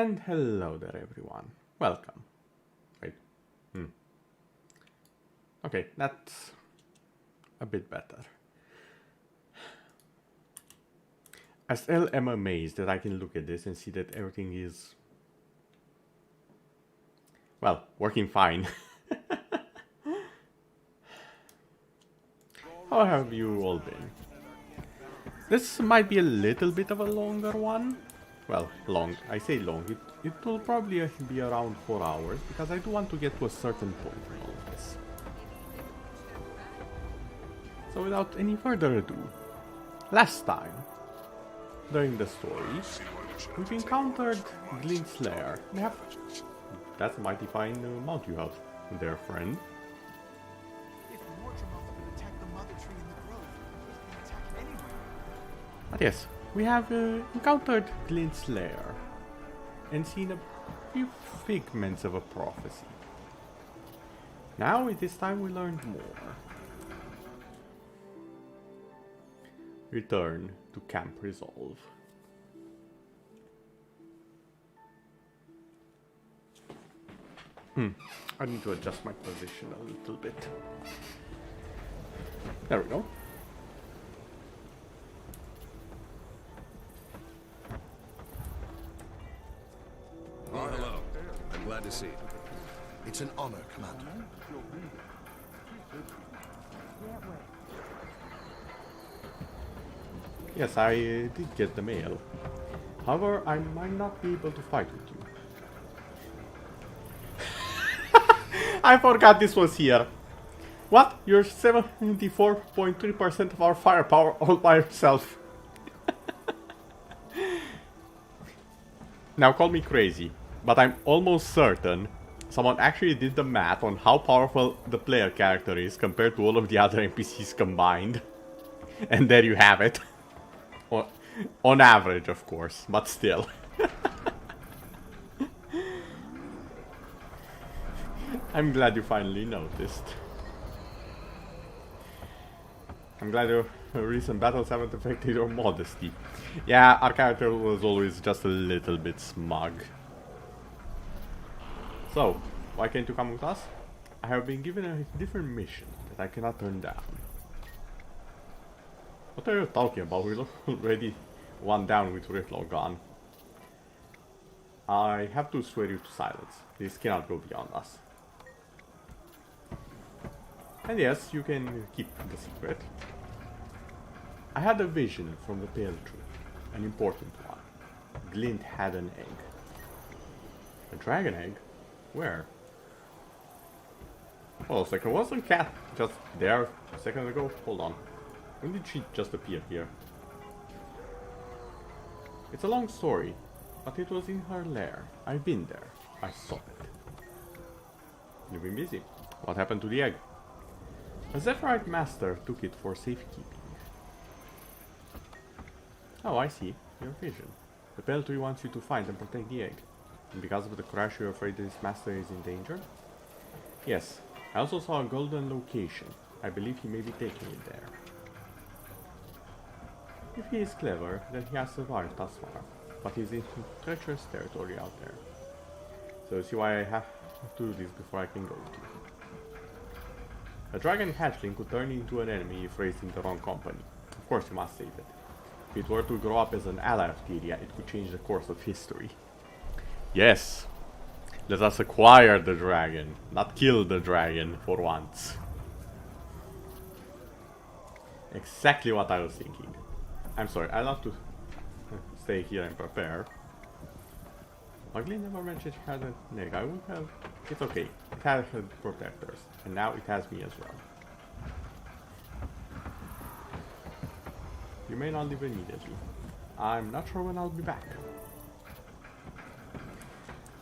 And hello there everyone, welcome. Wait, okay, that's a bit better. I still am amazed that I can look at this and see that everything is, well, working fine. How have you all been? This might be a little bit of a longer one. Well, long. I say long. It will probably be around 4 hours, because I do want to get to a certain point in all of this. So without any further ado, last time, during the story, we've encountered Glint's lair. That's a mighty fine mount you have there, friend. But yes, we have encountered Glint's lair and seen a few figments of a prophecy. Now it is time we learned more. Return to Camp Resolve. I need to adjust my position a little bit. There we go. Oh, hello. I'm glad to see you. It's an honor, Commander. Yes, I did get the mail. However, I might not be able to fight with you. I forgot this was here. What? You're 74.3% of our firepower all by yourself. Now call me crazy, but I'm almost certain someone actually did the math on how powerful the player character is compared to all of the other NPCs combined. And there you have it. On average, of course, but still. I'm glad you finally noticed. I'm glad your recent battles haven't affected your modesty. Yeah, our character was always just a little bit smug. So, why can't you come with us? I have been given a different mission that I cannot turn down. What are you talking about? We're already one down with Riftlaw gone. I have to swear you to silence. This cannot go beyond us. And yes, you can keep the secret. I had a vision from the Pale Tree, an important one. Glint had an egg. A dragon egg? Where? Hold on a second, wasn't Cat just there a second ago? Hold on. When did she just appear here? It's a long story, but it was in her lair. I've been there. I saw it. You've been busy. What happened to the egg? A Zephyrite master took it for safekeeping. Oh, I see. Your vision. The Pale Tree wants you to find and protect the egg. And because of the crash, you're afraid this master is in danger? Yes. I also saw a golden location. I believe he may be taking it there. If he is clever, then he has survived thus far. But he's in treacherous territory out there. So you see why I have to do this before I can go to. A dragon hatchling could turn into an enemy if raised in the wrong company. Of course you must save it. If it were to grow up as an ally of Tyria, it could change the course of history. Yes! Let us acquire the dragon, not kill the dragon for once. Exactly what I was thinking. I'm sorry, I love to stay here and prepare. Ugly never mentioned she had an egg. I would have... It's okay. It had protectors. And now it has me as well. You may not leave immediately. I'm not sure when I'll be back.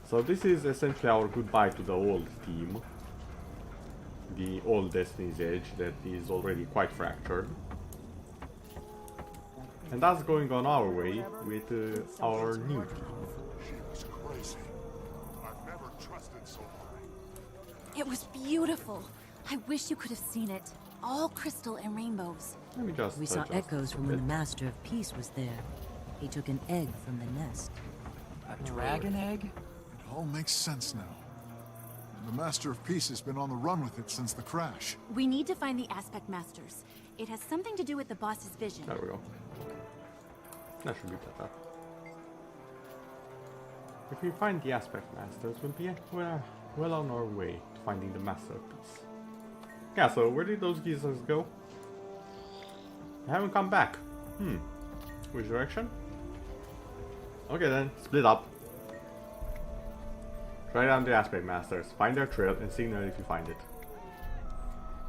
So this is essentially our goodbye to the old team. The old Destiny's Edge that is already quite fractured. And that's going on our way with our new team. It was beautiful. I wish you could have seen it. All crystal and rainbows. Let me just We saw echoes from when the Master of Peace was there. He took an egg from the nest. I A dragon egg? It all makes sense now. The Master of Peace has been on the run with it since the crash. We need to find the Aspect Masters. It has something to do with the boss's vision. There we go. That should be better. If we find the Aspect Masters, we'll be well on our way to finding the Masterpiece. Yeah, so where did those geezers go? They haven't come back. Which direction? Okay then, split up. Try down the Aspect Masters, find their trail, and signal if you find it.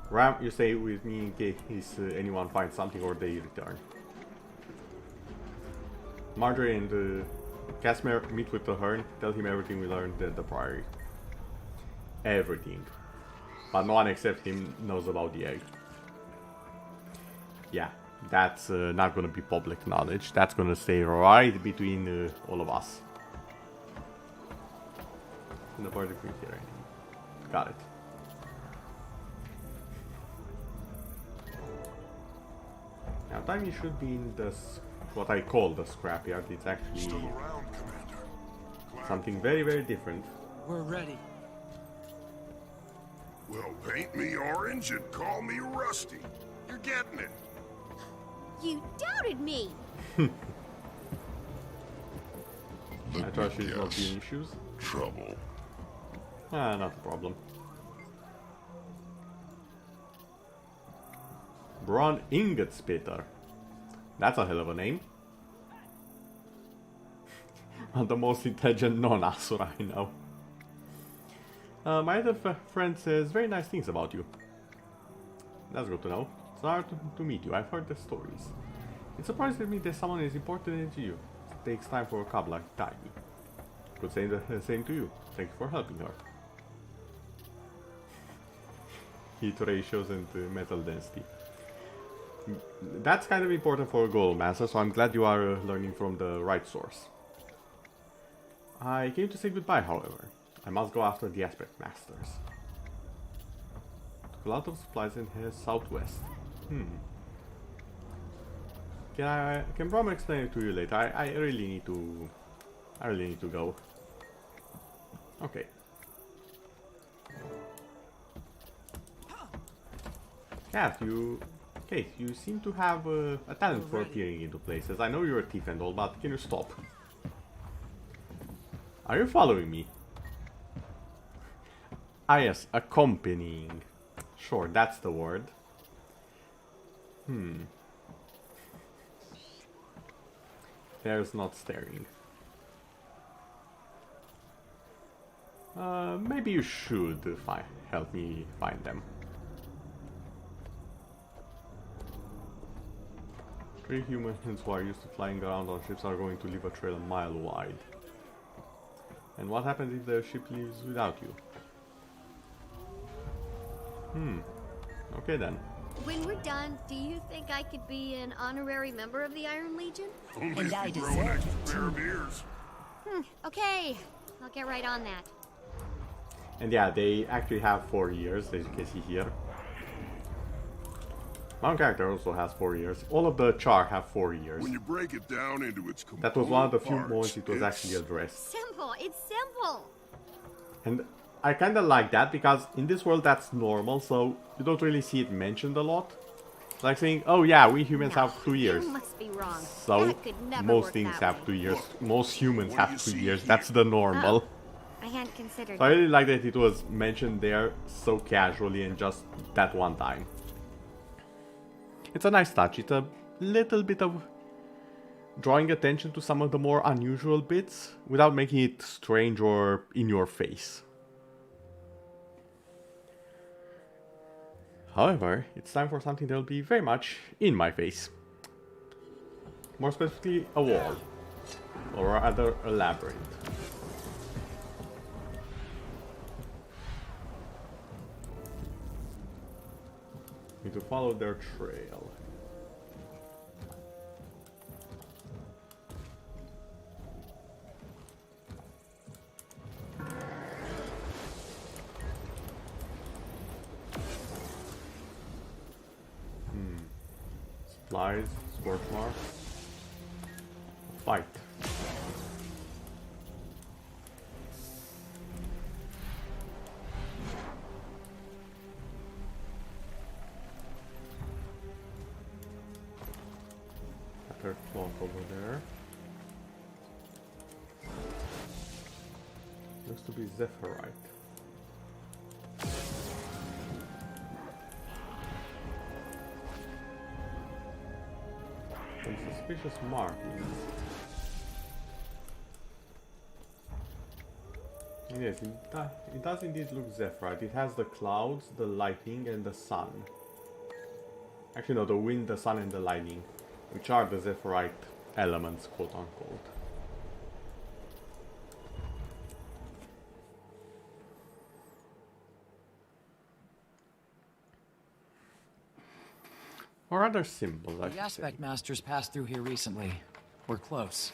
Ram, you stay with me in case anyone finds something or they return. Marjorie and Casimir meet with the Hearn, tell him everything we learned at the Priory. Everything. But no one except him knows about the egg. Yeah, that's not gonna be public knowledge. That's gonna stay right between all of us. In the party here. Got it. Now, Timey should be in the what I call the scrapyard. It's actually Still around, Commander. something very, very different. We're ready. Well, paint me orange and call me Rusty. You're getting it. You doubted me. I trust she's not being issues. Trouble. Not a problem. Braun Ingot Spitter. That's a hell of a name. The most intelligent non-Asura I know. My other friend says very nice things about you. That's good to know. It's hard to meet you. I've heard the stories. It surprises me that someone as important as you takes time for a cub like Tiny. Could say the same to you. Thank you for helping her. Heat ratios and metal density. That's kind of important for a Golem Master, so I'm glad you are learning from the right source. I came to say goodbye, however. I must go after the Aspect Masters. Took a lot of supplies and head southwest. Can Brom explain it to you later? I really need to go. Okay. Cat, Kate, you seem to have a talent for appearing into places. I know you're a thief and all, but can you stop? Are you following me? Ah yes, accompanying. Sure, that's the word. There's not staring. Maybe you should help me find them. 3 humans who are used to flying around on ships are going to leave a trail a mile wide. And what happens if the ship leaves without you? Okay then. When we're done, do you think I could be an honorary member of the Iron Legion? Only And if I you grow deserve an it, extra pair of ears. Okay. I'll get right on that. And yeah, they actually have 4 years, as you can see here. My own character also has 4 years. All of the Char have 4 years. When you break it down into its component That was one of the few parts, moments it was it's- actually addressed. Simple. It's simple. And I kind of like that because in this world that's normal, so you don't really see it mentioned a lot. Like saying, oh yeah, we humans No, have 2 years. You must be wrong. So That could never most work things that have way. 2 years. Look, Most humans what do you have 2 see years. here? That's the normal. I hadn't considered So I that. really like that it was mentioned there so casually and just that one time. It's a nice touch. It's a little bit of drawing attention to some of the more unusual bits without making it strange or in your face. However, it's time for something that will be very much in my face. More specifically, a wall. Or rather, a labyrinth. Need to follow their trail. Supplies, scorch mark. Fight. shattered clock over there. Looks to be Zephyrite. Some suspicious markings. Yes, it does indeed look Zephyrite. It has the clouds, the lightning, and the sun. Actually, no, the wind, the sun, and the lightning, which are the Zephyrite elements, quote unquote. Or other symbols, I The should aspect say. masters passed through here recently. We're close.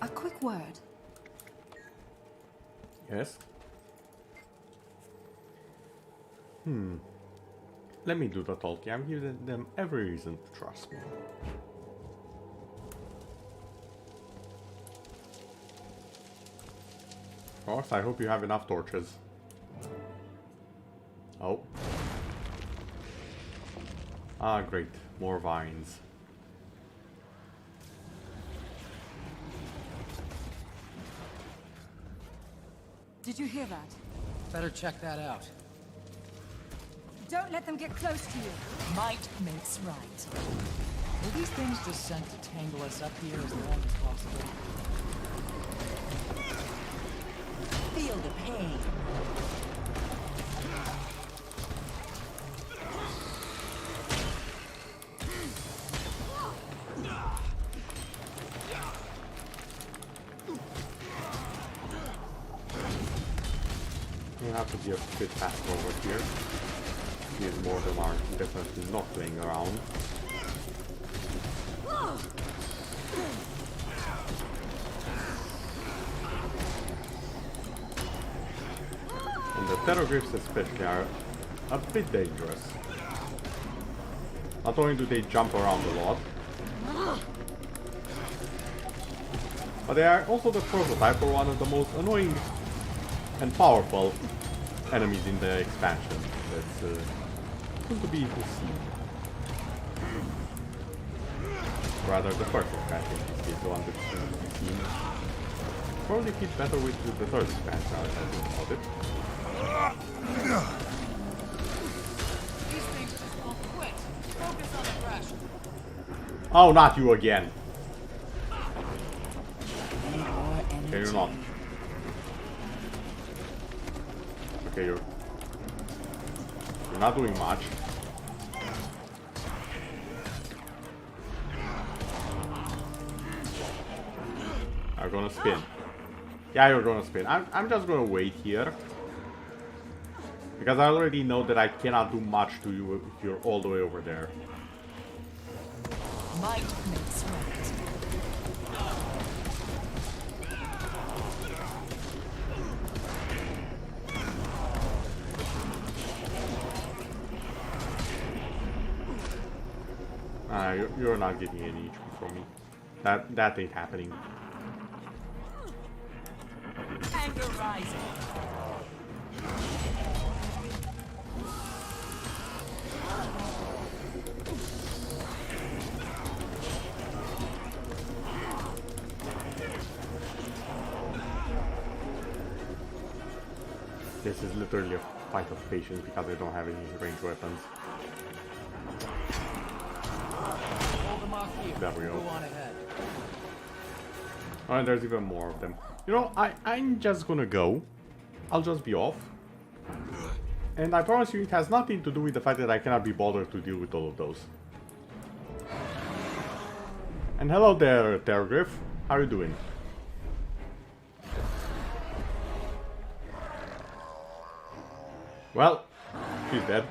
A quick word. Yes? Let me do the talking. I'm giving them every reason to trust me. Of course, I hope you have enough torches. Oh. Ah, great. More vines. Did you hear that? Better check that out. Don't let them get close to you. Might makes right. Were these things just sent to tangle us up here as long as possible? Feel the pain. We'll have to be a bit faster over here. These more of them are definitely not playing around. And the Terrorgriffs especially are a bit dangerous. Not only do they jump around a lot, but they are also the prototype for one of the most annoying and powerful enemies in the expansion. That's soon to be seen. Rather, the first expansion is the one that's soon to be seen. Probably fit better with the third expansion, now that I think about it. These things just won't quit. Focus on the crash. Oh, not you again! Okay, you're not. Okay, you're not doing much. You're gonna spin. Yeah, you're gonna spin. I'm just gonna wait here. Because I already know that I cannot do much to you if you're all the way over there. Might makes right. You're not getting any HP from me. That ain't happening. Anger rising. This is literally a fight of patience because I don't have any ranged weapons. Hold them off here. There we go. Go on ahead. Oh, and there's even more of them. You know, I'm just gonna go. I'll just be off. And I promise you, it has nothing to do with the fact that I cannot be bothered to deal with all of those. And hello there, Terrorgriff. How are you doing? Well, she's dead.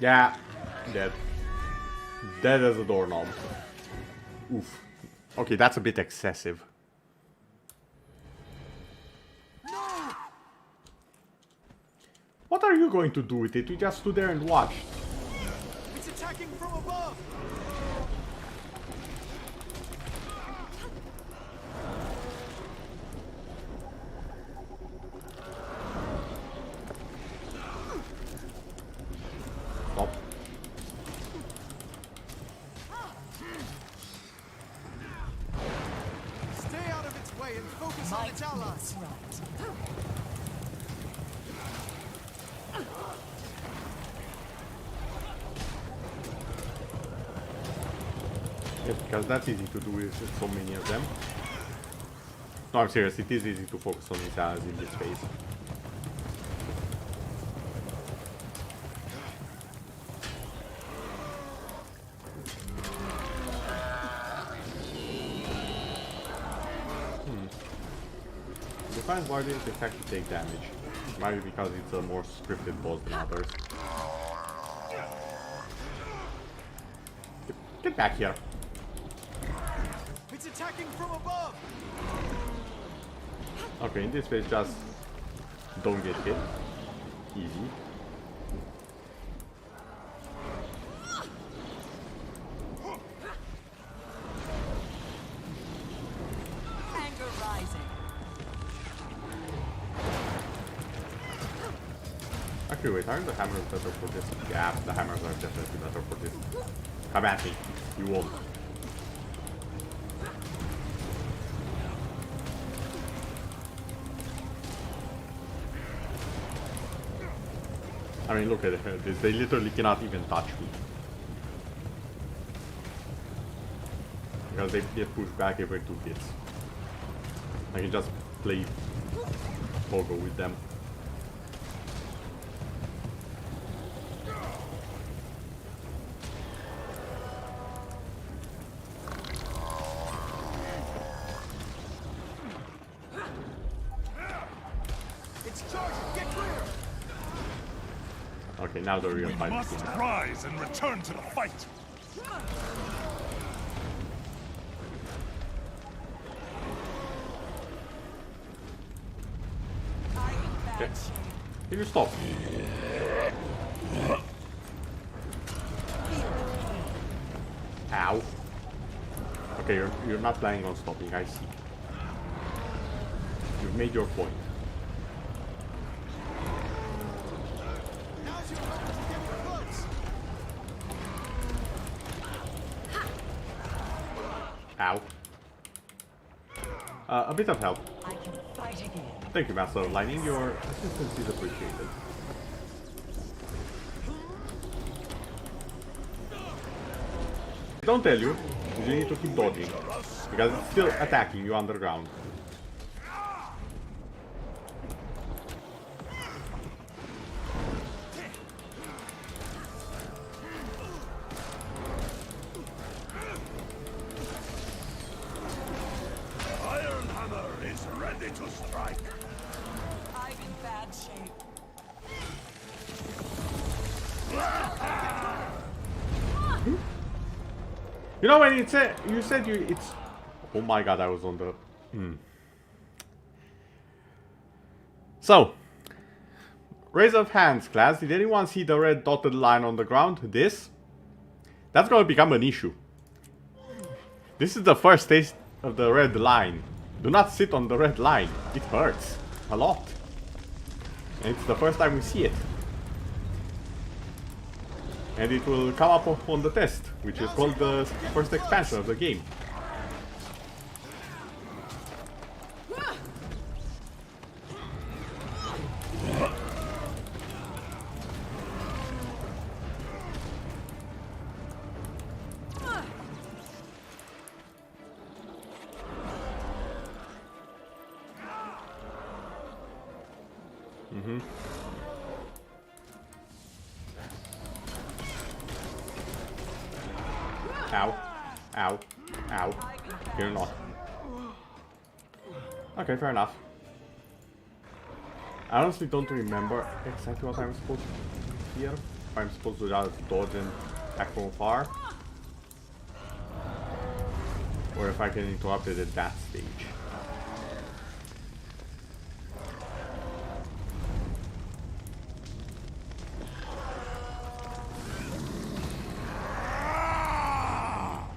Yeah, dead. Dead as a doorknob. Oof. Okay, that's a bit excessive. No! What are you going to do with it? You just stood there and watched. It's attacking from above! Might makes right. Yes, because that's easy to do with so many of them. No, I'm serious, it is easy to focus on these allies in this phase. Why did it actually take damage? Maybe because it's a more scripted boss than others. Get back here. It's attacking from above. Okay, in this phase just don't get hit. Easy. Anger rising. Actually, wait, aren't the hammers better for this? Yeah, the hammers are definitely better for this. Come at me. You won't. I mean, look at this. They literally cannot even touch me. Because they get pushed back every 2 hits. I can just play pogo with them. Okay, now the real fight begins. Rise and return to the fight. Okay. Can you stop? Ow. Okay, you're not planning on stopping, I see. You've made your point. Ow. A bit of help. I can fight again. Thank you, Master of Lightning. Your assistance is appreciated. Don't tell you, you need to keep dodging, because it's still attacking you underground. Iron Hammer is ready to strike. I'm in bad shape. You know when you said it's. Oh my god, I was on the. So, raise of hands, class. Did anyone see the red dotted line on the ground? This? That's gonna become an issue. This is the first taste of the red line. Do not sit on the red line. It hurts a lot. And it's the first time we see it. And it will come up on the test, which is called the first expansion of the game. Ow. Ow. Ow. You're not. Okay, fair enough. I honestly don't remember exactly what I'm supposed to do here. If I'm supposed to just dodge and attack from far. Or if I can interrupt it at that stage.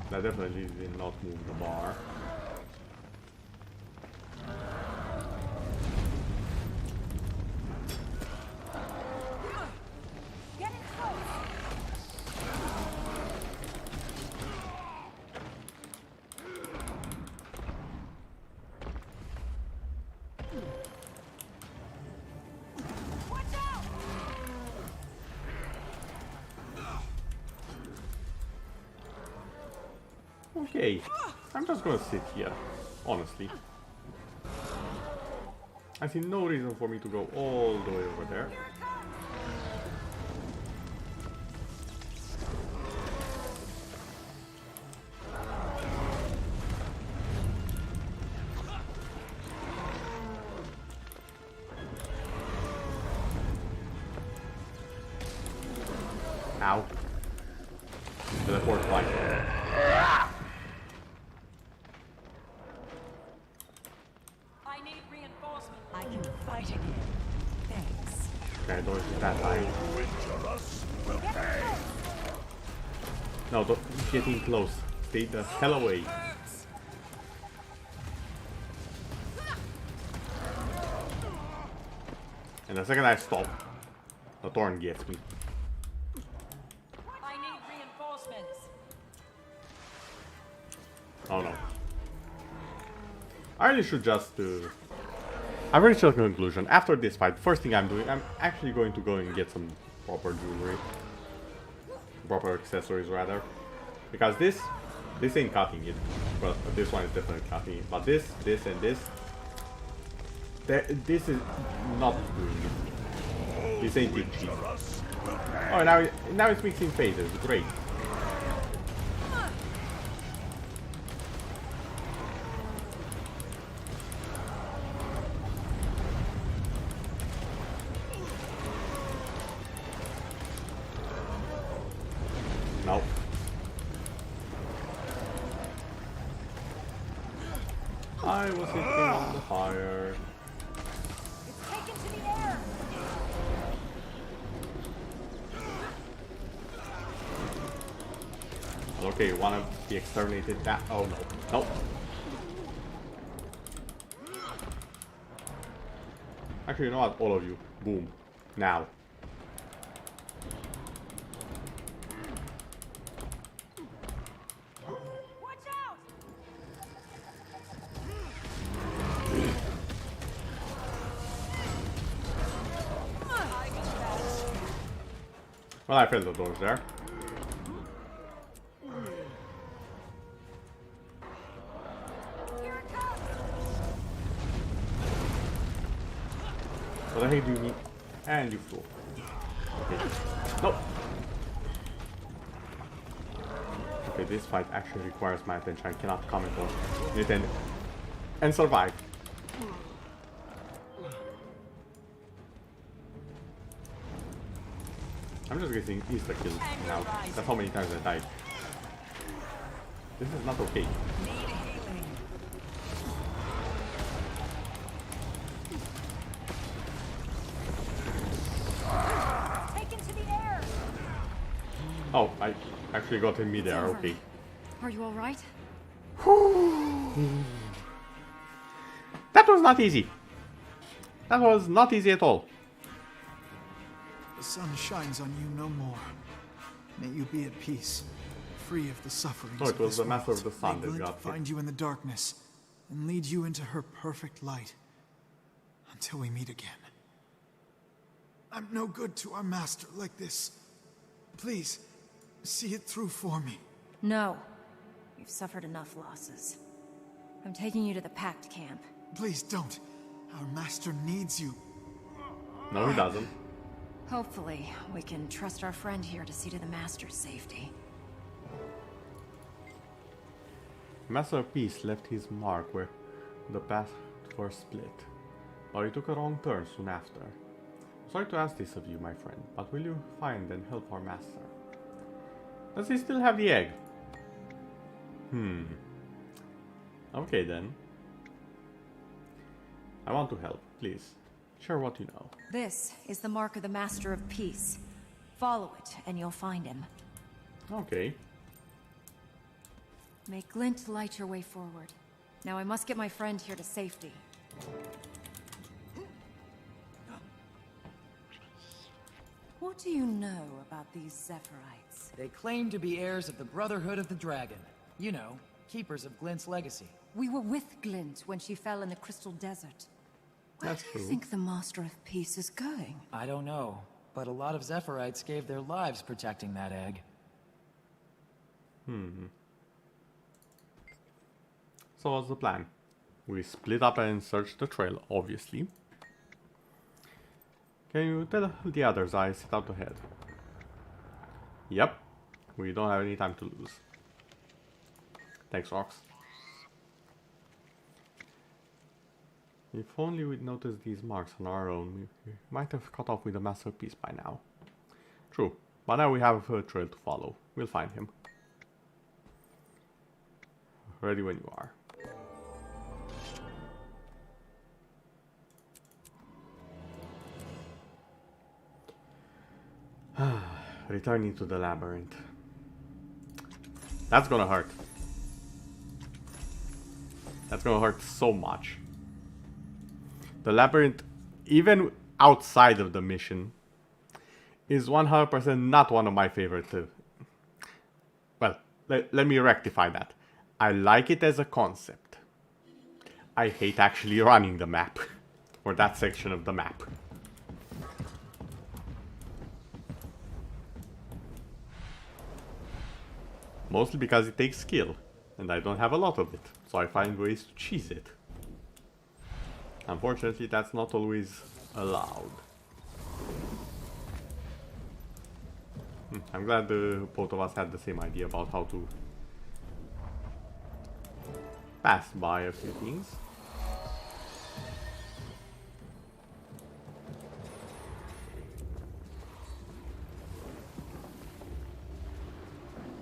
That definitely did not move the bar. Okay, I'm just gonna sit here, honestly. I see no reason for me to go all the way over there. Ow. Teleport flight. I need reinforcements. I can fight again. Thanks. Okay, don't use that high. Who injure us will pay. No, don't get in close. Stay the hell away. And the second I stop, the thorn gets me. I need reinforcements. Oh no. I really should just I've reached a conclusion. After this fight, first thing I'm doing, I'm actually going to go and get some proper jewelry. Proper accessories rather. Because this ain't cutting it. But this one is definitely cutting it. But this, and this. This is not doing it. This ain't it cheap. Oh, now it's mixing phases. Great. No. I was hitting on the fire. It's taken to the air. Okay, wanna be exterminated? That? Oh no. Nope. Actually, you know what? All of you. Boom. Now. Watch out! Well, I felt the doors there. Here it comes! What the heck do you mean? And you flew. Okay. Nope. Okay, this fight actually requires my attention. I cannot comment on it and survive. I'm just getting insta kills now. That's how many times I died. This is not okay. Taken to the air! Oh, I actually got in midair. Okay. Are you all right? That was not easy. That was not easy at all. The sun shines on you no more. May you be at peace, free of the sufferings Oh, it of was this the Master world. of the Sun May that Glint got hit. find you in the darkness and lead you into her perfect light. Until we meet again. I'm no good to our master like this. Please, see it through for me. No. You've suffered enough losses. I'm taking you to the Pact camp. Please don't. Our master needs you. No, he doesn't. Hopefully, we can trust our friend here to see to the Master's safety. Master of Peace left his mark where the paths were split, but he took a wrong turn soon after. Sorry to ask this of you, my friend, but will you find and help our master? Does he still have the egg? Okay then. I want to help, please. Share what you know. This is the mark of the Master of Peace. Follow it, and you'll find him. Okay. May Glint light your way forward. Now I must get my friend here to safety. What do you know about these Zephyrites? They claim to be heirs of the Brotherhood of the Dragon. You know, keepers of Glint's legacy. We were with Glint when she fell in the Crystal Desert. Where That's do you true. think the Master of Peace is going? I don't know, but a lot of Zephyrites gave their lives protecting that egg. So what's the plan? We split up and search the trail, obviously. Can you tell the others I set out ahead? Yep. We don't have any time to lose. Thanks, Rox. If only we'd noticed these marks on our own, we might have caught up with the masterpiece by now. True, but now we have a trail to follow. We'll find him. Ready when you are. Returning to the labyrinth. That's gonna hurt. That's gonna hurt so much. The labyrinth, even outside of the mission, is 100% not one of my favorite. Well, let me rectify that. I like it as a concept. I hate actually running the map. Or that section of the map. Mostly because it takes skill, and I don't have a lot of it, so I find ways to cheese it. Unfortunately, that's not always allowed. I'm glad both of us had the same idea about how to pass by a few things.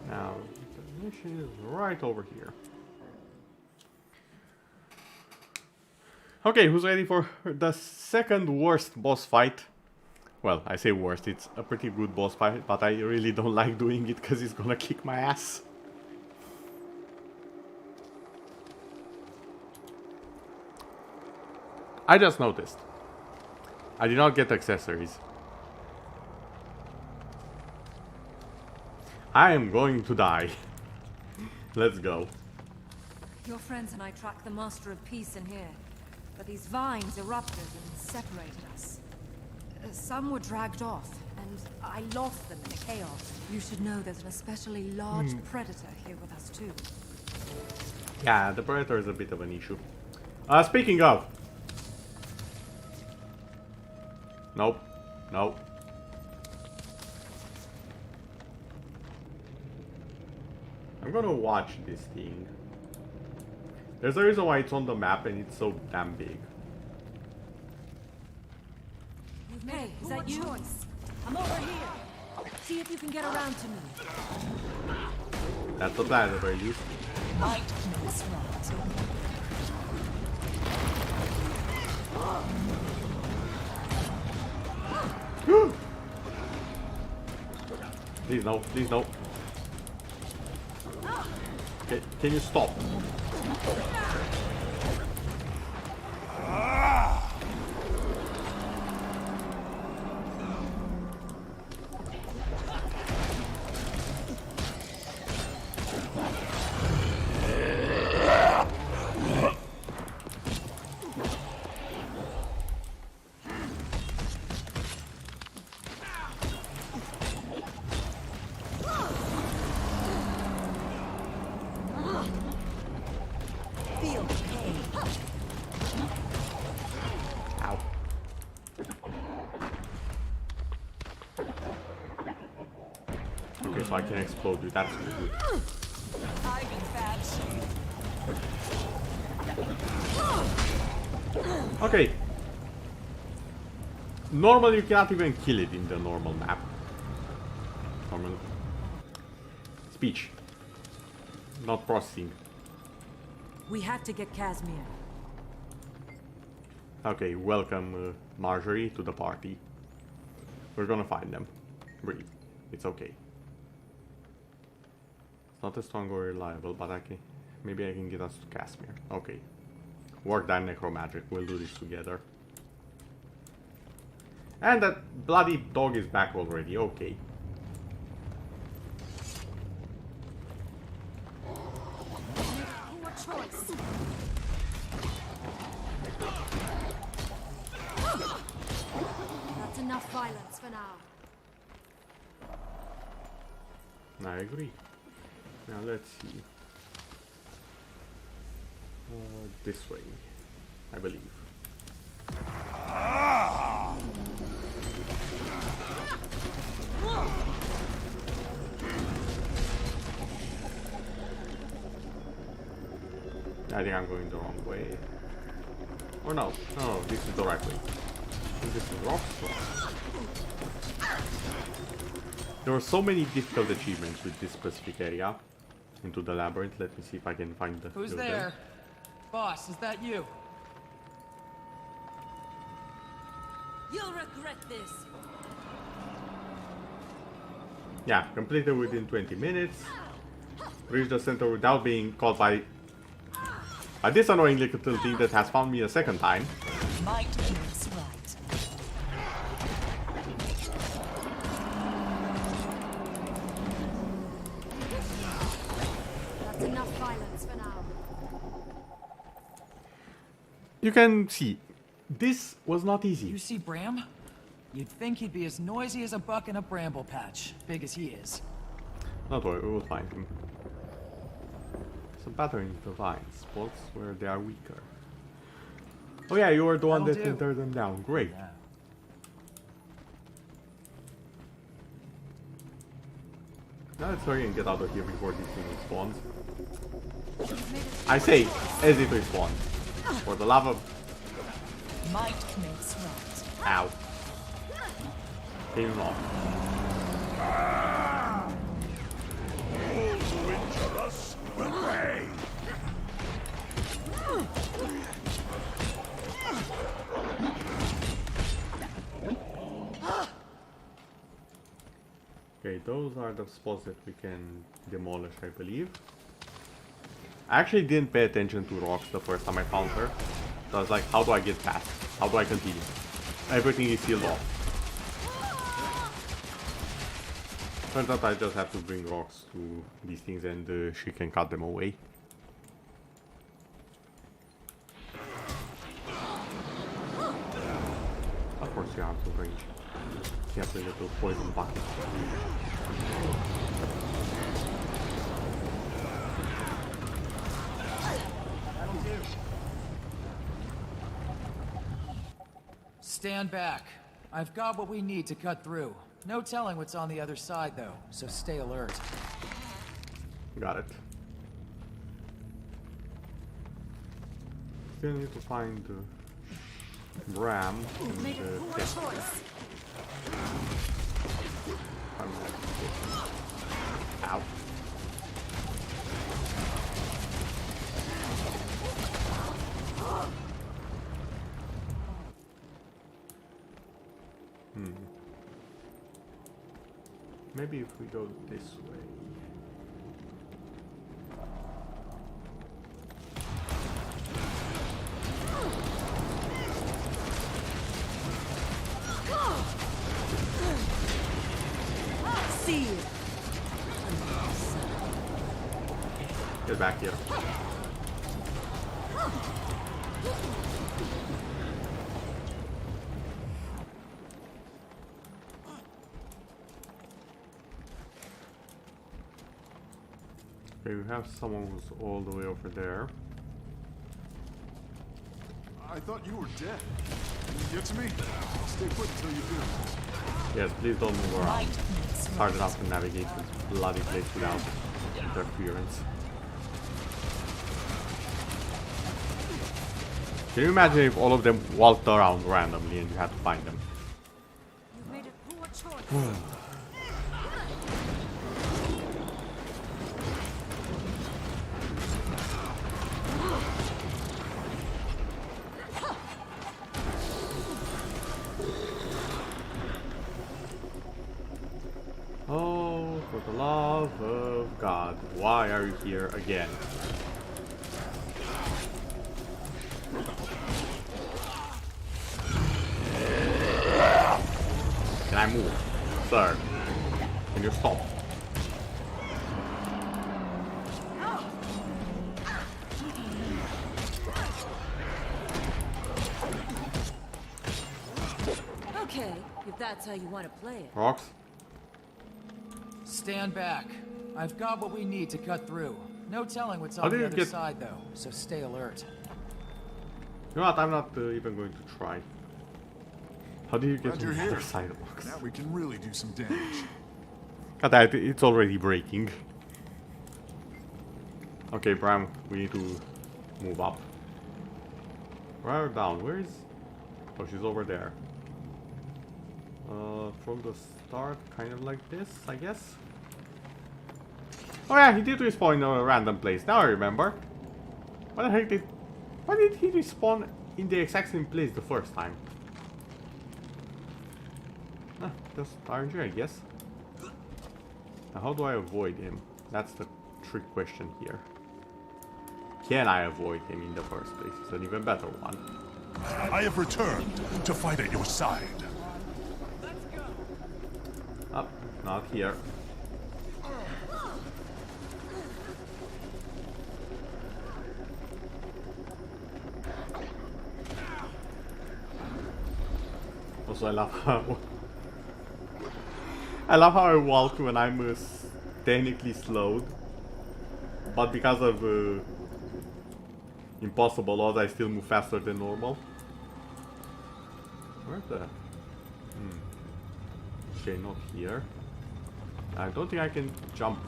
Now, the mission is right over here. Okay, who's ready for the second worst boss fight? Well, I say worst, it's a pretty good boss fight, but I really don't like doing it because it's gonna kick my ass. I just noticed. I did not get accessories. I am going to die. Let's go. Your friends and I tracked the Master of Peace in here, but these vines erupted and separated us. Some were dragged off, and I lost them in the chaos. You should know there's an especially large predator here with us too. Yeah, the predator is a bit of an issue. Speaking of. Nope. Nope. I'm gonna watch this thing. There's a reason why it's on the map and it's so damn big. Hey, is that you? I'm over here. See if you can get around to me. That's the plan, at the very least. Might makes right. Please no, please no. Okay, can you stop? So I can explode you, that's good. Okay. Normally you cannot even kill it in the normal map. Normal. Speech. Not processing. We have to get Casimir. Okay, welcome Marjorie to the party. We're gonna find them. Breathe. It's okay. It's not as strong or reliable, but maybe I can get us to Casimir. Okay. Work that necromagic. We'll do this together. And that bloody dog is back already. Okay. Poor choice. That's enough violence for now. I agree. Now let's see. this way, I believe. I think I'm going the wrong way. Or no, no, this is the right way. I think this is rock. There are so many difficult achievements with this specific area. Into the labyrinth. Let me see if I can find the... Who's there? Boss, is that you? You'll regret this. Yeah, completed within 20 minutes. Reached the center without being caught by this annoying little thing that has found me a second time. Might makes right. That's enough violence for now. You can see, this was not easy. You see Bram? You'd think he'd be as noisy as a buck in a bramble patch, big as he is. Not worry, we will find him. Some patterns in the vines, spots where they are weaker. Oh yeah, you were the one that That'll can tear them down. Great. Yeah. Now let's hurry and get out of here before this thing spawns. I say, as it respawns. For the love of... Might makes right. Ow. Came off. Those who injure us will pay. Okay, those are the spots that we can demolish, I believe. I actually didn't pay attention to rocks the first time I found her. So I was like, how do I get past? How do I continue? Everything is sealed off. Turns out I just have to bring rocks to these things and she can cut them away. Of course you have to range. You have the little poison bucket. Stand back. I've got what we need to cut through. No telling what's on the other side, though, so stay alert. Got it. Still need to find Bram and Made a poor choice. Ow. Maybe if we go this way. See you. Get back here. Okay, we have someone who's all the way over there. I thought you were dead. Can you get to me? Stay put until you do. Yes, please don't move around. It's hard enough to navigate this bloody place without interference. Can you imagine if all of them walked around randomly and you had to find them? You've made a poor choice. Oh, for the love of God, why are you here again? Can I move? Sir, can you stop? Okay, if that's how you want to play it. Rocks? Stand back. I've got what we need to cut through. No telling what's How on do the you other get- side, though, so stay alert. You know what? I'm not even going to try. How do you get Glad on you're the here. other side of the box? Now we can really do some damage. God, it's already breaking. Okay, Bram, we need to move up. Right down. Where is... Oh, she's over there. From the start, kind of like this, I guess. Oh yeah, he did respawn in a random place. Now I remember. What the heck did... Why did he respawn in the exact same place the first time? Just RNG, I guess. Now, how do I avoid him? That's the trick question here. Can I avoid him in the first place? It's an even better one. I have returned to fight at your side. Up, not here. Also, I love how I walk when I'm technically slowed, but because of impossible odds, I still move faster than normal. Where's the... Okay, not here. I don't think I can jump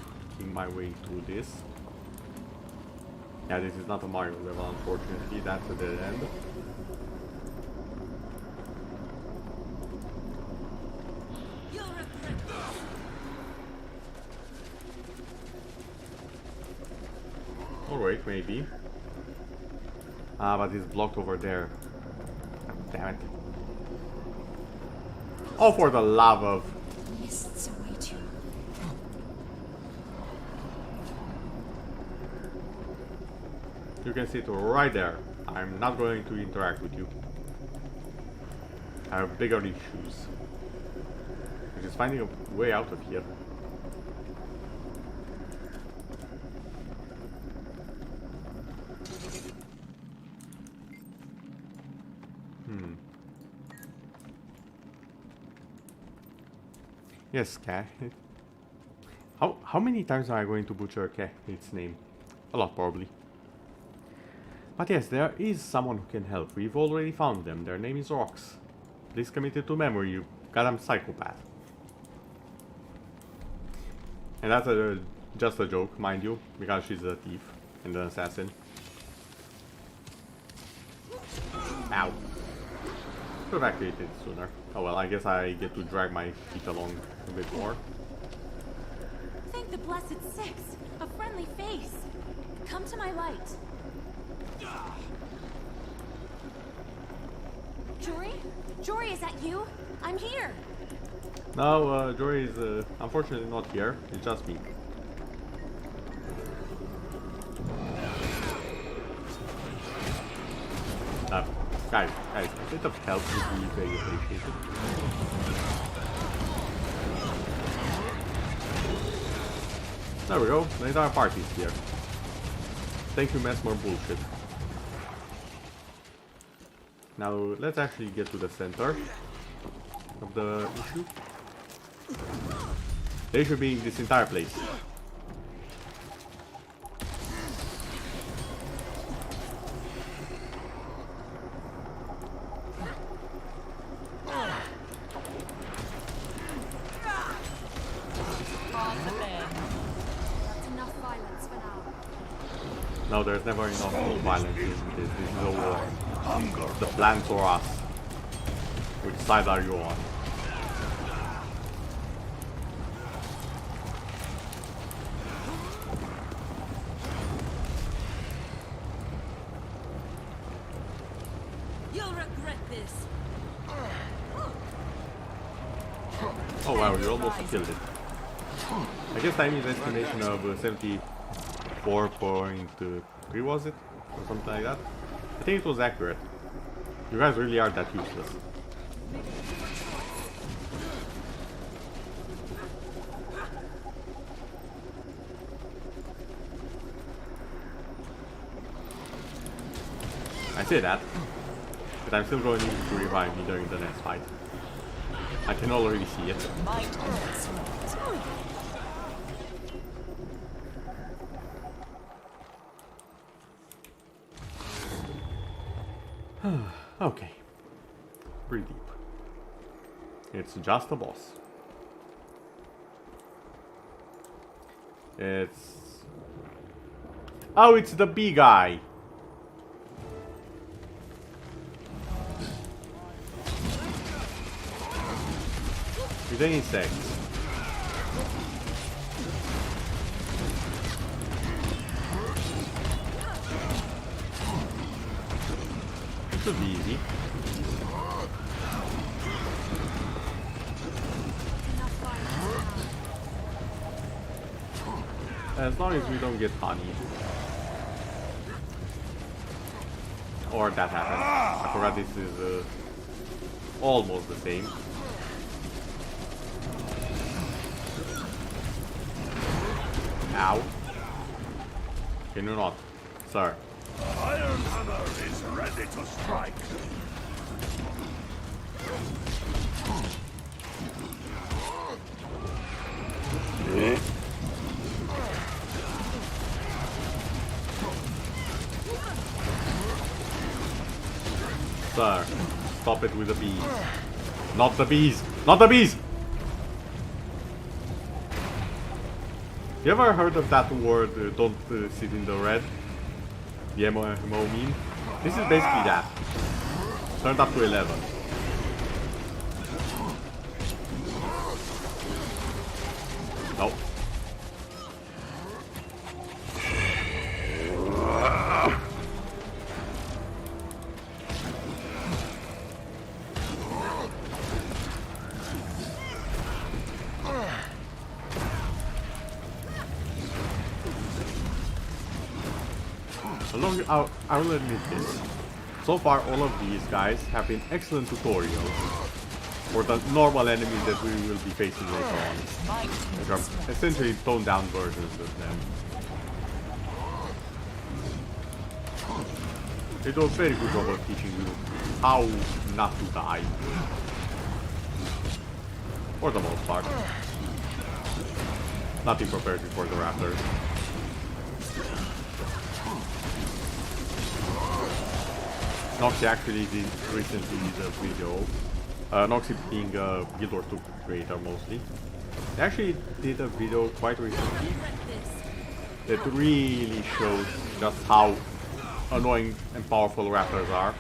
my way through this. Yeah, this is not a Mario level, unfortunately. That's a dead end. Or wait, maybe. Ah, but it's blocked over there. Damn it. Oh, for the love of... Mists await you. You can sit right there. I'm not going to interact with you. I have bigger issues. I'm just finding a way out of here. Yes, Cat. How many times am I going to butcher its name? A lot, probably. But yes, there is someone who can help. We've already found them. Their name is Rox. Please commit it to memory, you goddamn psychopath. And that's just a joke, mind you, because she's a thief and an assassin. Ow. Could have activated it sooner. Oh well, I guess I get to drag my feet along a bit more. Thank the blessed six. A friendly face. Come to my light. Jory? Jory, is that you? I'm here. No, Jory is unfortunately not here. It's just me. Guys, a bit of help would be very appreciated. There we go, the entire party's here. Thank you, Mesmer bullshit. Now, let's actually get to the center of the issue. The issue being this entire place. No, there's never enough violence in this. This is a war. The plans or us. Which side are you on? You'll regret this. Oh wow, you almost killed it. I guess I need an estimation of 74.3 was it? Or something like that. I think it was accurate. You guys really are that useless. I say that, but I'm still going to need to revive me during the next fight. I can already see it. Okay. Pretty deep. It's just a boss. It's... Oh, it's the bee guy! With the insects. This should be easy. As long as we don't get honey. Or that happens. I forgot this is almost the same. Ow. Can you not, sir? Iron Hammer is ready to strike. Sir, stop it with the bees. Not the bees! Not the bees! You ever heard of that word, don't sit in the red? The MMO meme? This is basically that. Turned up to 11. Nope. I will admit this. So far, all of these guys have been excellent tutorials for the normal enemies that we will be facing later on, which are essentially toned down versions of them. They do a very good job of teaching you how not to die. For the most part. Nothing prepares you for the raptors. Noxy actually recently did a video. Noxy being a GuildWars 2 creator mostly. They actually did a video quite recently that really shows just how annoying and powerful raptors are.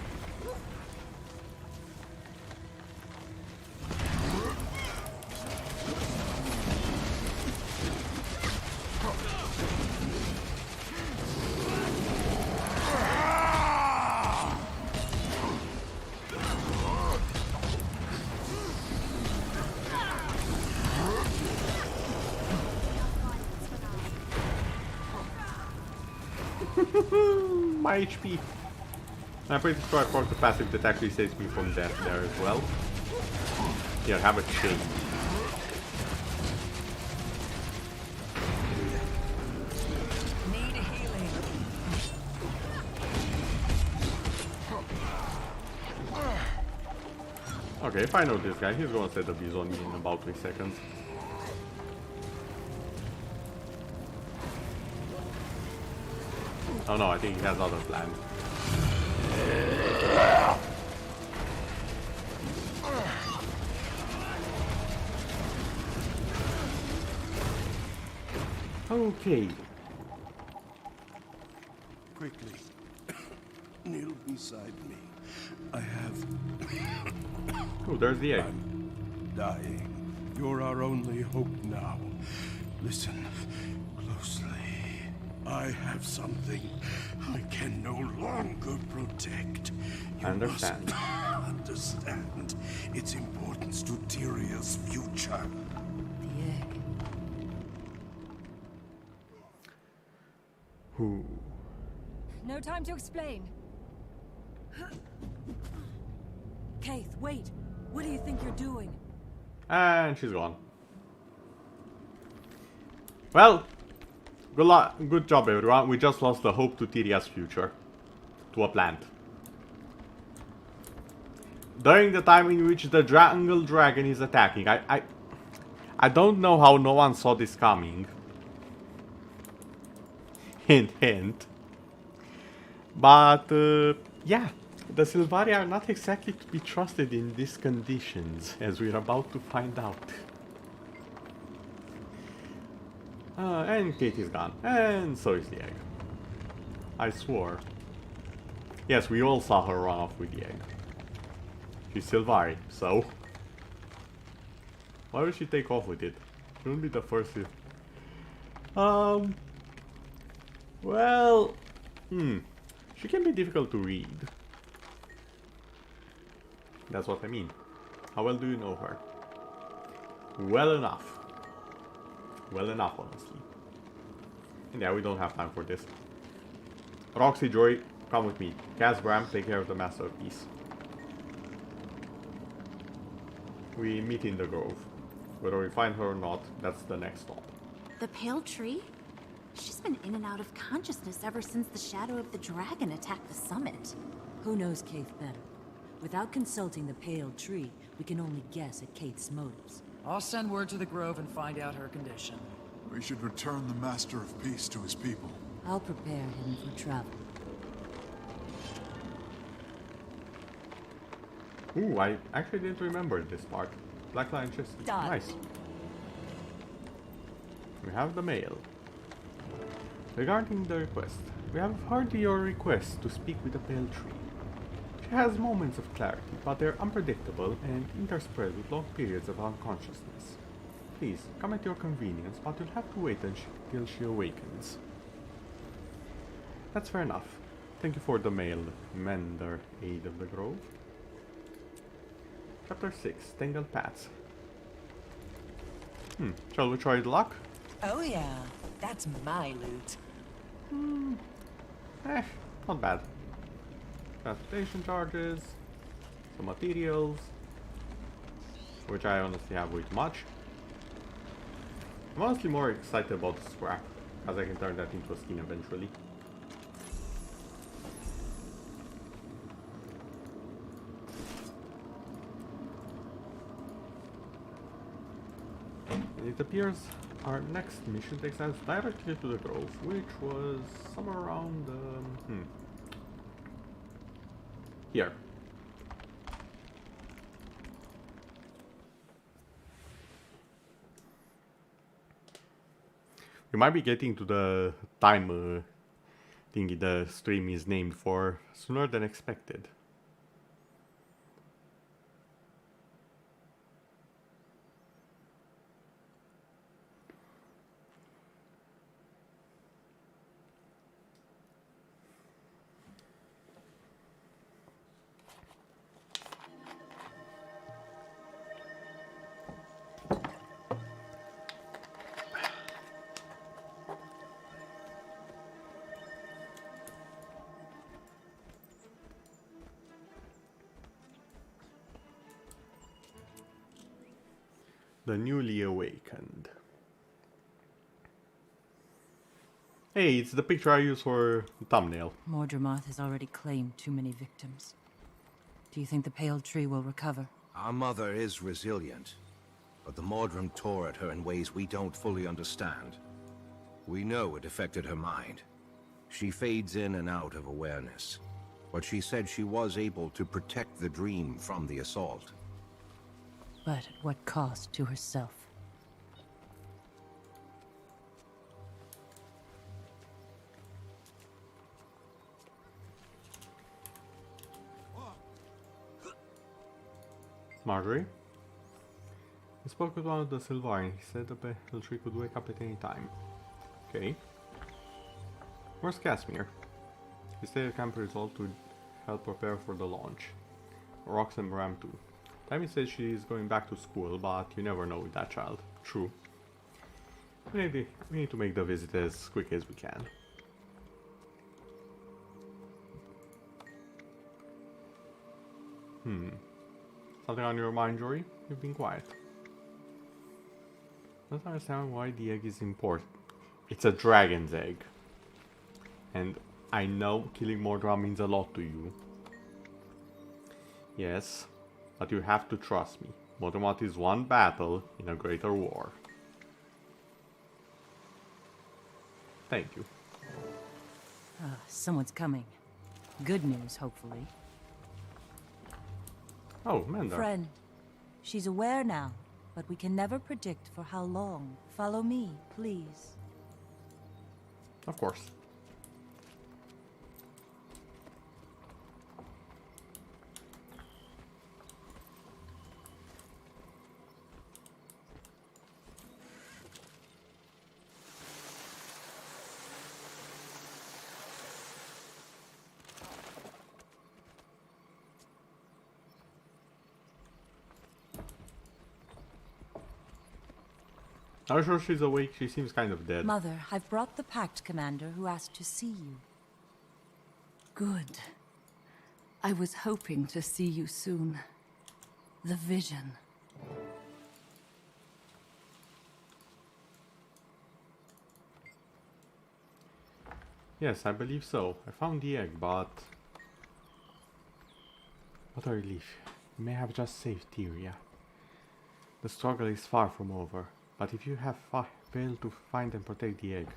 My HP. I'm pretty sure I forked the passive that actually saves me from death there as well. Here, have a chain. Need healing. Okay, if I know this guy, he's gonna set the bees on me in about 3 seconds. Oh no, I think he has other plans. Okay. Quickly. Kneel beside me. I have... Oh, there's the egg. I'm dying. You're our only hope now. Listen closely. I have something I can no longer protect. You I understand. must understand its importance to Tyria's future. The egg. Ooh. No time to explain. Keith, wait. What do you think you're doing? And she's gone. Well, good job everyone. We just lost the hope to Tyria's future. To a plant. During the time in which the jungle dragon is attacking. I don't know how no one saw this coming. Hint hint. But yeah. The Sylvari are not exactly to be trusted in these conditions, as we're about to find out. And Kate is gone. And so is the egg. I swore. Yes, we all saw her run off with the egg. She's Sylvari, so... Why would she take off with it? Shouldn't be the first... Well... She can be difficult to read. That's what I mean. How well do you know her? Well enough. Well enough, honestly. And yeah, we don't have time for this. Roxy, Joy, come with me. Cass, Bram, take care of the Master of Peace. We meet in the grove. Whether we find her or not, that's the next stop. The pale tree? She's been in and out of consciousness ever since the shadow of the dragon attacked the summit. Who knows Kaith better? Without consulting the pale tree, we can only guess at Kaith's motives. I'll send word to the grove and find out her condition. We should return the Master of Peace to his people. I'll prepare him for travel. Ooh, I actually didn't remember this part. Black Lion chest. Nice. We have the mail. Regarding the request, we have heard your request to speak with the pale tree. She has moments of clarity, but they're unpredictable and interspread with long periods of unconsciousness. Please, come at your convenience, but you'll have to wait until she awakens. That's fair enough. Thank you for the mail, Mender, Aid of the Grove. Chapter 6, Tangled Paths. Shall we try the luck? Oh yeah, that's my loot. Not bad. Transportation charges, some materials, which I honestly have way too much. I'm honestly more excited about the scrap, as I can turn that into a skin eventually. And it appears our next mission takes us directly to the grove, which was somewhere around here. We might be getting to the time thingy the stream is named for sooner than expected. The newly awakened. Hey, it's the picture I use for the thumbnail. Mordramoth has already claimed too many victims. Do you think the pale tree will recover? Our mother is resilient, but the Mordrim tore at her in ways we don't fully understand. We know it affected her mind. She fades in and out of awareness, but she said she was able to protect the dream from the assault. But at what cost to herself? Marjorie? I spoke with one of the Sylvari. He said the pale tree could wake up at any time. Okay. Where's Casimir? He stayed at Camp Result to help prepare for the launch. Rox and Bram too. Tammy says she's going back to school, but you never know with that child. True. We need to make the visit as quick as we can. Something on your mind, Jory? You've been quiet. I don't understand why the egg is important. It's a dragon's egg. And I know killing Mordra means a lot to you. Yes. But you have to trust me. Mordramoth is one battle in a greater war. Thank you. Someone's coming. Good news, hopefully. Oh, Mender. Friend, she's aware now, but we can never predict for how long. Follow me, please. Of course. Are you sure she's awake? She seems kind of dead. Mother, I've brought the Pact Commander who asked to see you. Good. I was hoping to see you soon. The vision. Yes, I believe so. I found the egg, but... What a relief. You may have just saved Tyria. The struggle is far from over, but if you have failed to find and protect the egg,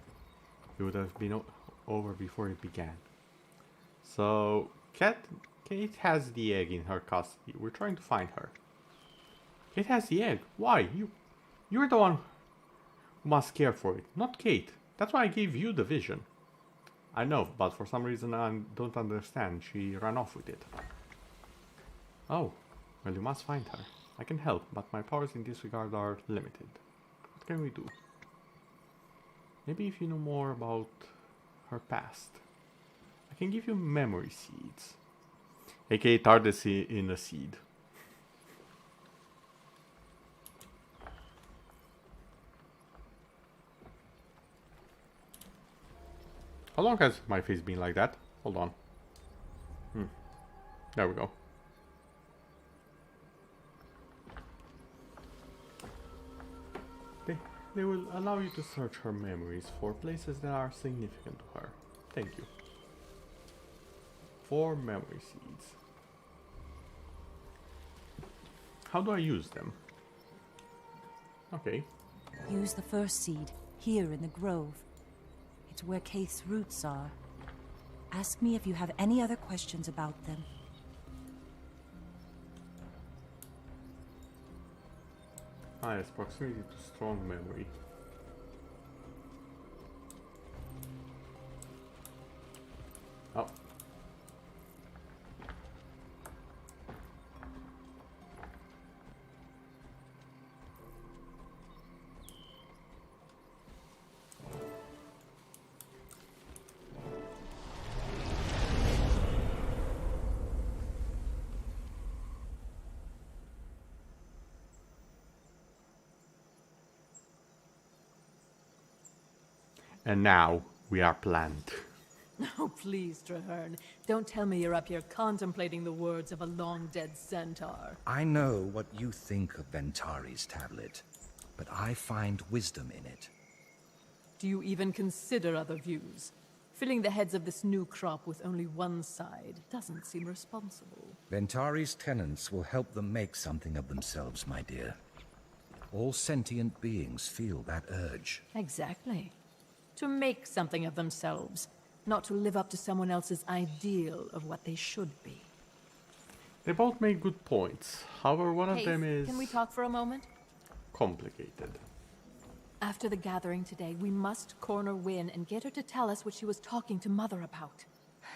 it would have been over before it began. So, Kate has the egg in her custody. We're trying to find her. Kate has the egg. Why? You're the one who must care for it, not Kate. That's why I gave you the vision. I know, but for some reason I don't understand. She ran off with it. Oh, well, you must find her. I can help, but my powers in this regard are limited. What can we do? Maybe if you know more about her past. I can give you memory seeds. aka TARDIS in a seed. How long has my face been like that? Hold on. There we go. They will allow you to search her memories for places that are significant to her. Thank you. 4 memory seeds. How do I use them? Okay. Use the first seed, here in the grove. It's where Kate's roots are. Ask me if you have any other questions about them. Ah, yes, proximity to strong memory. Oh. And now we are planned. Oh, please, Traherne. Don't tell me you're up here contemplating the words of a long-dead centaur. I know what you think of Ventari's tablet, but I find wisdom in it. Do you even consider other views? Filling the heads of this new crop with only one side doesn't seem responsible. Ventari's tenets will help them make something of themselves, my dear. All sentient beings feel that urge. Exactly. To make something of themselves, not to live up to someone else's ideal of what they should be. They both make good points. However, one of Hey, them is can we talk for a moment? complicated. After the gathering today, we must corner Wynne and get her to tell us what she was talking to Mother about.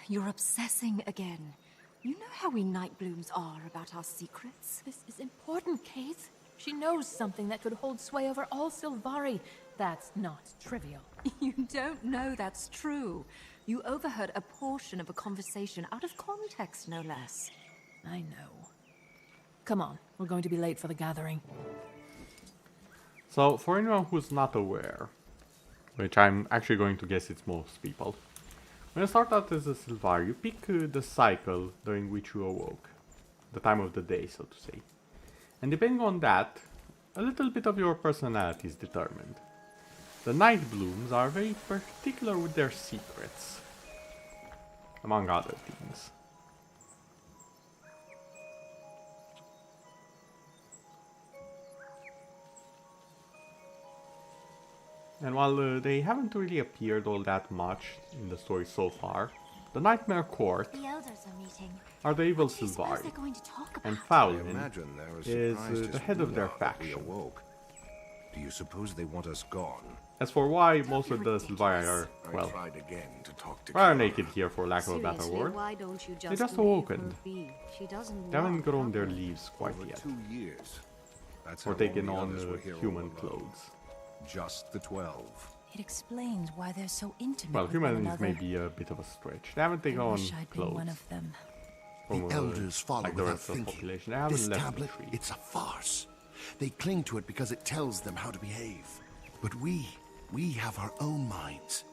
You're obsessing again. You know how we Nightblooms are about our secrets. This is important, Kate. She knows something that could hold sway over all Sylvari. That's not trivial. You don't know that's true. You overheard a portion of a conversation out of context, no less. I know. Come on, we're going to be late for the gathering. So, for anyone who's not aware, which I'm actually going to guess it's most people, when you start out as a Sylvari, you pick the cycle during which you awoke. The time of the day, so to say. And depending on that, a little bit of your personality is determined. The Nightblooms are very particular with their secrets, among other things. And while they haven't really appeared all that much in the story so far, The Nightmare Court The elders are meeting. are the evil What do you suppose Sylvari, they're going to talk about? and I Fowlin imagine they're as is surprised the as head of we their are that we faction. awoke. Do you suppose they want us gone? As for why most of the Sylvari are, well, I tried again to talk to are Kiara. naked here for lack of a better Seriously, word, why don't you they just just leave awoken. her be? She doesn't They haven't want grown their company. leaves quite Over yet, 2 years. That's or how taken long on the others were here human all alone. clothes. Just the 12. It explains why they're so intimate Well, with one humans another. may be a bit of a stretch. They haven't taken I on wish I'd been clothes. one of them. From, The elders follow like the without rest of the thinking. population. They haven't This left tablet, the tree. it's a farce. They cling to it because it tells them how to behave. But we have our own minds.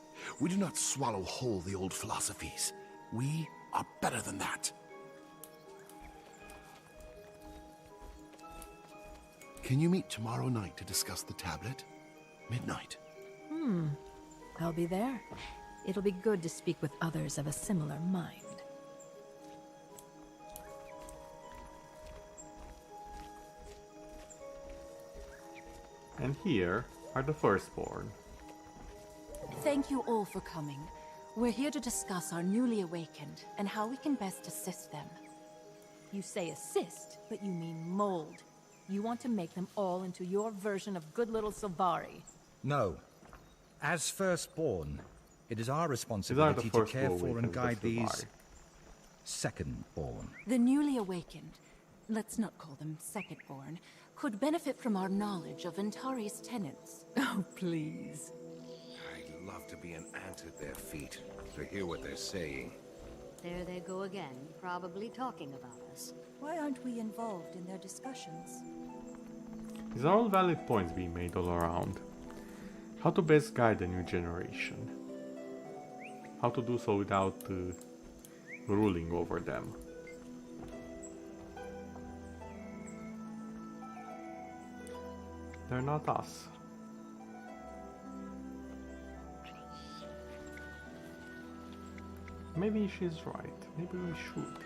We do not swallow whole the old philosophies. We are better than that. Can you meet tomorrow night to discuss the tablet? Midnight. I'll be there. It'll be good to speak with others of a similar mind. And here are the firstborn. Thank you all for coming. We're here to discuss our newly awakened and how we can best assist them. You say assist, but you mean mold. You want to make them all into your version of good little Sylvari. No. As firstborn, it is our responsibility to care for and guide these secondborn. The newly awakened, let's not call them secondborn, could benefit from our knowledge of Antari's tenets. Oh, please. I'd love to be an ant at their feet, to hear what they're saying. There they go again, probably talking about us. Why aren't we involved in their discussions? These are all valid points being made all around. How to best guide the new generation. How to do so without ruling over them. They're not us. Maybe she's right. Maybe we should.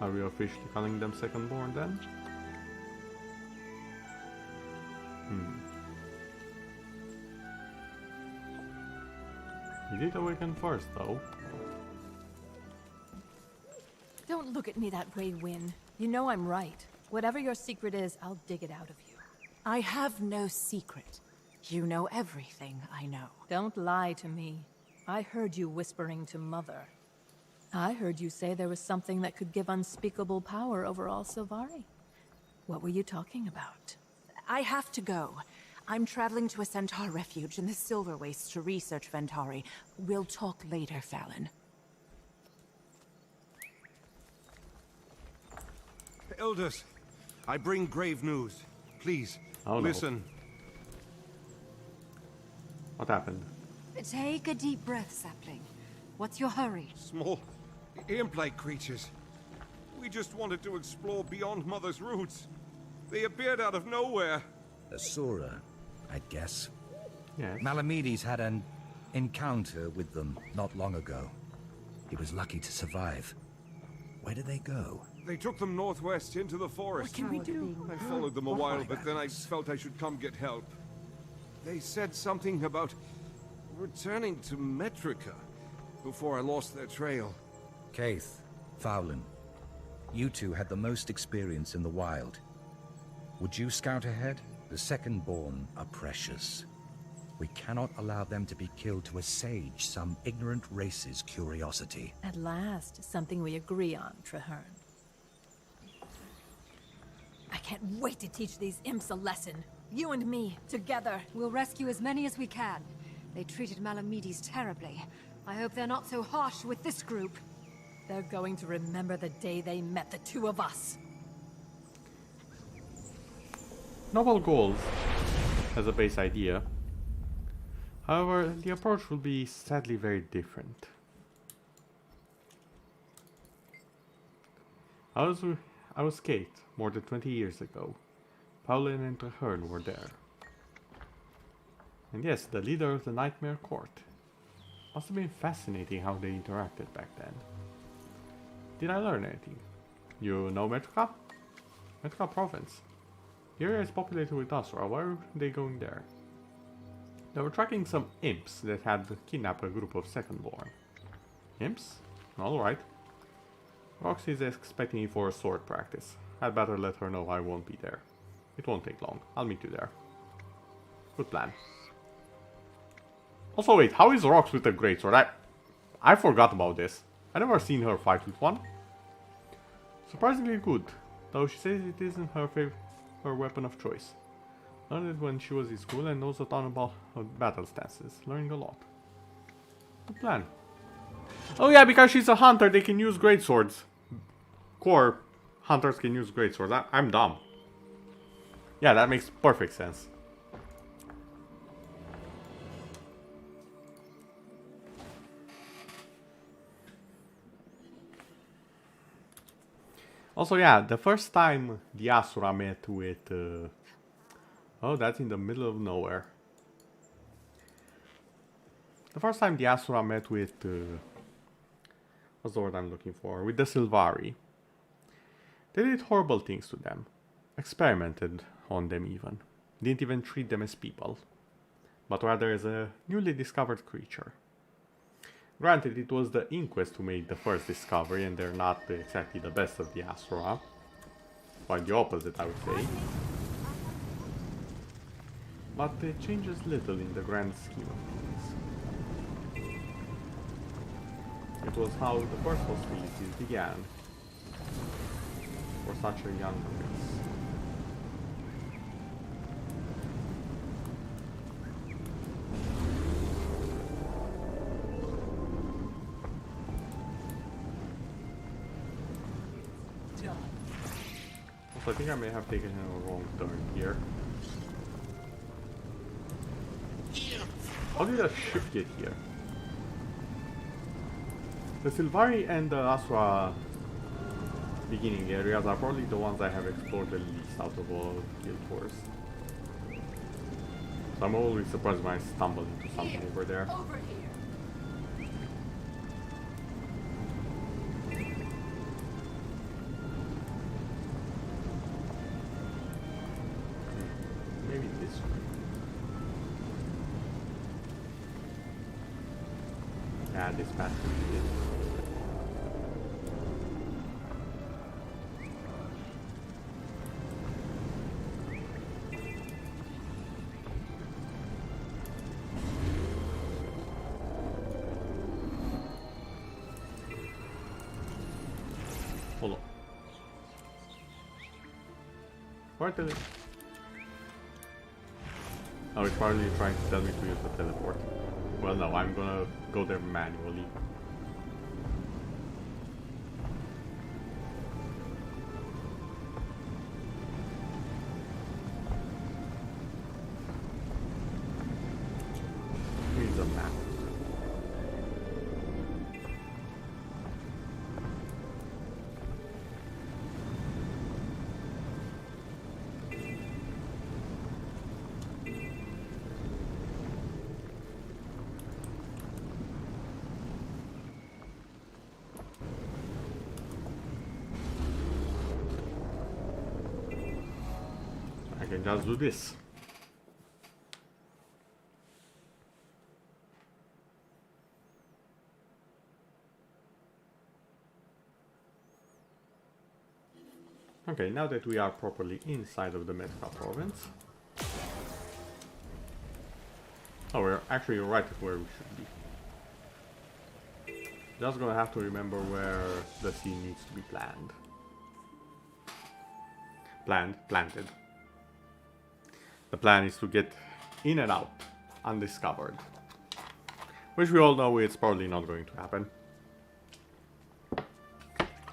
Are we officially calling them secondborn then? He did awaken first though. Don't look at me that way, Win. You know I'm right. Whatever your secret is, I'll dig it out of you. I have no secret. You know everything I know. Don't lie to me. I heard you whispering to Mother. I heard you say there was something that could give unspeakable power over all Sylvari. What were you talking about? I have to go. I'm traveling to a Centaur refuge in the Silver Wastes to research Ventari. We'll talk later, Fallon. Elders, I bring grave news. Please, Oh, no. listen. What happened? Take a deep breath, Sapling. What's your hurry? Small, imp-like creatures. We just wanted to explore beyond Mother's roots. They appeared out of nowhere. Asura, I guess. Yes. Malamedes had an encounter with them not long ago. He was lucky to survive. Where did they go? They took them northwest into the forest. What can we do? I followed them a while, but then I felt I should come get help. They said something about returning to Metrica before I lost their trail. Kaith, Fowlin, you two had the most experience in the wild. Would you scout ahead? The secondborn are precious. We cannot allow them to be killed to assuage some ignorant race's curiosity. At last, something we agree on, Traherne. I can't wait to teach these imps a lesson. You and me, together. We'll rescue as many as we can. They treated Malamedes terribly. I hope they're not so harsh with this group. They're going to remember the day they met the two of us. Noble goals as a base idea. However, the approach will be sadly very different. I was Kate more than 20 years ago. Paulin and Traherne were there. And yes, the leader of the Nightmare Court. Must have been fascinating how they interacted back then. Did I learn anything? You know Metka? Metka province. The area is populated with Asura. Why are they going there? They were tracking some imps that had kidnapped a group of secondborn. Imps? Alright. Roxy is expecting me for a sword practice. I'd better let her know I won't be there. It won't take long. I'll meet you there. Good plan. Also wait, how is Rox with a greatsword? I forgot about this. I never seen her fight with one. Surprisingly good, though she says it isn't her weapon of choice. Learned it when she was in school and knows a ton about battle stances. Learning a lot. Good plan. Oh yeah, because she's a hunter, they can use greatswords. Core hunters can use greatswords. I'm dumb. Yeah, that makes perfect sense. Also, yeah, the first time the Asura met with... oh, that's in the middle of nowhere. The first time the Asura met with... what's the word I'm looking for? With the Sylvari. They did horrible things to them. Experimented on them even. Didn't even treat them as people. But rather as a newly discovered creature. Granted, it was the Inquest who made the first discovery, and they're not exactly the best of the Asura. Quite the opposite, I would say. But it changes little in the grand scheme of things. It was how the first hostilities began. For such a young race. I think I may have taken a wrong turn here. How did a ship get here? The Sylvari and the Asura beginning areas are probably the ones I have explored the least out of all GuildWars. So I'm always surprised when I stumble into something over there. Maybe this way. Yeah, this path could be it. Hold on. Where did it? Oh, it's probably trying to tell me to use the teleport. Well, no, I'm gonna go there manually. Here's a map. I can just do this. Okay, now that we are properly inside of the Metka province. Oh, we're actually right where we should be. Just gonna have to remember where the sea needs to be planned. Planted. The plan is to get in and out, undiscovered. Which we all know it's probably not going to happen.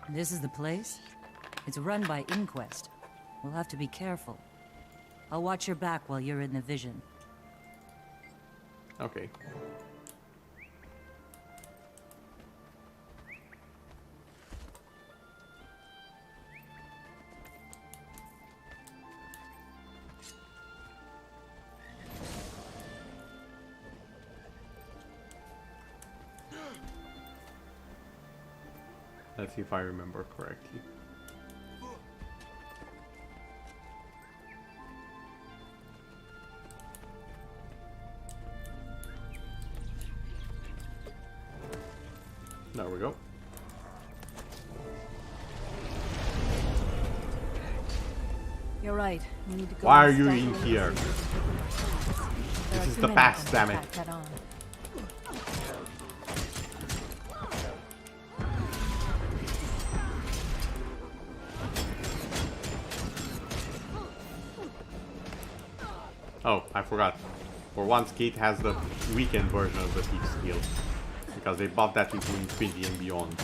This is the place? It's run by Inquest. We'll have to be careful. I'll watch your back while you're in the vision. Okay. Let's see if I remember correctly. There we go. You're right. We need to go. Why are you in here? This is the past, damn it. Oh, I forgot. For once, Kate has the weekend version of the thief skill, because they buffed that into Infinity and beyond.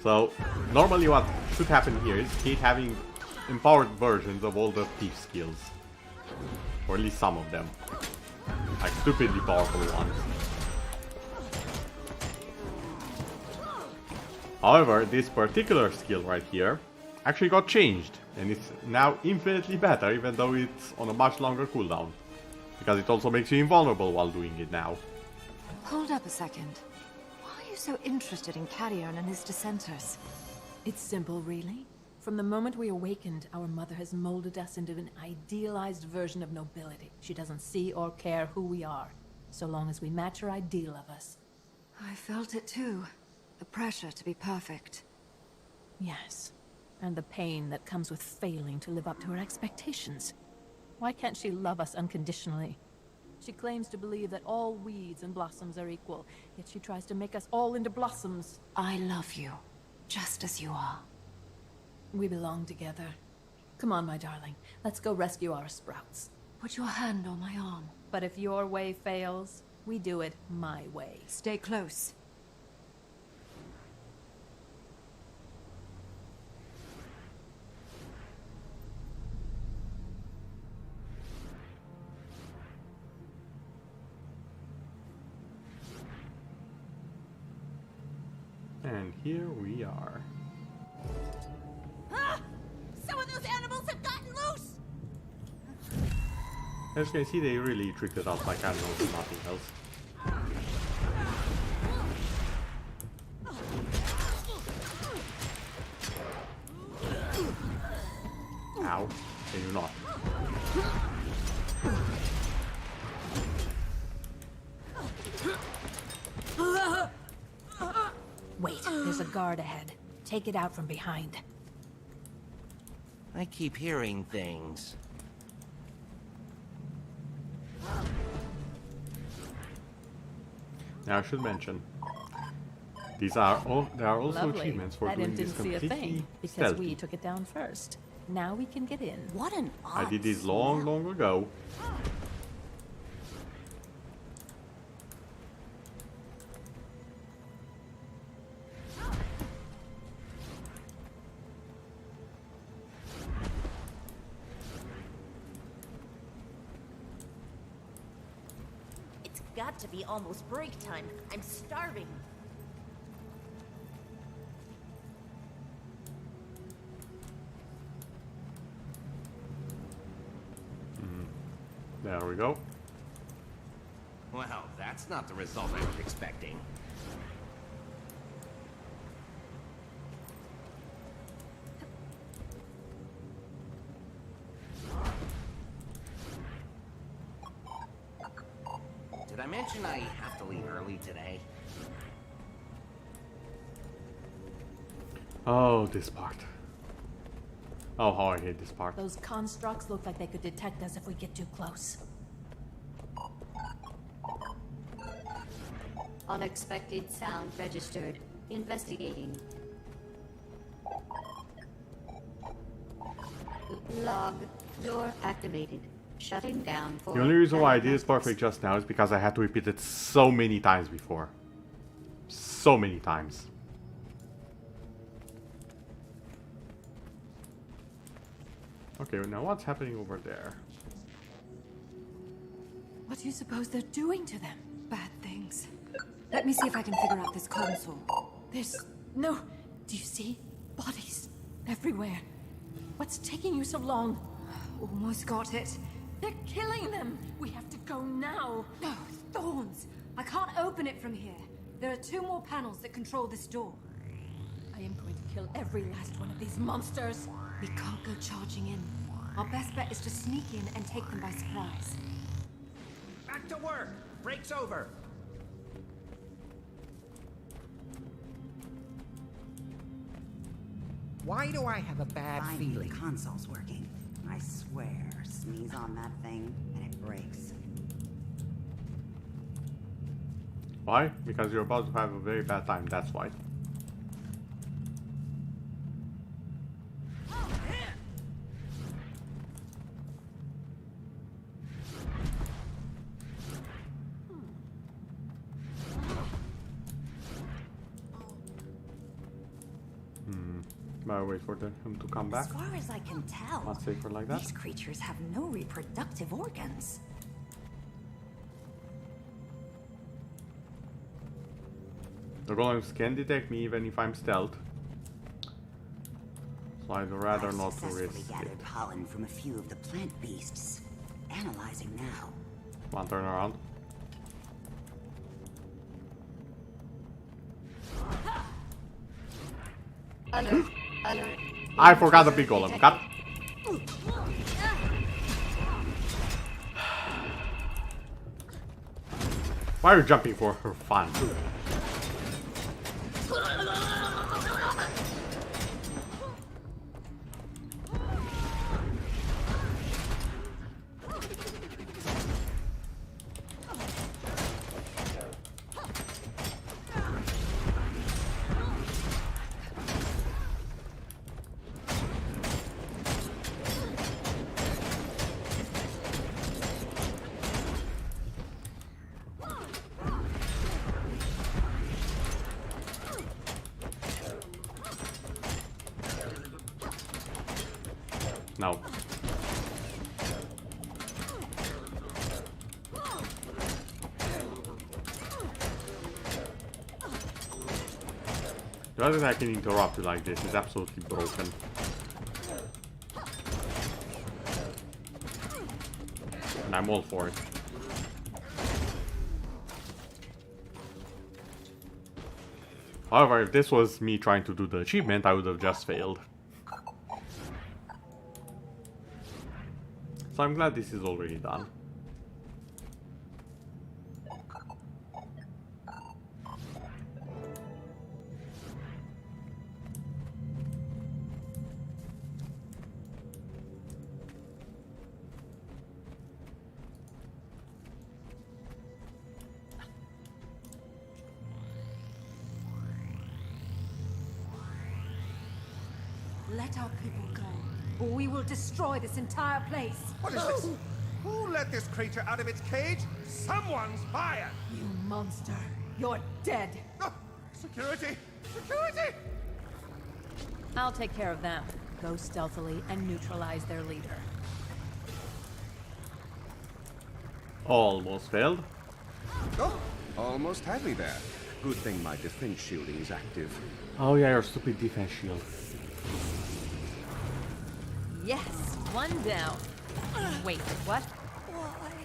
So, normally what should happen here is Kate having empowered versions of all the thief skills. Or at least some of them. Like stupidly powerful ones. However, this particular skill right here actually got changed. And it's now infinitely better, even though it's on a much longer cooldown. Because it also makes you invulnerable while doing it now. Hold up a second. Why are you so interested in Carrion and his dissenters? It's simple, really. From the moment we awakened, our mother has molded us into an idealized version of nobility. She doesn't see or care who we are, so long as we match her ideal of us. I felt it too. The pressure to be perfect. Yes. And the pain that comes with failing to live up to her expectations. Why can't she love us unconditionally? She claims to believe that all weeds and blossoms are equal, yet she tries to make us all into blossoms. I love you, just as you are. We belong together. Come on, my darling. Let's go rescue our sprouts. Put your hand on my arm. But if your way fails, we do it my way. Stay close. And here we are. Ah! Some of those animals have gotten loose! As you can see, they really treated us like animals and nothing else. Ow. Can you not? Wait, there's a guard ahead. Take it out from behind. I keep hearing things. Now I should mention, there are also Lovely. achievements for That doing imp this didn't see a completely thing, because stealthy. we took it down first. Now we can get in. What an I did this long ago. It's got to be almost break time. I'm starving. There we go. Well, that's not the result I was expecting. Did I mention I have to leave early today? Oh, this part. Oh, how I hate this part. Those constructs look like they could detect us if we get too close. Unexpected sound registered. Investigating. Log. Door activated. Shutting down for... The only reason why I did it perfect just now is because I had to repeat it so many times before. So many times. Okay, now what's happening over there? What do you suppose they're doing to them? Bad things. Let me see if I can figure out this console. There's no... Do you see? Bodies everywhere. What's taking you so long? Almost got it. They're killing them! We have to go now! No, thorns! I can't open it from here. There are 2 more panels that control this door. I am going to kill every last one of these monsters. We can't go charging in. Our best bet is to sneak in and take them by surprise. Back to work! Break's over! Why do I have a bad feeling? The console's working. I swear, sneeze on that thing and it breaks. Why? Because you're about to have a very bad time, that's why. Better wait for him to come back. As far as I can tell, Not safer like that. these creatures have no reproductive organs. The golems can detect me even if I'm stealth. So I'd rather I've not successfully risk gathered it. pollen from a few of the plant beasts. Analyzing now. Come on, turn around. I forgot the big golem. Cut. Why are you jumping for her fun? No. The other thing I can interrupt you like this is absolutely broken. And I'm all for it. However, if this was me trying to do the achievement, I would have just failed. So I'm glad this is already done. Let our people go, or we will destroy this entire place. What is this? Who let this creature out of its cage? Someone's fired! You monster. You're dead. Oh, security! Security! I'll take care of them. Go stealthily and neutralize their leader. Almost failed. Oh, almost had me there. Good thing my defense shielding is active. Oh yeah, your stupid defense shield. Yes, one down. Wait, what?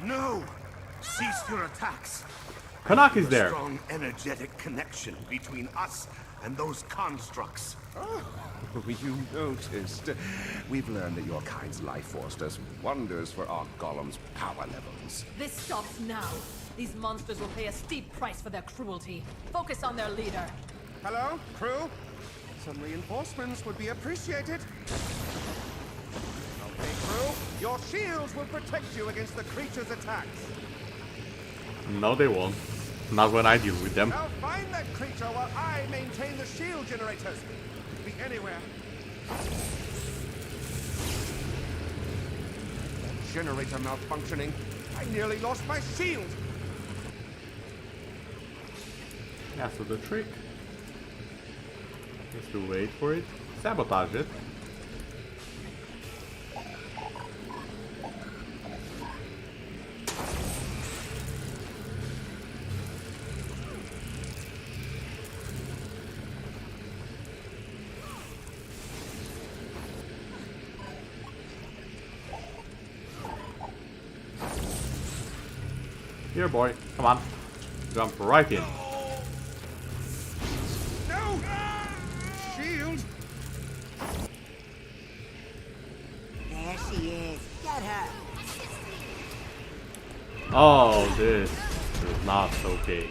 No! Cease your attacks. Kanak is there. A strong energetic connection between us and those constructs. Oh, you noticed. We've learned that your kind's life force does wonders for our golem's power levels. This stops now. These monsters will pay a steep price for their cruelty. Focus on their leader. Hello, crew? Some reinforcements would be appreciated. Okay, crew, your shields will protect you against the creature's attacks. No, they won't. Not when I deal with them. Now find that creature while I maintain the shield generators. Be anywhere. Generator malfunctioning. I nearly lost my shield. Yeah, so the trick is to wait for it, sabotage it. Here, boy, come on, jump right in. No! Shield! There she is. Get her. Oh, this is not okay.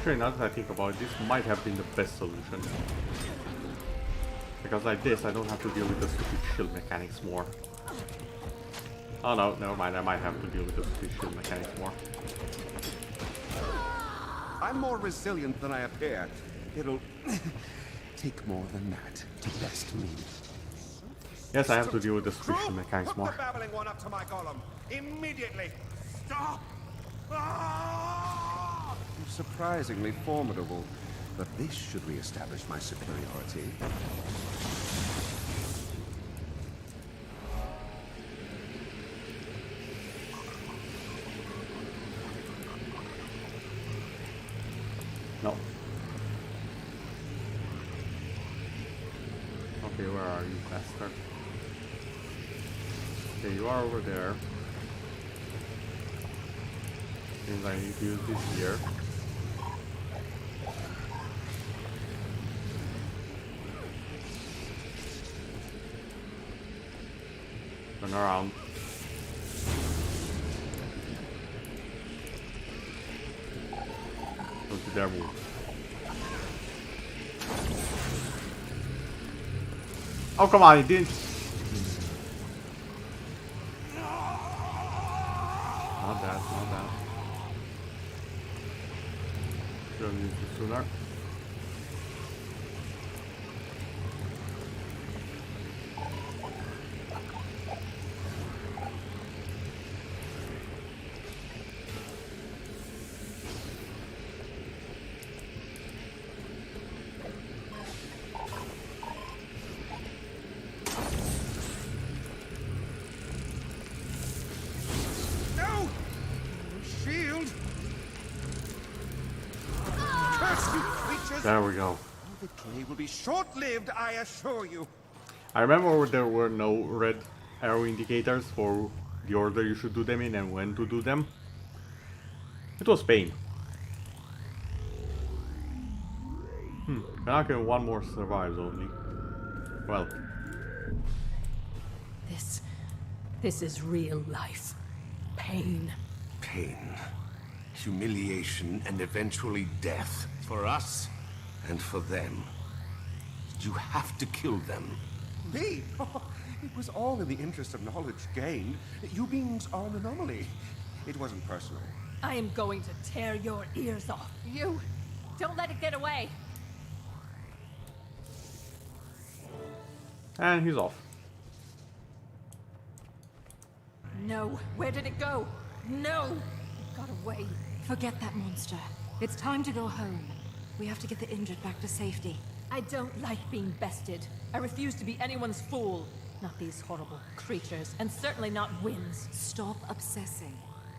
Actually, now that I think about it, this might have been the best solution. Because like this, I don't have to deal with the stupid shield mechanics more. Oh no, never mind, I might have to deal with the stupid shield mechanics more. I'm more resilient than I appear. It'll take more than that to best me. Yes, I have to deal with the stupid shield mechanics Put more. the babbling one up to my golem. Immediately. Stop! Ah! You're surprisingly formidable, but this should re-establish my superiority. No. Okay, where are you, bastard? Okay, you are over there. Seems I need to use this here. Turn around. Don't you dare move. Oh, come on, he didn't. Not that, not that. Should have used it sooner. No! Shield! Curse you creatures! There we go. The day will be short-lived, I assure you. I remember there were no red arrow indicators for the order you should do them in and when to do them. It was pain. Kanaka, one more survives only. Well. This is real life. Pain. Pain, humiliation, and eventually death. For us, and for them. You have to kill them. Me? It was all in the interest of knowledge gained. You beings are an anomaly. It wasn't personal. I am going to tear your ears off. You! Don't let it get away! And he's off. No. Where did it go? No! It got away. Forget that monster. It's time to go home. We have to get the injured back to safety. I don't like being bested. I refuse to be anyone's fool. Not these horrible creatures, and certainly not Wynn's. Stop obsessing.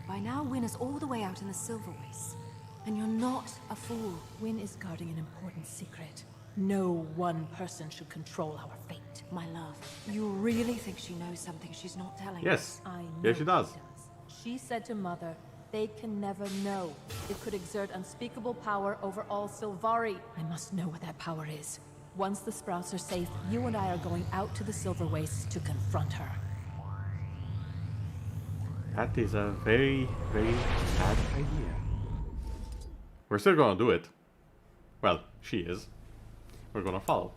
By now, Wynn is all the way out in the Silver Waste. And you're not a fool. Wynn is guarding an important secret. No one person should control our fate. My love, you really think she knows something she's not telling Yes. us? I know Yes, she does. She said to Mother, they can never know. It could exert unspeakable power over all Sylvari. I must know what that power is. Once the Sprouts are safe, you and I are going out to the Silver Wastes to confront her. That is a very, very bad idea. We're still gonna do it. Well, she is. We're gonna follow.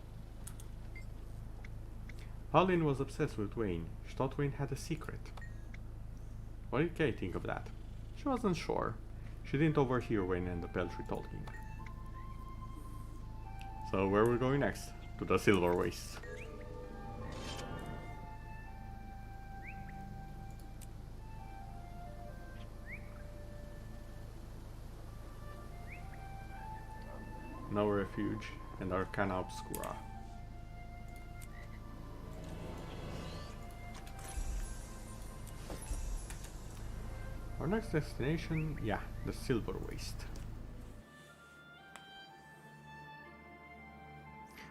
Pauline was obsessed with Wayne. She thought Wayne had a secret. What did Kay think of that? She wasn't sure. She didn't overhear Wayne and the Peltry told him. So where are we going next? To the Silver Waste. No Refuge and Arcana Obscura. Our next destination, yeah, the Silver Waste.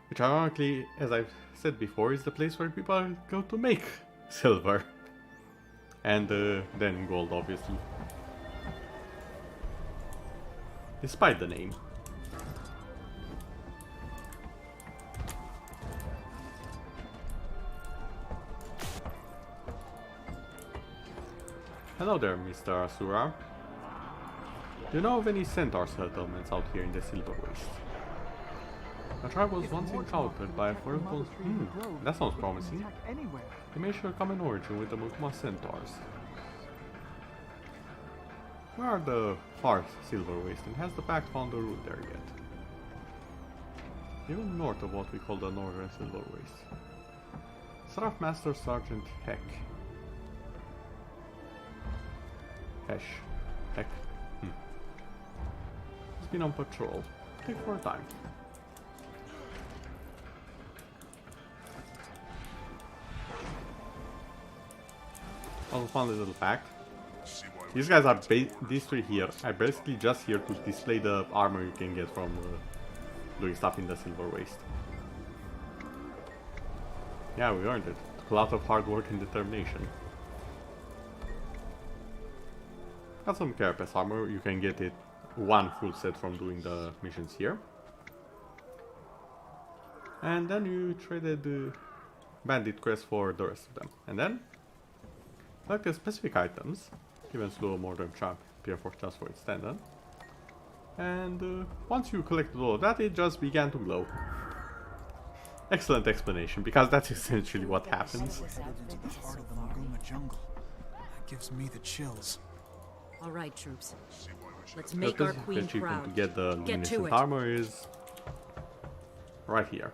Which ironically, as I've said before, is the place where people go to make silver. And then gold, obviously. Despite the name. Hello there, Mr. Asura. Do you know of any centaur settlements out here in the Silver Waste? A tribe was once encountered by a formidable... that sounds promising. They may share a common origin with the Mukma centaurs. Where are the far Silver Waste, and has the pack found a route there yet? Even north of what we call the Northern Silver Waste. Staff Master Sergeant Heck. Heck. He's been on patrol. Take for a time. Also found a little fact. These guys are these three here are basically just here to display the armor you can get from doing stuff in the Silver Waste. Yeah, we earned it. A lot of hard work and determination. Got some carapace armor. You can get it one full set from doing the missions here. And then you traded the bandit quest for the rest of them. And then select the specific items. Given slow modern trap appear for just for its standard. And once you collected all of that, it just began to glow. Excellent explanation, because that's essentially what happens. Into the heart of the Maguma jungle. That gives me the chills. All right, troops. Let's make our queen proud. To get the luminescent armor is right here.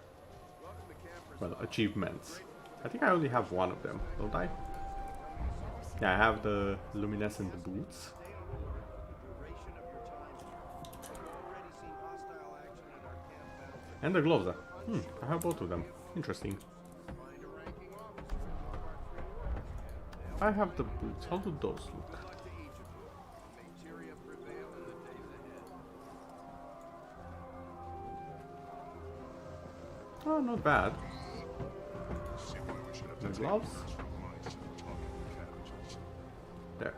Well, achievements. I think I only have one of them, don't I? Yeah, I have the luminescent boots. And the gloves. I have both of them. Interesting. I have the boots. How do those look? Oh, not bad. The gloves. There.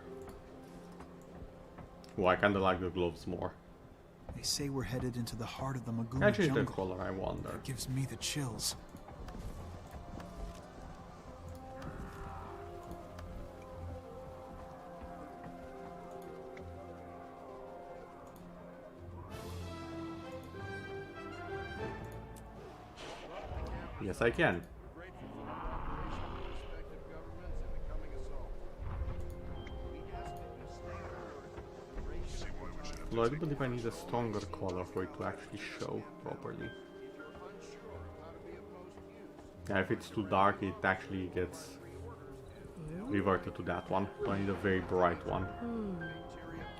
Oh, I kinda like the gloves more. They say we're headed into the heart of the Maguma Actually, jungle. the color, I wonder. That gives me the chills. Yes, I can. Although I do believe I need a stronger color for it to actually show properly. Yeah, if it's too dark, it actually gets reverted to that one. So I need a very bright one.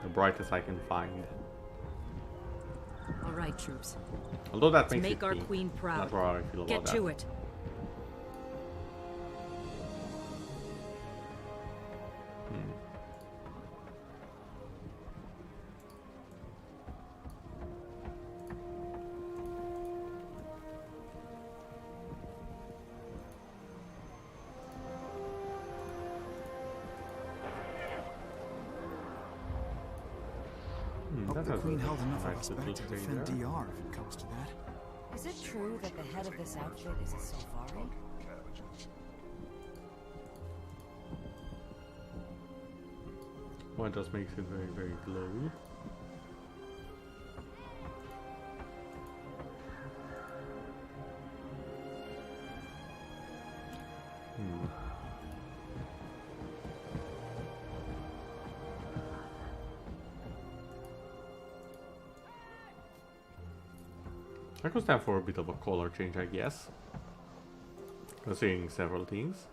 The brightest I can find. All right, troops. Although that Let's makes make it our pink. queen proud. That's how I feel Get about that. to it. Hope the Queen held enough of nice us little back to thing defend there. DR if it comes to that. Is it true that the head of this outfit is a Safari? Well, it just makes it very, very glowy. I could stand for a bit of a color change, I guess. Considering several things.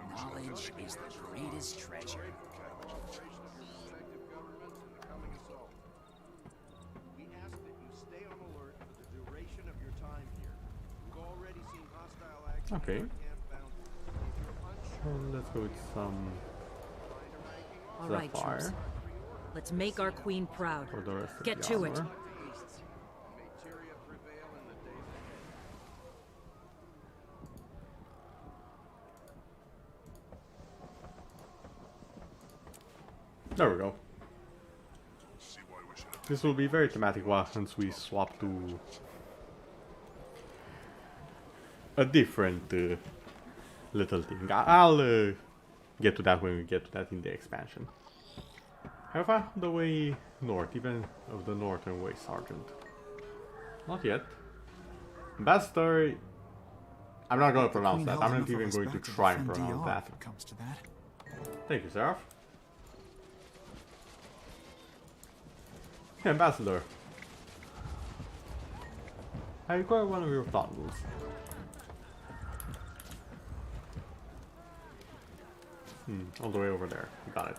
Knowledge is the greatest treasure. Okay. So let's go with some All right, sapphire troops. Let's make our queen proud. for the rest of Get the to it. armor. There we go. This will be very thematic once we swap to a different little thing. I'll get to that when we get to that in the expansion. Have I found the way north, even of the northern way, Sergeant? Not yet. Ambassador... I'm not going to pronounce that. I'm not even going to try and pronounce that. Thank you, Seraph. Hey, Ambassador. I require one of your tunnels. All the way over there. Got it.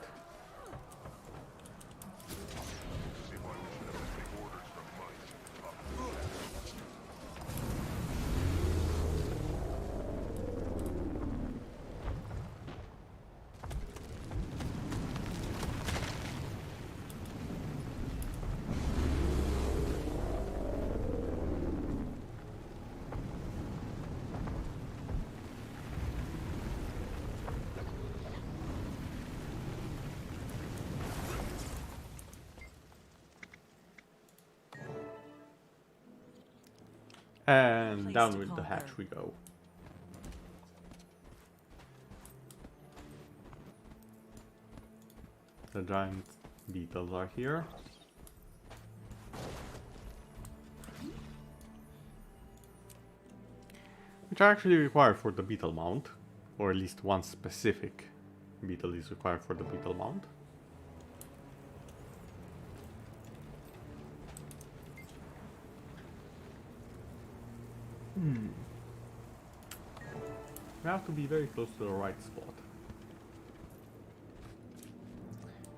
And down with the hatch we go. The giant beetles are here. Which are actually required for the beetle mount. Or at least one specific beetle is required for the beetle mount. We have to be very close to the right spot.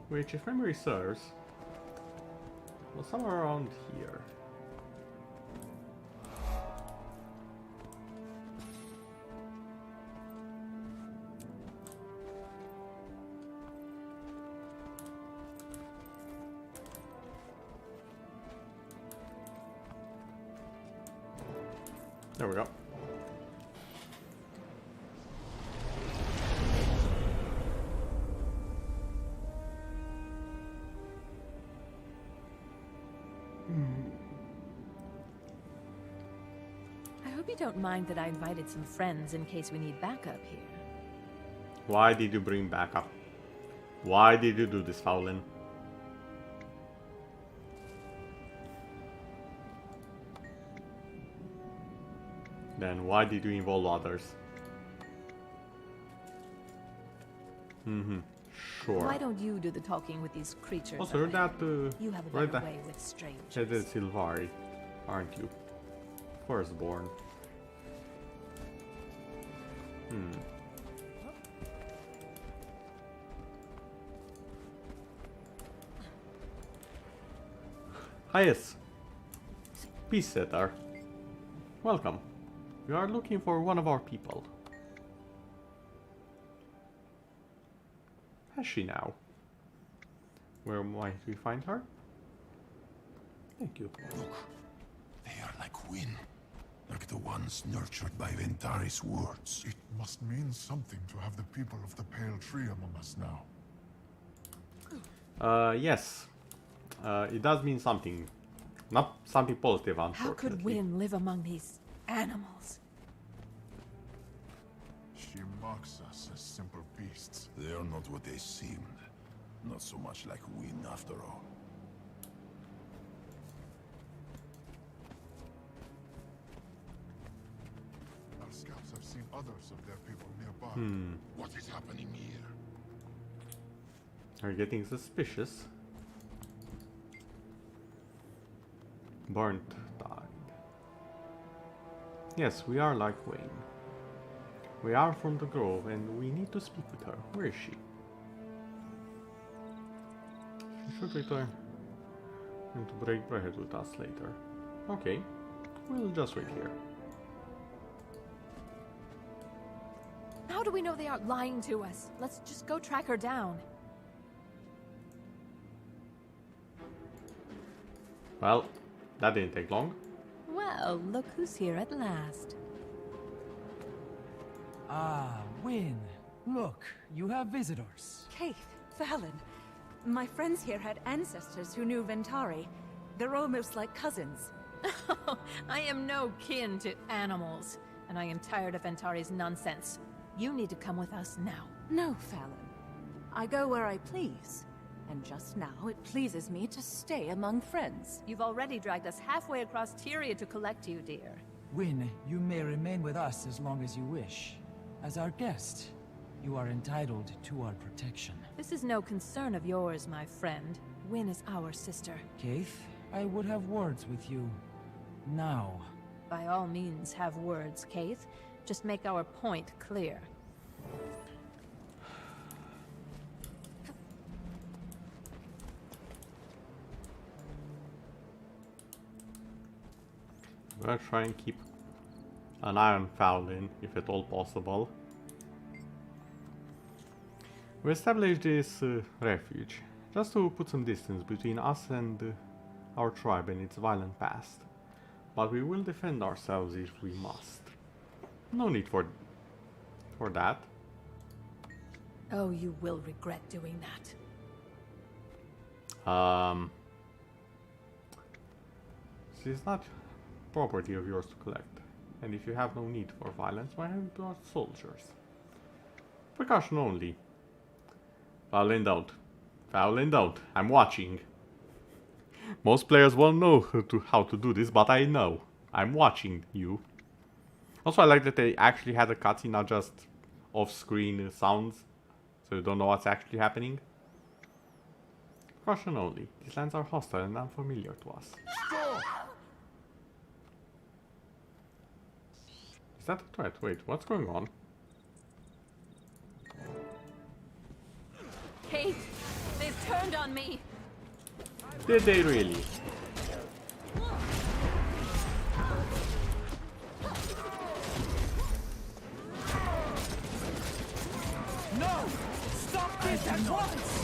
Which, if memory serves, was somewhere around here. There we go. I hope you don't mind that I invited some friends in case we need backup here. Why did you bring backup? Why did you do this, Fowlin? Then why did you involve others? Sure. Why don't you do the talking with these creatures? Also, you're that you have a right better way with strangers. Headed Silvari, aren't you? Firstborn. Yes. Peace Setter. Welcome. We are looking for one of our people. Has she now? Where might we find her? Thank you. Look, they are like wind. Like the ones nurtured by Ventari's words. It must mean something to have the people of the Pale Tree among us now. Yes. It does mean something. Not something positive, unfortunately. How could Wynn live among these animals? She mocks us as simple beasts. They are not what they seemed. Not so much like wind after all. Our scouts have seen others of their people nearby. What is happening here? Are you getting suspicious? Burnt died. Yes, we are like Wayne. We are from the Grove and we need to speak with her. Where is she? She should return and to break bread with us later. Okay, we'll just wait here. How do we know they aren't lying to us? Let's just go track her down. Well, that didn't take long. Well, look who's here at last. Ah, Wynn. Look, you have visitors. Keith, Fallon. My friends here had ancestors who knew Ventari. They're almost like cousins. I am no kin to animals, and I am tired of Ventari's nonsense. You need to come with us now. No, Fallon. I go where I please. And just now, it pleases me to stay among friends. You've already dragged us halfway across Tyria to collect you, dear. Wynne, you may remain with us as long as you wish. As our guest, you are entitled to our protection. This is no concern of yours, my friend. Wynne is our sister. Keith, I would have words with you. Now. By all means, have words, Keith. Just make our point clear. I'm gonna try and keep an eye on Fowlin, if at all possible. We established this refuge, just to put some distance between us and our tribe and its violent past. But we will defend ourselves if we must. No need for that. Oh, you will regret doing that. This is not property of yours to collect, and if you have no need for violence, why have you brought soldiers? Precaution only. Fowlin, don't. Fowlin, don't. I'm watching. Most players won't know how to do this, but I know. I'm watching you. Also, I like that they actually had a cutscene, not just off-screen sounds, so you don't know what's actually happening. Caution only. These lands are hostile and unfamiliar to us. Is that a threat? Wait, what's going on? Kate, they've turned on me. Did they really? No! Stop this at once!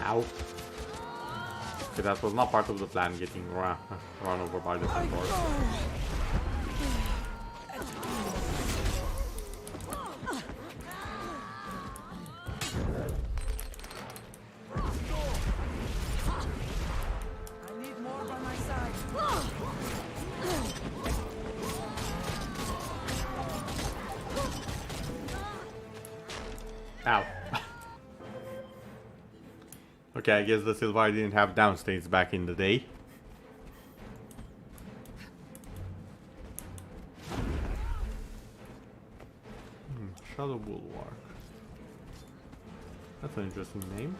Ow. Okay, that was not part of the plan, getting run over by the centaurs. I need more by my side. Ow. Okay, I guess the Sylvari didn't have downstates back in the day. Shadow Bulwark. That's an interesting name.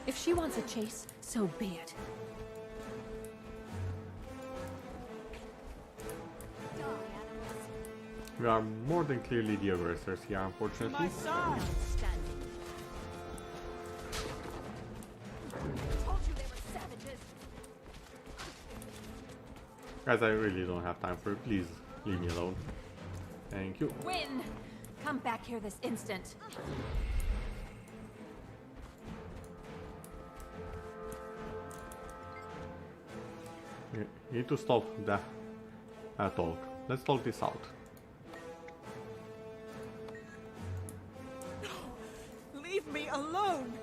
If she wants a chase, so be it. We are more than clearly the aggressors here, unfortunately. Guys, I really don't have time for it. Please leave me alone. Thank you. Wynne! Come back here this instant. You need to stop that talk. Let's talk this out. Leave me alone!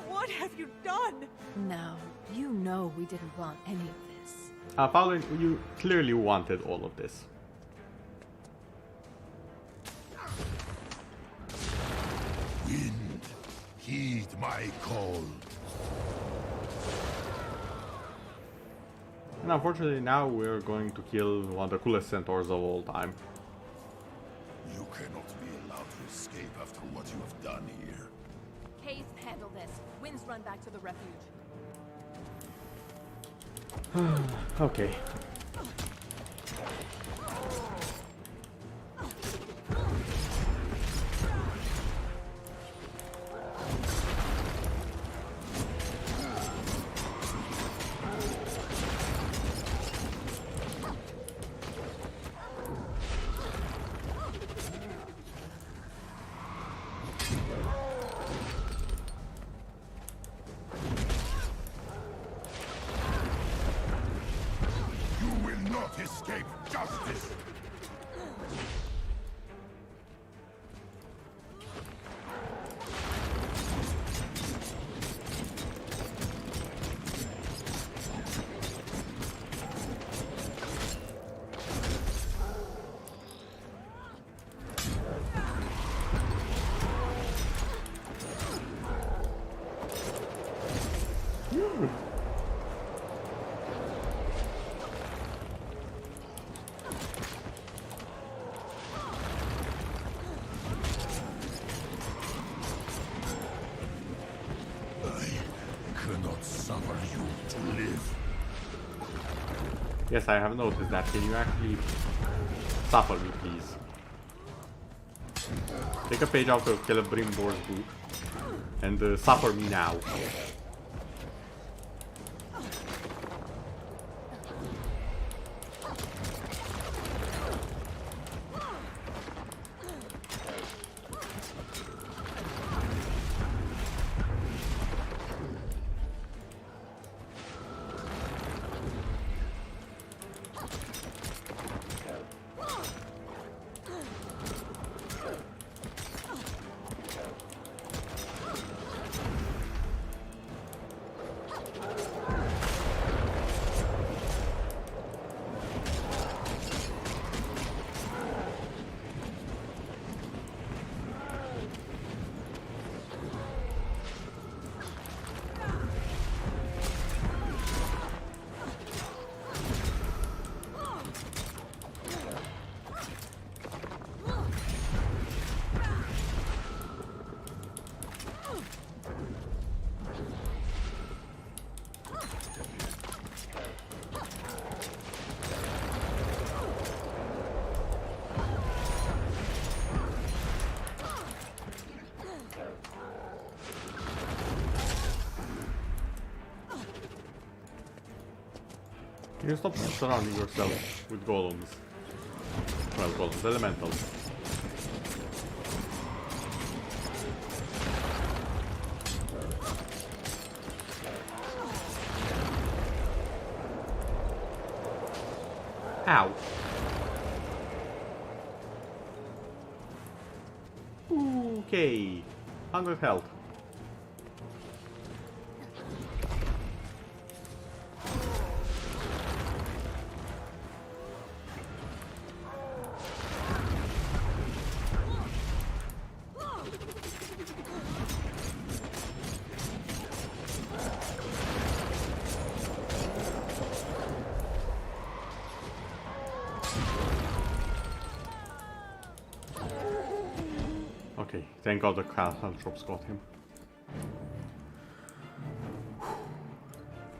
What have you done? Now, you know we didn't want any of this. Following, you clearly wanted all of this. Wind, heed my call. And unfortunately now we're going to kill one of the coolest centaurs of all time. You cannot be allowed to escape after what you have done here. Case handle this. Winds run back to the refuge. Okay. Escape justice! Yes, I have noticed that. Can you actually suffer me, please? Take a page out of Celebrimbor's book and suffer me now. Can you stop surrounding yourself with golems? Well, golems, elementals. Ow. Okay. 100 health. Okay, thank God the caltrops got him.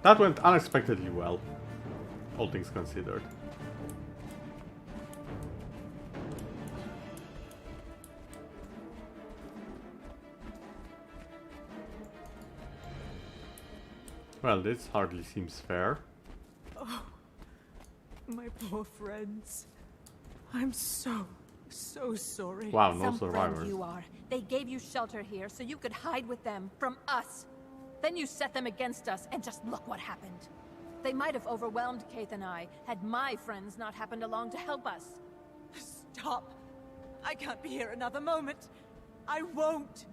That went unexpectedly well, all things considered. Well, this hardly seems fair. Oh, my poor friends. I'm so sorry. Wow, no Some survivors. friends you are. They gave you shelter here so you could hide with them from us. Then you set them against us, and just look what happened. They might have overwhelmed Kaith and I, had my friends not happened along to help us. Stop! I can't be here another moment. I won't.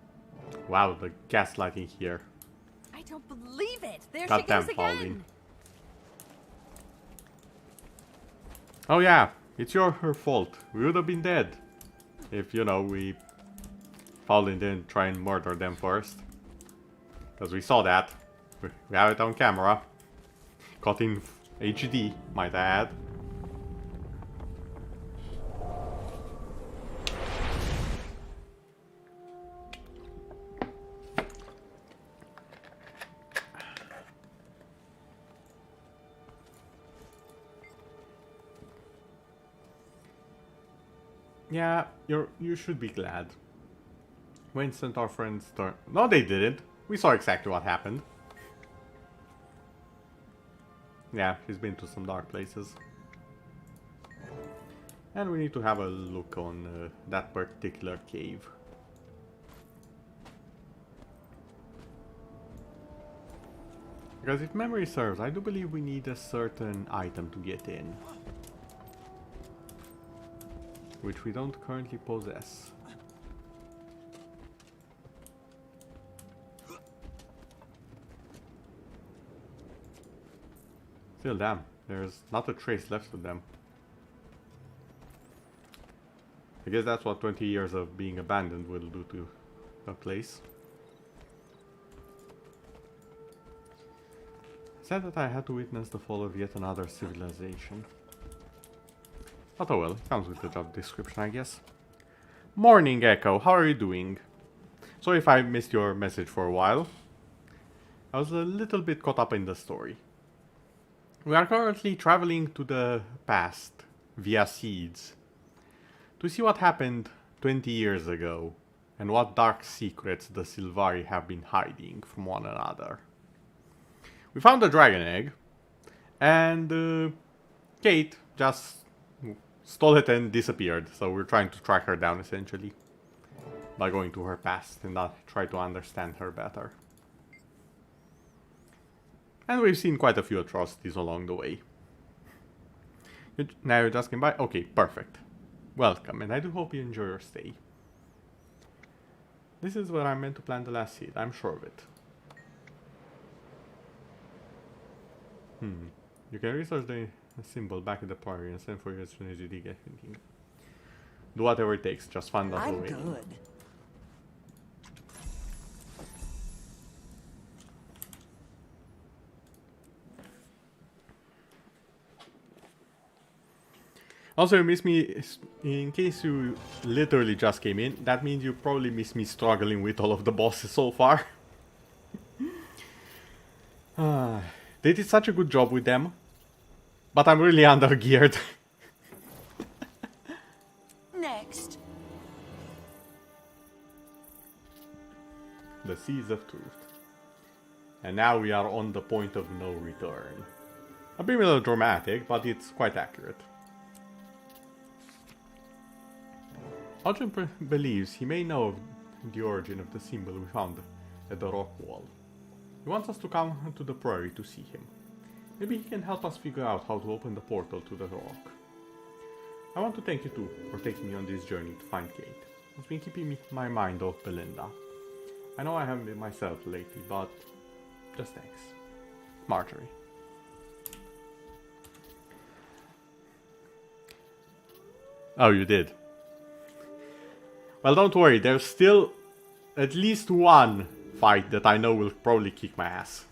Wow, the gaslighting here. I don't believe it. There God she goes damn, Pauline. again. Oh yeah, it's her fault. We would have been dead if, you know, Pauline didn't try and murder them first. Because we saw that. We have it on camera. Caught in HD, might I add. Yeah, you should be glad. Winston, our friends turned... No, they didn't. We saw exactly what happened. Yeah, she's been to some dark places. And we need to have a look on that particular cave. Because if memory serves, I do believe we need a certain item to get in. Which we don't currently possess. Still, damn, there's not a trace left of them. I guess that's what 20 years of being abandoned will do to a place. Sad that I had to witness the fall of yet another civilization. But oh well, it comes with the job description, I guess. Morning, Echo, how are you doing? Sorry if I missed your message for a while. I was a little bit caught up in the story. We are currently traveling to the past via seeds to see what happened 20 years ago and what dark secrets the Sylvari have been hiding from one another. We found a dragon egg and Kate just stole it and disappeared, so we're trying to track her down essentially by going to her past and try to understand her better. And we've seen quite a few atrocities along the way. Now you're just came by? Okay, perfect. Welcome, and I do hope you enjoy your stay. This is where I meant to plant the last seed, I'm sure of it. You can research the symbol back in the priory and send for you as soon as you dig anything. Do whatever it takes, just find out the way. I'm good. Also, you miss me, in case you literally just came in, that means you probably miss me struggling with all of the bosses so far. They did such a good job with them, but I'm really under-geared. Next. The Seas of Truth. And now we are on the point of no return. A bit melodramatic, but it's quite accurate. Arjun believes he may know of the origin of the symbol we found at the rock wall. He wants us to come to the prairie to see him. Maybe he can help us figure out how to open the portal to the rock. I want to thank you too for taking me on this journey to find Kate. It's been keeping my mind off Belinda. I know I haven't been myself lately, but just thanks. Marjorie. Oh, you did. Well, don't worry, there's still at least one fight that I know will probably kick my ass.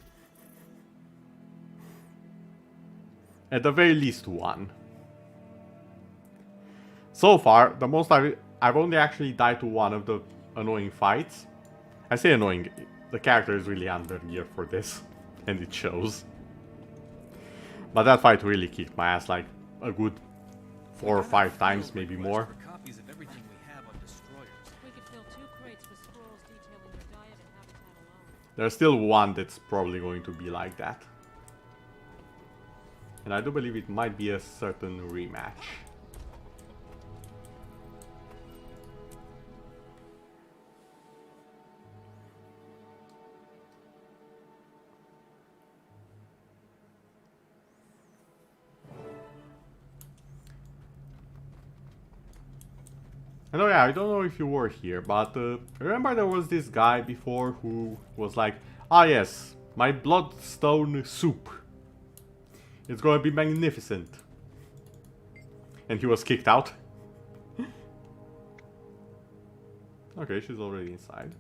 At the very least one. So far, the most I've only actually died to one of the annoying fights. I say annoying, the character is really under-geared for this, and it shows. But that fight really kicked my ass like a good 4 or 5 times, maybe more. There's still one that's probably going to be like that. And I do believe it might be a certain rematch. And oh yeah, I don't know if you were here, but remember there was this guy before who was like, ah yes, my bloodstone soup. It's gonna be magnificent. And he was kicked out. Okay, she's already inside.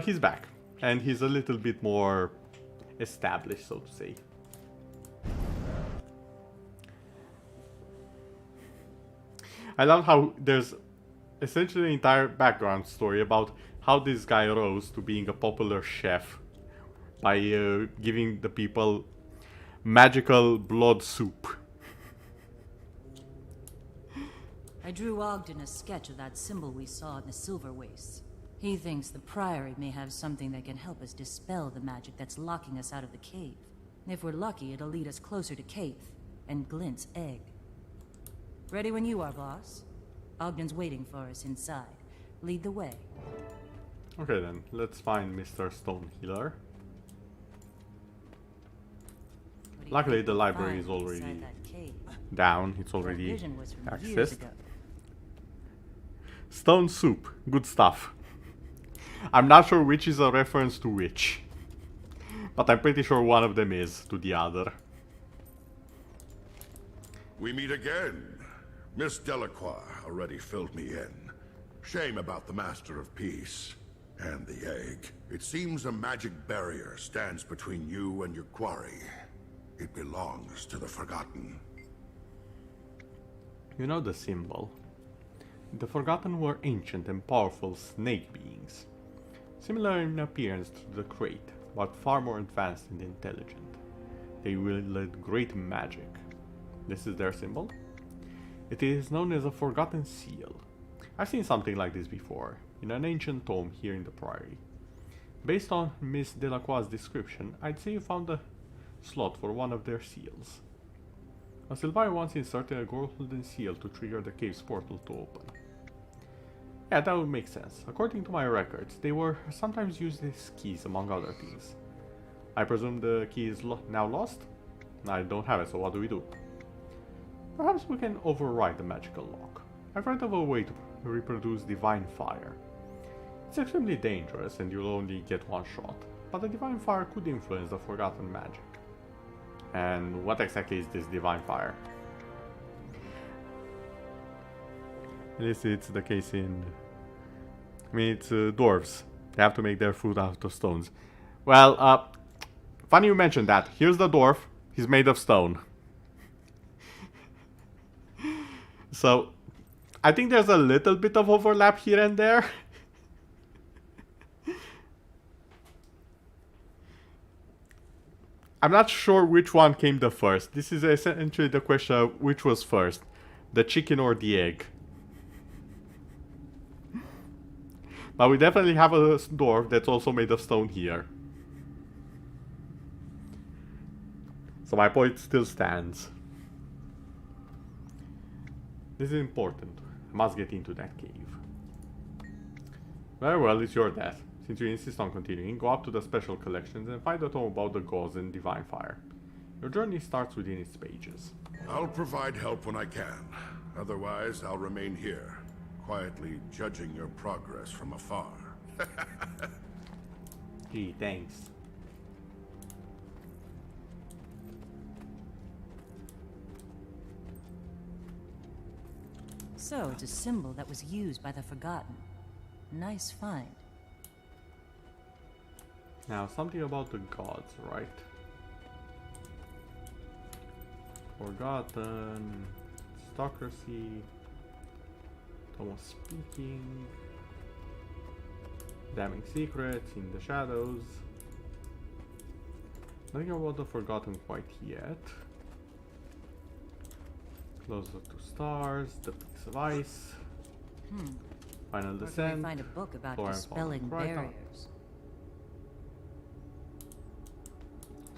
He's back. And he's a little bit more established, so to say. I love how there's essentially an entire background story about how this guy rose to being a popular chef by giving the people magical blood soup. I drew Ogden a sketch of that symbol we saw in the Silver Wastes. He thinks the Priory may have something that can help us dispel the magic that's locking us out of the cave. If we're lucky, it'll lead us closer to Caith and Glint's egg. Ready when you are, boss. Ogden's waiting for us inside. Lead the way. Okay then, let's find Mr. Stonehealer. Luckily the library is already down, it's already accessed. Stone soup, good stuff. I'm not sure which is a reference to which, but I'm pretty sure one of them is to the other. We meet again. Miss Delacroix already filled me in. Shame about the Master of Peace and the egg. It seems a magic barrier stands between you and your quarry. It belongs to the Forgotten. You know the symbol. The Forgotten were ancient and powerful snake beings. Similar in appearance to the Crate, but far more advanced and intelligent. They wielded great magic. This is their symbol. It is known as a Forgotten Seal. I've seen something like this before, in an ancient tome here in the Priory. Based on Miss Delacroix's description, I'd say you found a slot for one of their seals. A Sylvari once inserted a golden seal to trigger the cave's portal to open. Yeah, that would make sense. According to my records, they were sometimes used as keys among other things. I presume the key is now lost? I don't have it, so what do we do? Perhaps we can override the magical lock. I've read of a way to reproduce Divine Fire. It's extremely dangerous and you'll only get one shot, but the Divine Fire could influence the Forgotten magic. And what exactly is this Divine Fire? At least it's the case in... I mean, it's dwarves. They have to make their food out of stones. Well, funny you mentioned that. Here's the dwarf. He's made of stone. So, I think there's a little bit of overlap here and there. I'm not sure which one came the first. This is essentially the question of which was first. The chicken or the egg. But we definitely have a dwarf that's also made of stone here. So my point still stands. This is important. I must get into that cave. Very well, it's your death. Since you insist on continuing, go up to the special collections and find a tome about the gauze and Divine Fire. Your journey starts within its pages. I'll provide help when I can. Otherwise, I'll remain here, quietly judging your progress from afar. Gee, thanks. So, it's a symbol that was used by the Forgotten. Nice find. Now, something about the gods, right? Forgotten, Stocracy, Thomas Speaking, Damning Secrets, In the Shadows. Nothing about the Forgotten quite yet. Closer to Stars, The Peaks of Ice, Final Where Descent, can we find a book about Flora and dispelling Fauna Brighton, barriers?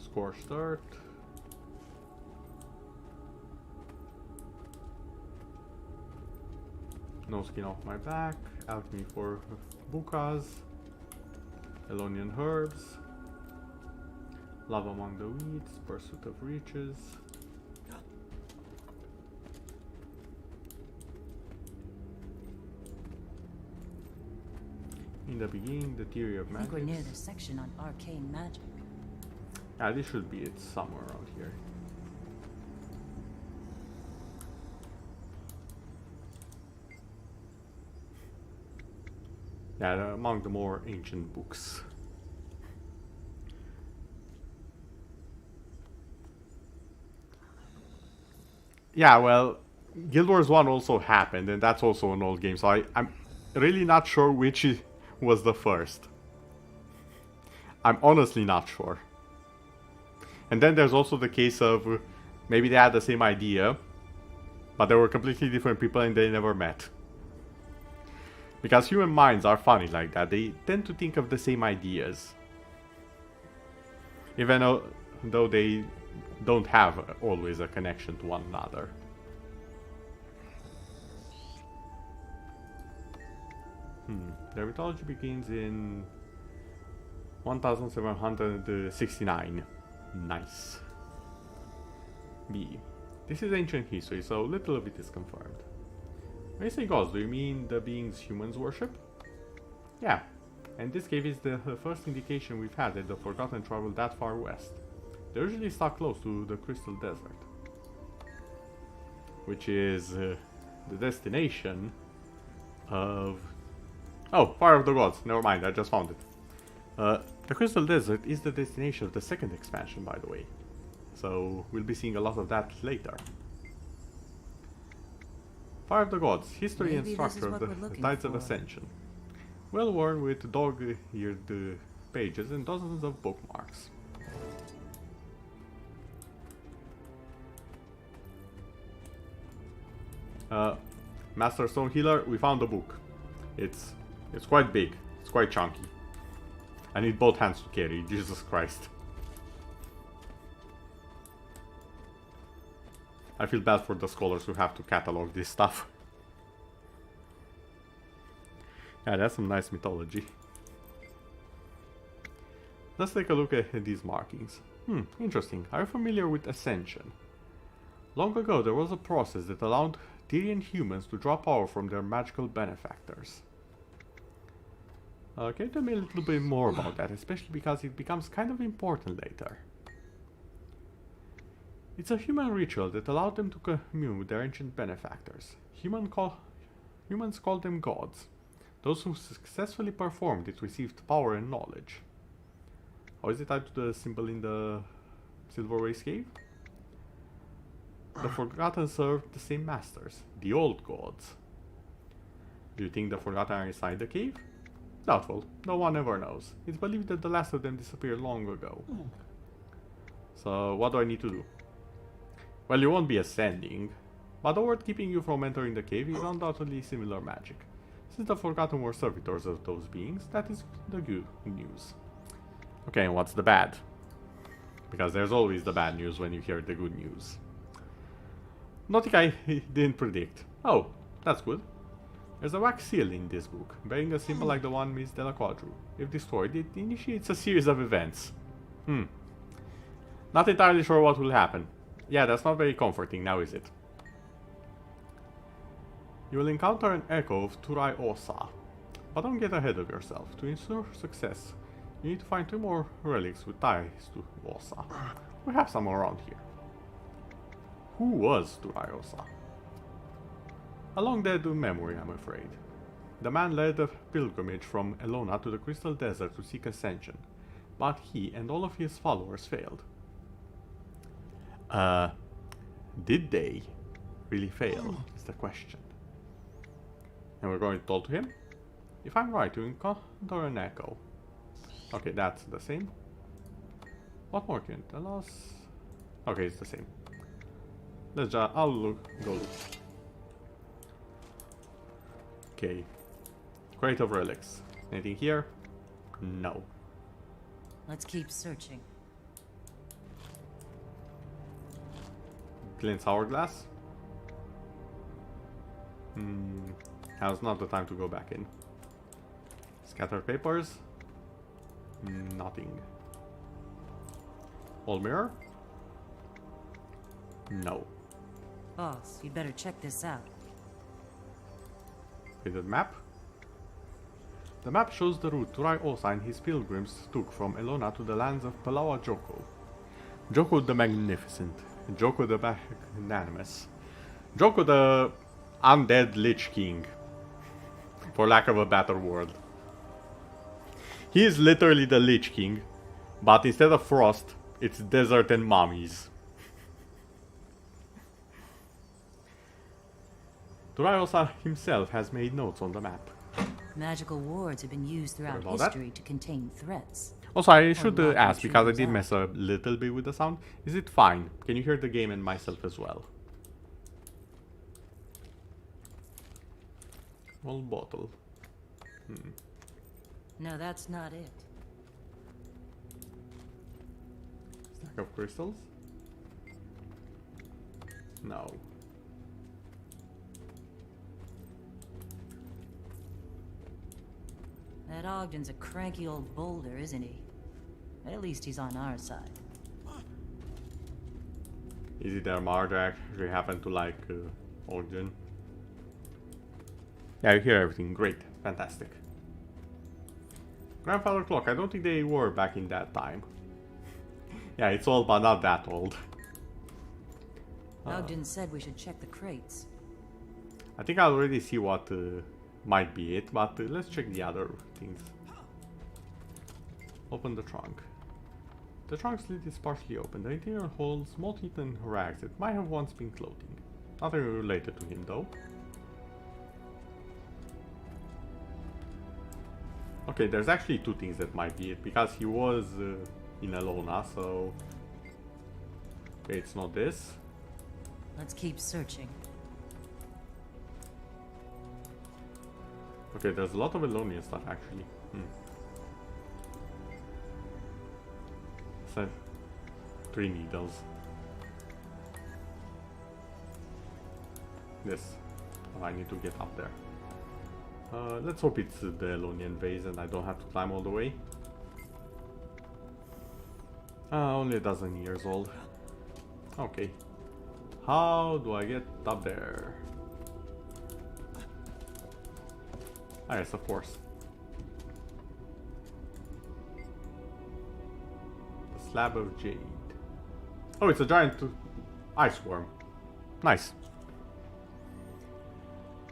Scorched Earth, No Skin Off My Back, Alchemy for Bukas, Elonian Herbs, Love Among the Weeds, Pursuit of Riches, In the beginning, the theory of I think we're near magic. the section on arcane magic. Yeah, this should be it somewhere around here. Yeah, they're among the more ancient books. Yeah, well, Guild Wars 1 also happened, and that's also an old game, so I'm really not sure which was the first. I'm honestly not sure. And then there's also the case of maybe they had the same idea, but they were completely different people and they never met. Because human minds are funny like that. They tend to think of the same ideas. Even though they don't have always a connection to one another. Their mythology begins in 1769. Nice. B. This is ancient history, so little of it is confirmed. When you say gods, do you mean the beings humans worship? Yeah, and this cave is the first indication we've had that the Forgotten traveled that far west. They usually stuck close to the Crystal Desert, which is the destination of... Oh, Fire of the Gods, never mind, I just found it. The Crystal Desert is the destination of the second expansion, by the way. So, we'll be seeing a lot of that later. Fire of the Gods, history and structure of the Tides of Ascension. Well worn with dog-eared pages and dozens of bookmarks. Master Stone Healer, we found the book. It's quite big, it's quite chunky. I need both hands to carry, Jesus Christ. I feel bad for the scholars who have to catalog this stuff. Yeah, that's some nice mythology. Let's take a look at these markings. Interesting. Are you familiar with Ascension? Long ago, there was a process that allowed Tyrian humans to draw power from their magical benefactors. Can you tell me a little bit more about that, especially because it becomes kind of important later? It's a human ritual that allowed them to commune with their ancient benefactors. Humans called them gods. Those who successfully performed it received power and knowledge. How is it tied to the symbol in the Silver Waste Cave? The Forgotten served the same masters, the old gods. Do you think the Forgotten are inside the cave? Doubtful. No one ever knows. It's believed that the last of them disappeared long ago. So, what do I need to do? Well, you won't be ascending, but the word keeping you from entering the cave is undoubtedly similar magic. Since the Forgotten were servitors of those beings, that is the good news. Okay, and what's the bad? Because there's always the bad news when you hear the good news. Nothing I didn't predict. Oh, that's good. There's a wax seal in this book, bearing a symbol like the one Miss Delacroix drew. If destroyed, it initiates a series of events. Not entirely sure what will happen. Yeah, that's not very comforting now, is it? You will encounter an echo of Turai Osa. But don't get ahead of yourself. To ensure success, you need to find 2 more relics with ties to Osa. We have some around here. Who was Turai Osa? A long dead memory, I'm afraid. The man led a pilgrimage from Elona to the Crystal Desert to seek ascension, but he and all of his followers failed. Did they really fail, is the question. And we're going to talk to him? If I'm right, you encounter an echo. Okay, that's the same. What more can you tell us? Okay, it's the same. Let's just, go look. Okay. Crate of relics. Anything here? No. Let's keep searching. Clint's hourglass? Now's not the time to go back in. Scattered papers? Nothing. Old mirror? No. Boss, you'd better check this out. Faded map? The map shows the route Turai Osa and his pilgrims took from Elona to the lands of Palawa Joko. Joko the Magnificent, Joko the Magnanimous, Joko the Undead Lich King, for lack of a better word. He is literally the Lich King, but instead of frost, it's desert and mummies. Turai Osa himself has made notes on the map. Magical wards have been used throughout about that? history to contain threats. Also, I should lock ask, because I intruders did out. mess up a little bit with the sound. Is it fine? Can you hear the game and myself as well? Old bottle. No, that's not it. Stack of crystals? No. That Ogden's a cranky old boulder, isn't he? At least he's on our side. Is it their Marjack? They happen to like Ogden? Yeah, you hear everything. Great. Fantastic. Grandfather clock. I don't think they were back in that time. Yeah, it's old, but not that old. Ogden said we should check the crates. I think I already see what might be it, but let's check the other things. Open the trunk. The trunk's lid is partially open. The interior holds moth-eaten rags that might have once been clothing. Nothing related to him, though. Okay, there's actually two things that might be it, because he was in Elona, so... Okay, it's not this. Let's keep searching. Okay, there's a lot of Elonian stuff, actually. So, 3 needles. This. Oh, I need to get up there. Let's hope it's the Elonian vase and I don't have to climb all the way. Only a dozen years old. Okay. How do I get up there? Ah, yes, of course. The slab of jade. Oh, it's a giant ice worm. Nice.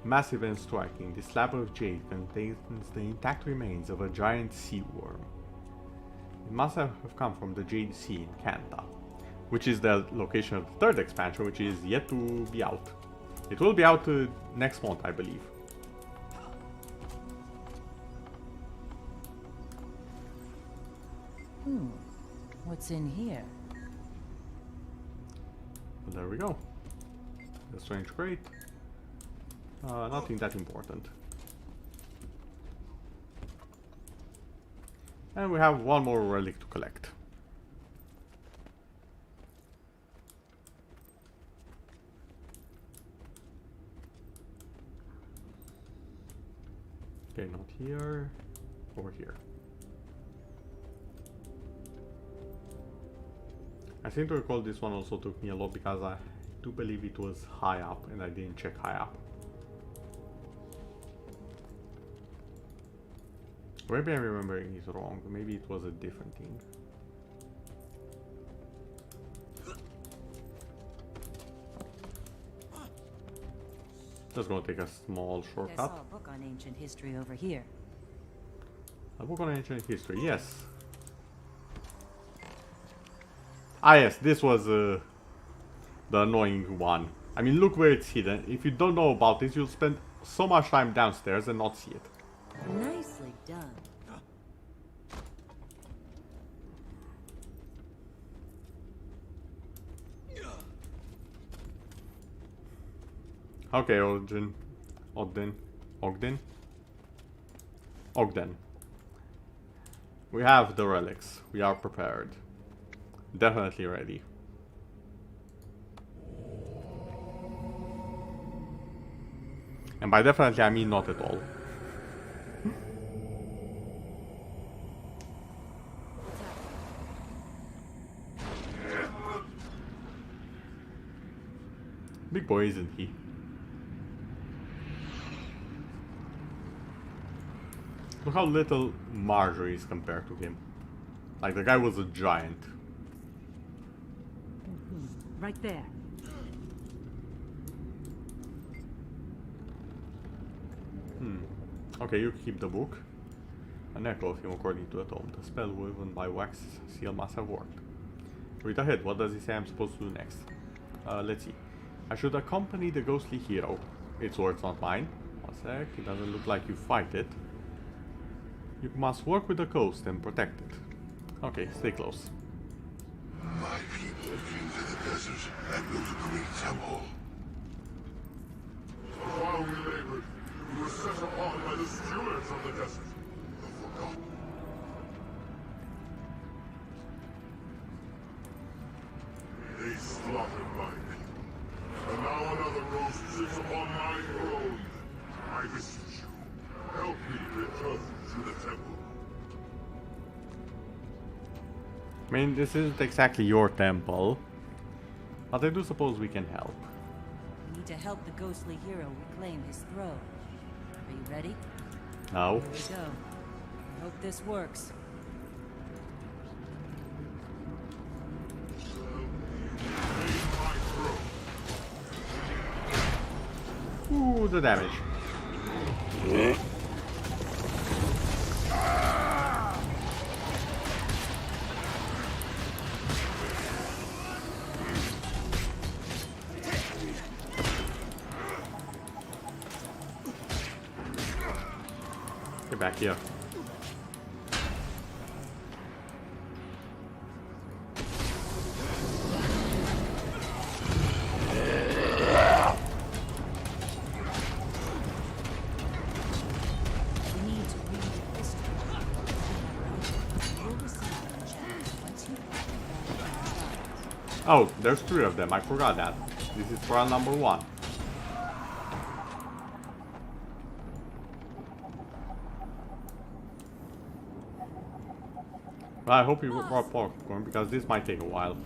Massive and striking, this slab of jade contains the intact remains of a giant sea worm. It must have come from the Jade Sea in Kanta, which is the location of the third expansion, which is yet to be out. It will be out next month, I believe. What's in here? Well, there we go. The strange crate. Nothing that important. And we have one more relic to collect. Okay, not here. Over here. I seem to recall this one also took me a lot because I do believe it was high up and I didn't check high up. Maybe I'm remembering it wrong. Maybe it was a different thing. Just gonna take a small I shortcut. saw a book on ancient history over here. A book on ancient history, yes. Ah yes, this was the annoying one. I mean, look where it's hidden. If you don't know about this, you'll spend so much time downstairs and not see it. Nicely done. Okay, Ogden. We have the relics. We are prepared. Definitely ready. And by definitely I mean not at all. Big boy, isn't he? Look how little Marjorie is compared to him. Like, the guy was a giant. Right there. Okay, you keep the book. An echo of him according to the tome. The spell woven by wax seal must have worked. Read ahead, what does he say I'm supposed to do next? Let's see. I should accompany the ghostly hero. Its words, not mine. One sec, it doesn't look like you fight it. You must work with the coast and protect it. Okay, stay close. My people came to the desert and built a great temple. While we labored, we were set upon by the stewards of the desert. The forgotten. They slaughtered my people, and now another ghost sits upon my throne. I beseech you, help me return to the temple. I mean, this isn't exactly your temple, but I do suppose we can help. We need to help the ghostly hero reclaim his throne. Are you ready? No. Here we go. I hope this works. Ooh, the damage. Get back here. Oh, there's 3 of them. I forgot that. This is trial number 1. Well, I hope you brought popcorn because this might take a while.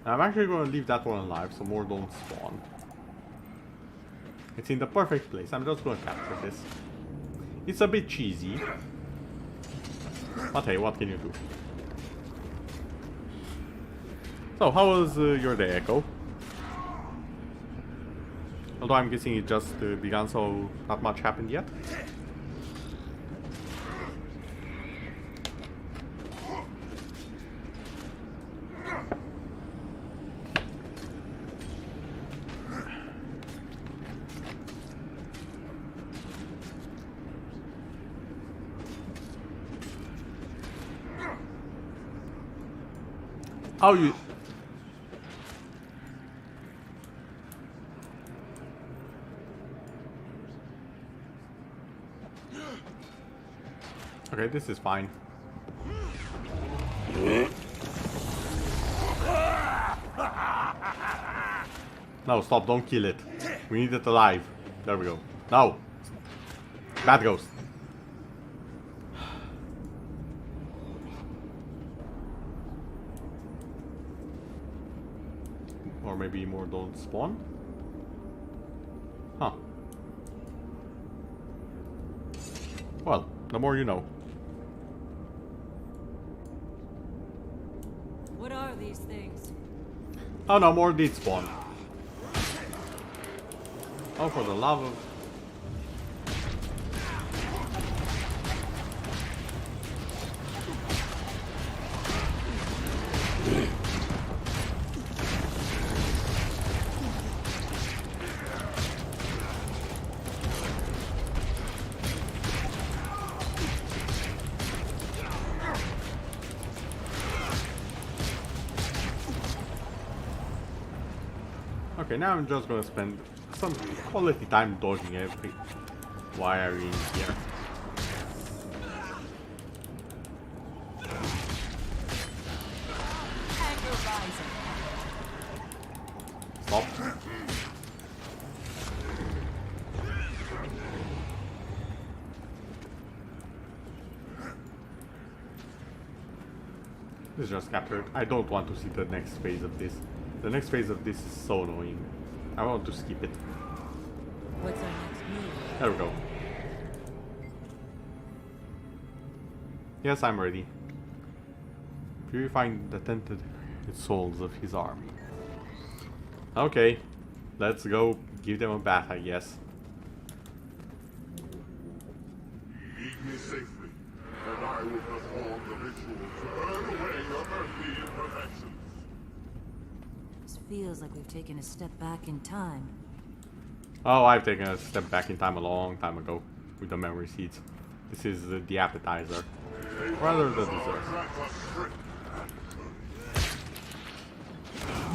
I'm actually going to leave that one alive so more don't spawn. It's in the perfect place. I'm just going to capture this. It's a bit cheesy. But hey, what can you do? So, how was your day, Echo? Although I'm guessing it just began, so not much happened yet. Oh, you... Okay, this is fine. No, stop, don't kill it. We need it alive. There we go. No! Bad ghost. Or maybe more don't spawn? Huh. Well, the more you know. What are these things? Oh no, more did spawn. Oh, for the love of... Okay, now I'm just gonna spend some quality time dodging everything. Why are we in here? Stop. This is just captured. I don't want to see the next phase of this. The next phase of this is so annoying. I want to skip it. What's our next move? There we go. Yes, I'm ready. Purifying the tainted souls of his army. Okay, let's go give them a bath, I guess. Lead me safely, and I will perform the ritual to burn away your earthly imperfections. This feels like we've taken a step back in time. Oh, I've taken a step back in time a long time ago with the memory seeds. This is the appetizer, rather the dessert.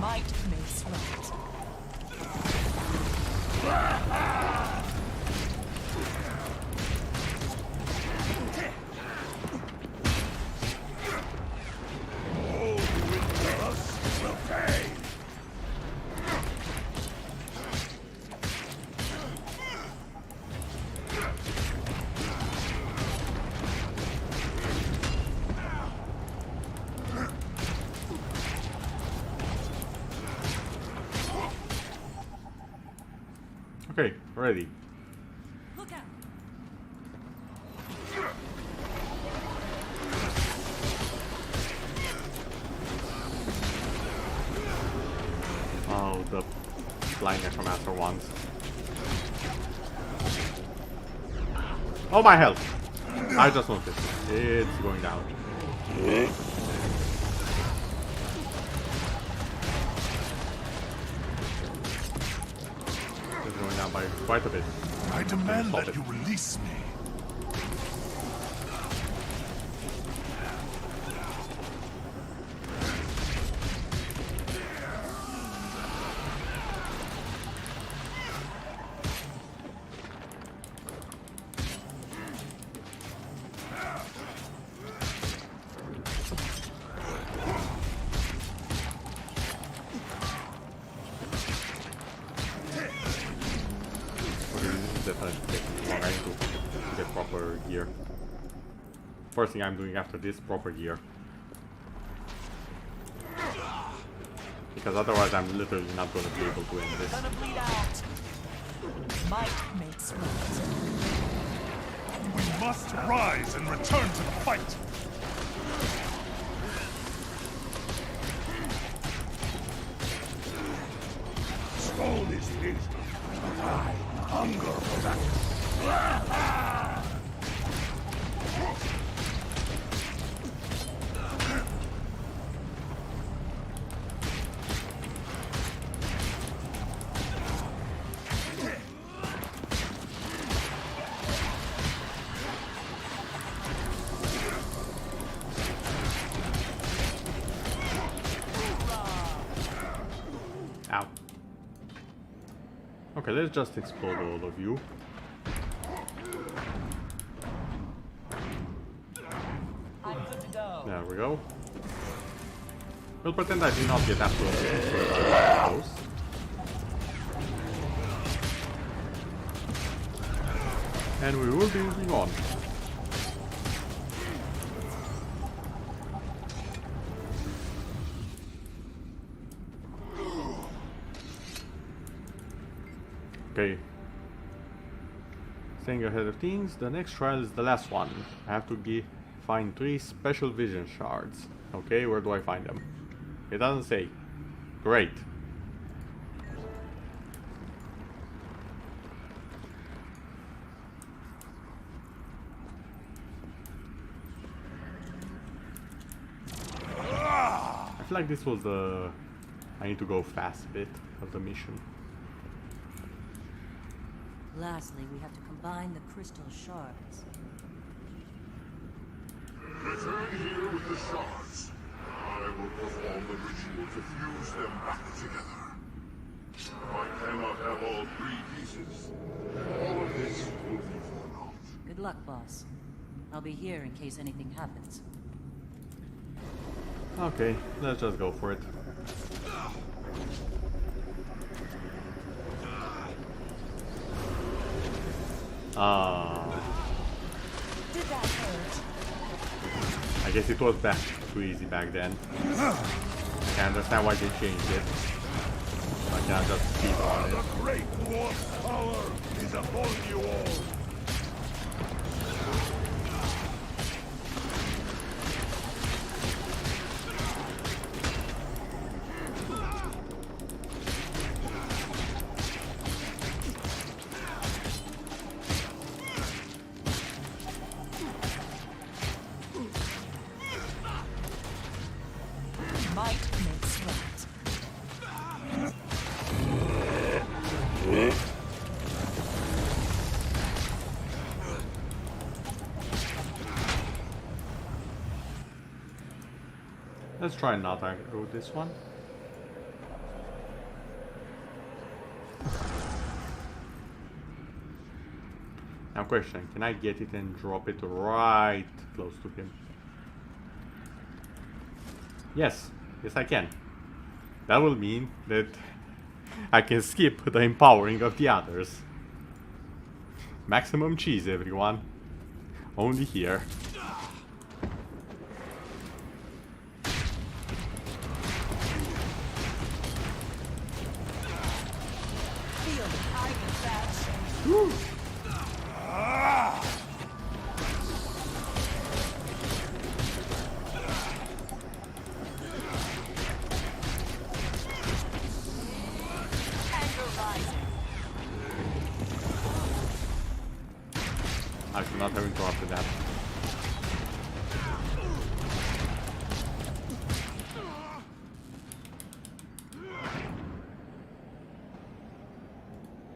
Might makes right. All who injure us will pay. Okay, ready. Look out. Oh, the flying necromancer ones. Oh, my health! I just noticed. It's going down. It's going down by quite a bit. I demand that you release me. First thing I'm doing after this, proper gear. Because otherwise I'm literally not going to be able to end this. Gonna bleed out. Might makes right. We must rise and return to the fight. Stone is easy, but I hunger for that. Ow. Okay, let's just explode all of you. I'm good to go. There we go. We'll pretend I did not get absolutely close. And we will be moving on. Okay. Staying ahead of things, the next trial is the last one. I have to find 3 special vision shards. Okay, where do I find them? It doesn't say. Great. I feel like this was the... I need to go fast bit of the mission. Lastly, we have to combine the crystal shards. Return here with the shards. I will perform the ritual to fuse them back together. I cannot have all 3 pieces. All of this will be for naught. Good luck, boss. I'll be here in case anything happens. Okay, let's just go for it. Did that hurt? I guess it was too easy back then. I can understand why they changed it. I can't just keep on it. The great dwarf power is upon you all. Might makes right. Let's try not to go this one. Now question, can I get it and drop it right close to him? Yes, yes I can. That will mean that I can skip the empowering of the others. Maximum cheese, everyone. Only here. Feel the tiger batch. Woo. I should not have interrupted that.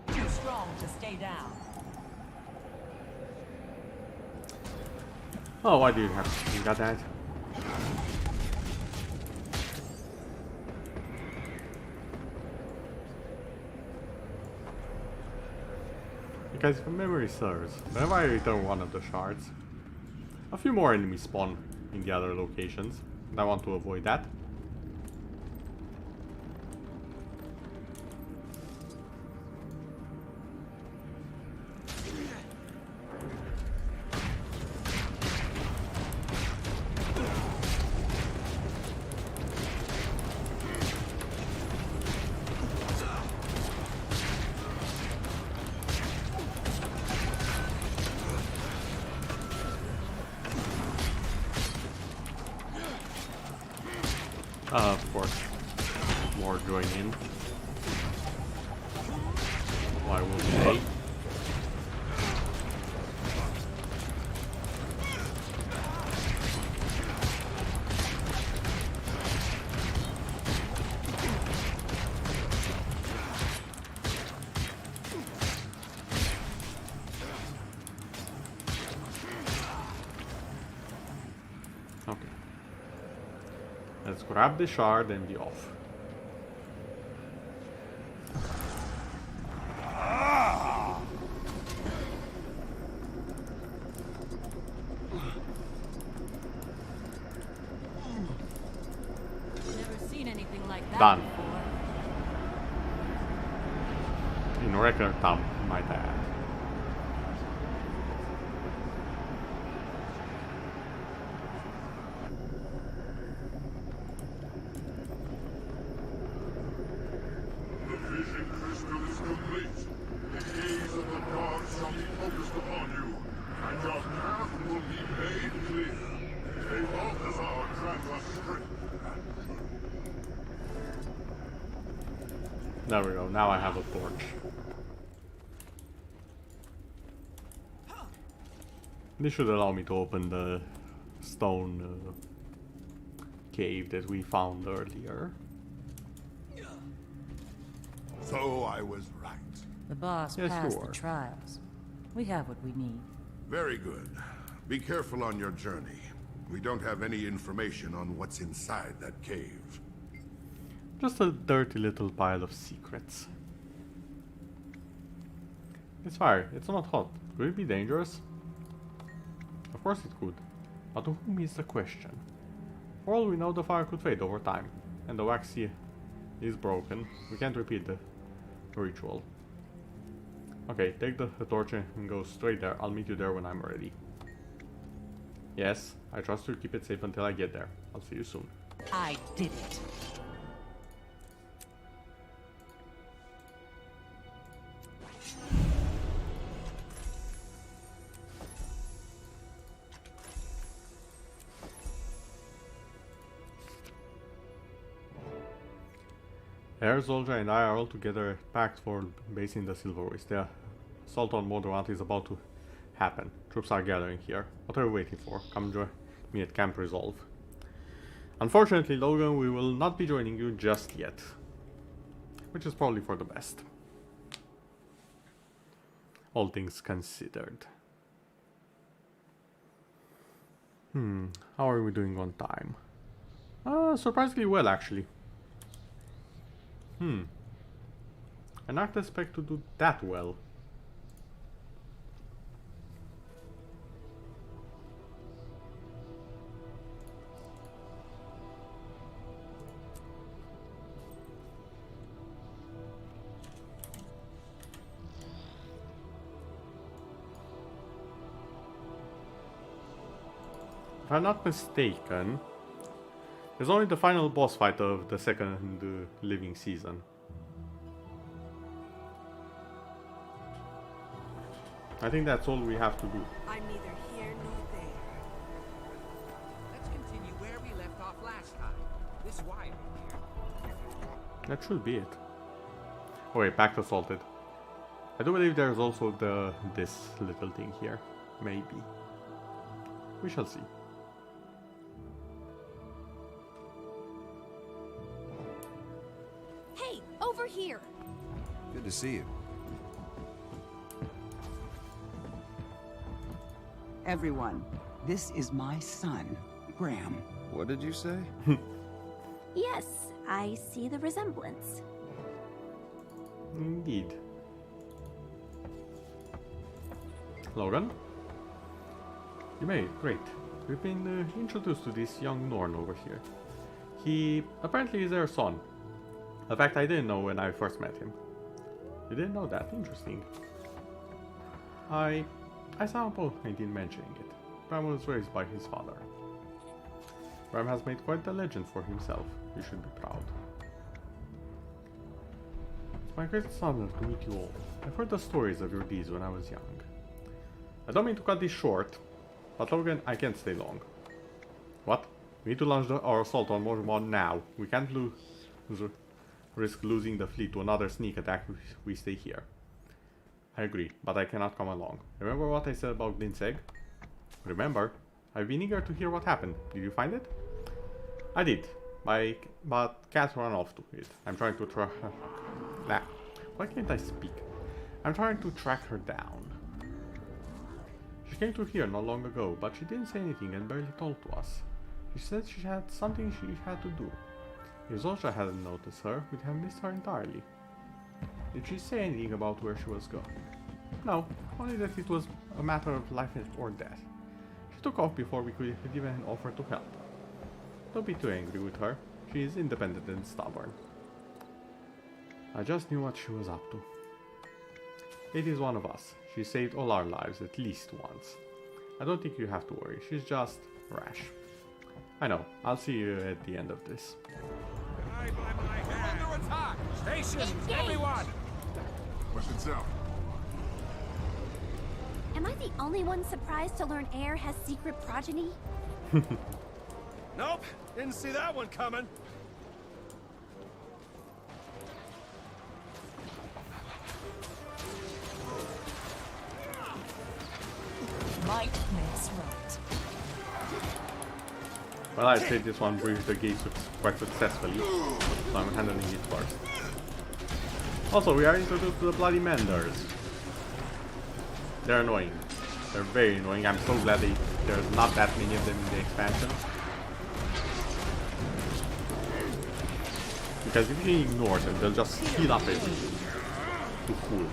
Too strong to stay down. Oh, why do you have you got that? Because if memory serves, whenever I return one of the shards, a few more enemies spawn in the other locations, and I want to avoid that. Of course, more join in. Why would they? Okay. Let's grab the shard and be off. Never seen anything like that Done. before. In record time, might I add. The vision crystal is complete. The gaze of the gods shall be focused upon you, and your path will be made clear. A Balthazar grant us strength. There we go, now I have a torch. This should allow me to open the stone cave that we found earlier. So I was right. The boss Yes, you passed are. the trials. We have what we need. Very good. Be careful on your journey. We don't have any information on what's inside that cave. Just a dirty little pile of secrets. It's fire, it's not hot. Could it be dangerous? Of course it could. But to whom is the question? For all we know, the fire could fade over time. And the wax here is broken. We can't repeat the ritual. Okay, take the torch and go straight there. I'll meet you there when I'm ready. Yes, I trust you to keep it safe until I get there. I'll see you soon. I did it. Air Zolja and I are all together packed for base in the Silverways. The assault on Moderant is about to happen. Troops are gathering here. What are you waiting for? Come join me at Camp Resolve. Unfortunately, Logan, we will not be joining you just yet. Which is probably for the best. All things considered. How are we doing on time? Surprisingly well, actually. I not expect to do that well. If I'm not mistaken, there's only the final boss fight of the second living season. I think that's all we have to do. I'm neither here nor there. Let's continue where we left off last time. This wire here. That should be it. Oh wait, Pact Assaulted. I do believe there's also this little thing here. Maybe. We shall see. Hey, over here! Good to see you. Everyone, this is my son, Graham. What did you say? Yes, I see the resemblance. Indeed. Logan? You made it, great. We've been introduced to this young Norn over here. He apparently is their son. A fact I didn't know when I first met him. You didn't know that? Interesting. I saw both in mentioning it. Bram was raised by his father. Bram has made quite a legend for himself. You should be proud. It's my great honor to meet you all. I've heard the stories of your deeds when I was young. I don't mean to cut this short, but Logan, I can't stay long. What? We need to launch our assault on Mormon now. We can't risk losing the fleet to another sneak attack if we stay here. I agree, but I cannot come along. Remember what I said about Din's egg? Remember? I've been eager to hear what happened. Did you find it? I did, but Cat ran off to it. I'm trying to why can't I speak? I'm trying to track her down. She came to here not long ago, but she didn't say anything and barely told to us. She said she had something she had to do. If Zolja hadn't noticed her, we'd have missed her entirely. Did she say anything about where she was going? No, only that it was a matter of life or death. She took off before we could even offer to help. Don't be too angry with her. She is independent and stubborn. I just knew what she was up to. It is one of us. She saved all our lives at least once. I don't think you have to worry. She's just rash. I know. I'll see you at the end of this. Under attack! Stations, everyone! Weapons out. Am I the only one surprised to learn Air has secret progeny? Nope, didn't see that one coming. Might makes right. Well, I'd say this one breached the gates quite successfully, so I'm handling it first. Also, we are introduced to the Bloody Menders. They're annoying. They're very annoying. I'm so glad there's not that many of them in the expansion. Because if you ignore them, they'll just speed up everything. Too cool.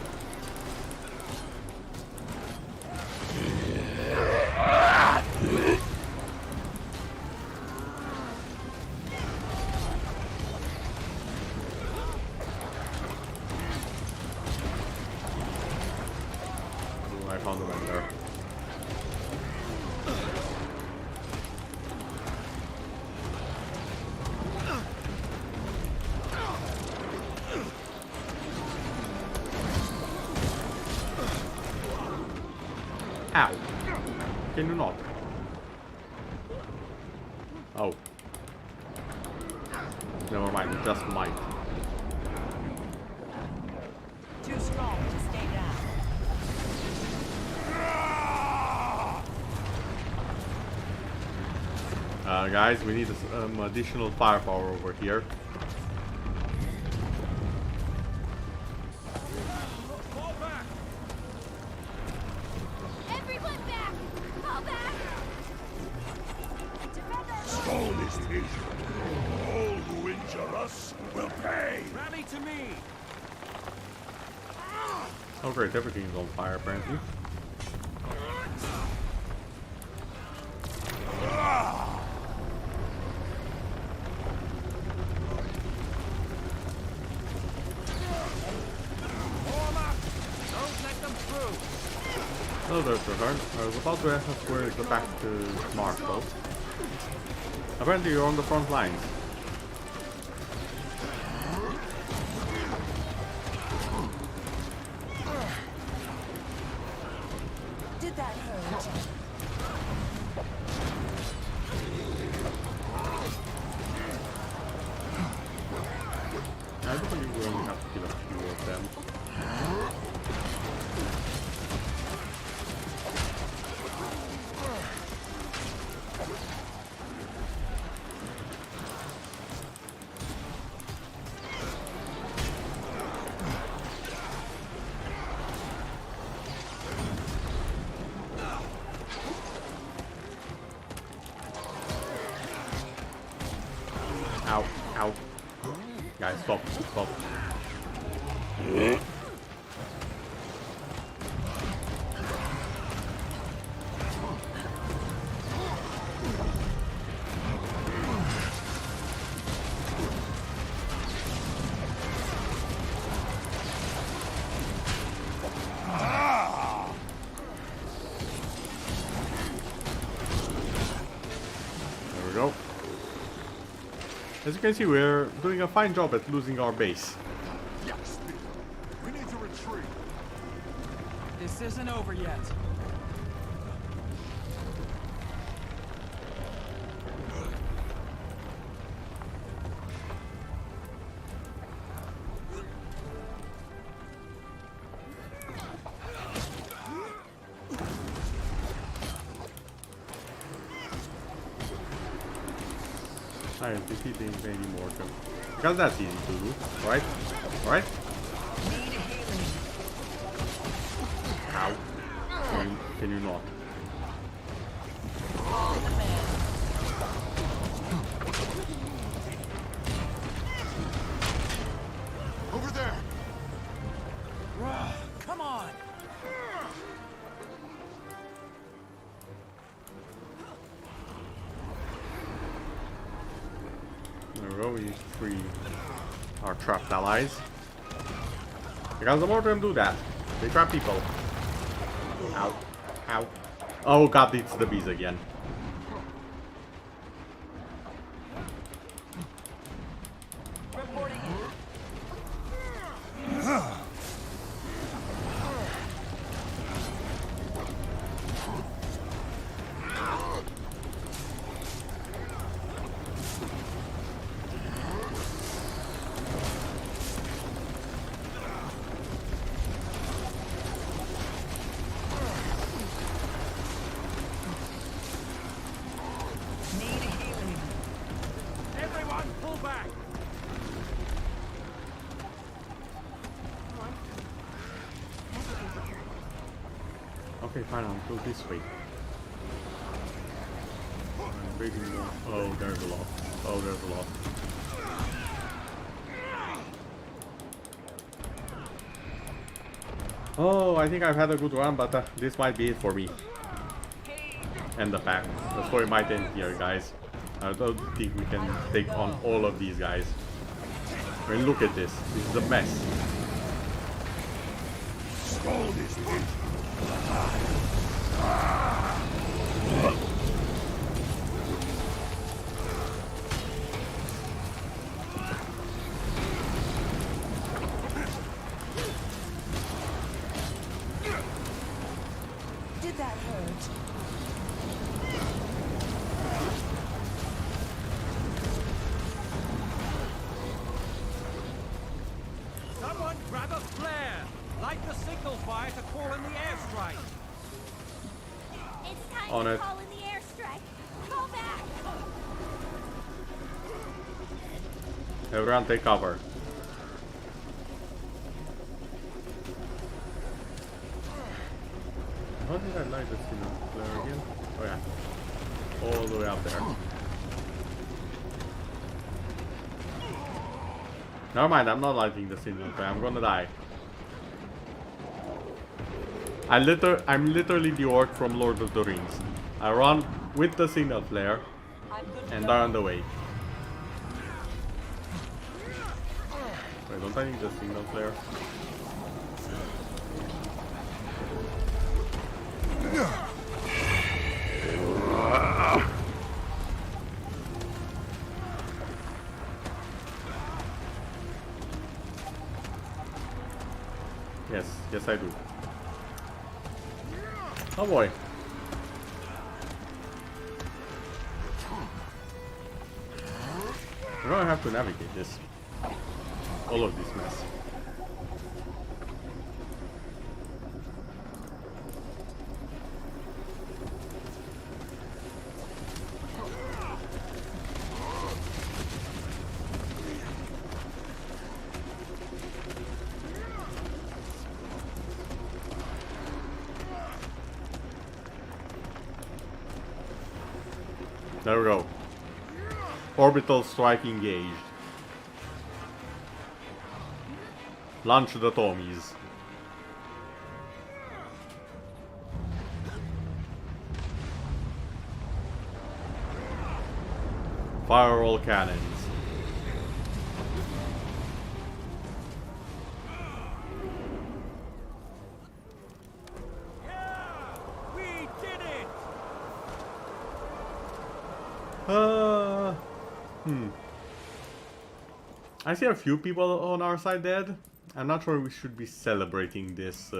can you not? Oh. Never mind, it just might. Too strong to stay down. Guys, we need some additional firepower over here. Everyone back! Fall back! Stone is vision. All who injure us will pay. Rally to me. Oh great, everything's on fire apparently. Hello there, Shards. I was about to ask us where to go back to Marshall. Apparently you're on the front lines. Did that hurt? I believe we only have to kill a few of them. Ow, ow. Guys, stop, stop. There we go. As you can see, we're doing a fine job at losing our base. Yes, we need to retreat. This isn't over yet. I am defeating any more of them. Because that's easy to do, right? Right? Ow. Can you not? Over there. Come on. There we go, we need to free our trapped allies. Because the more of them do that, they trap people. Ow. Ow. Oh god, it's the bees again. Everyone, pull back. Okay, fine, I'll go this way. Oh, there's a lot. Oh, there's a lot. Oh, I think I've had a good run, but this might be it for me. And the fact. The story might end here, guys. I don't think we can take on all of these guys. I mean, look at this. This is a mess. Did that hurt? On it. Call in the airstrike. Fall back. Everyone take cover. How did I light the signal flare again? Oh yeah. All the way up there. Never mind, I'm not lighting the signal flare, I'm gonna die. I'm literally the orc from Lord of the Rings. I run with the signal flare and die on the way. Wait, don't I need the signal flare? Yes I do. Oh boy. We're gonna have to navigate this. All of this mess. There we go. Orbital strike engaged. Launch the Tommies. Fire all cannons. I see a few people on our side dead. I'm not sure we should be celebrating this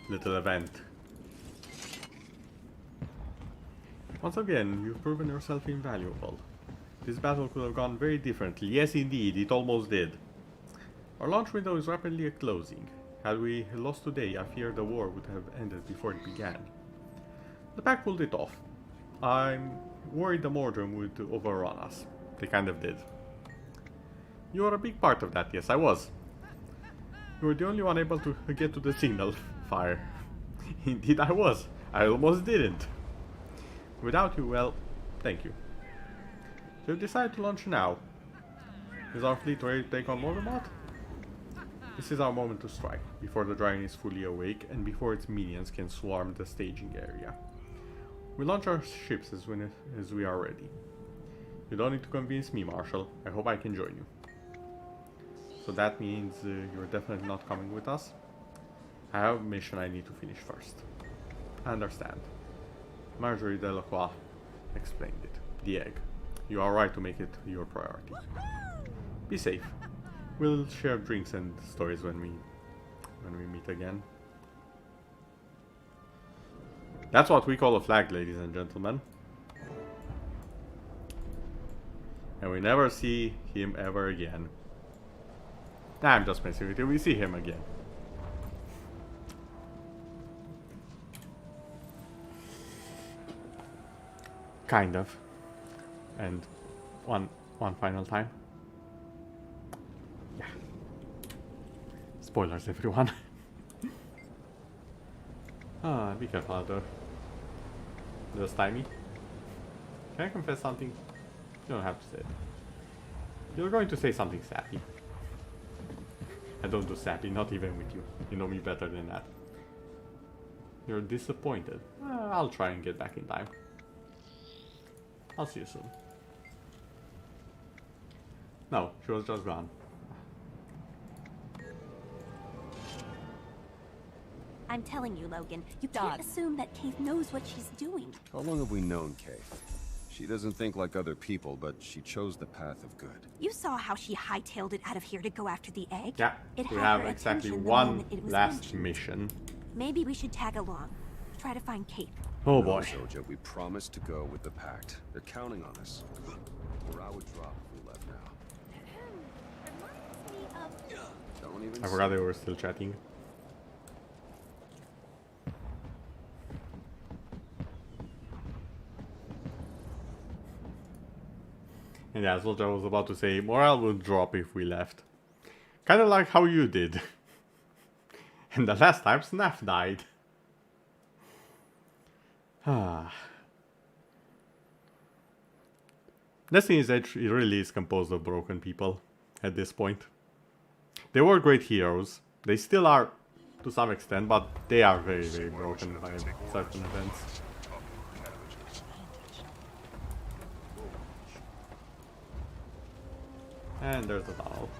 little event. Once again, you've proven yourself invaluable. This battle could have gone very differently. Yes, indeed, it almost did. Our launch window is rapidly closing. Had we lost today, I fear the war would have ended before it began. The pack pulled it off. I'm worried the Mordrum would overrun us. They kind of did. You were a big part of that, yes I was. You were the only one able to get to the signal fire. Indeed I was. I almost didn't. Without you, well, thank you. So you decided to launch now. Is our fleet ready to take on Mordomont? This is our moment to strike, before the dragon is fully awake and before its minions can swarm the staging area. We launch our ships as we are ready. You don't need to convince me, Marshal. I hope I can join you. So that means you're definitely not coming with us? I have a mission I need to finish first. I understand. Marjorie Delacroix explained it. The egg. You are right to make it your priority. Be safe. We'll share drinks and stories when we meet again. That's what we call a flag, ladies and gentlemen. And we never see him ever again. Nah, I'm just messing with you. We see him again. Kind of. And one final time. Yeah. Spoilers, everyone. Be careful out there. Just timey. Can I confess something? You don't have to say it. You're going to say something sappy. I don't do sappy, not even with you. You know me better than that. You're disappointed. I'll try and get back in time. I'll see you soon. No, she was just gone. I'm telling you, Logan, you can't assume that Kate knows what she's doing. How long have we known Kate? She doesn't think like other people, but she chose the path of good. You saw how she hightailed it out of here to go after the egg? Yeah, it we had have her exactly attention the one moment it was last mentioned. mission. Maybe we should tag along. Try to find Kate. Oh No, boy. Soldier, we promised to go with the pact. They're counting on us. Morale would drop if we left now. Don't even I forgot they were still chatting. And yeah, that's what I was about to say. Morale will drop if we left. Kind of like how you did. And the last time Snaf died. Destiny's Edge really is composed of broken people at this point. They were great heroes. They still are to some extent, but they are very, very broken by certain events. And there's the tunnel.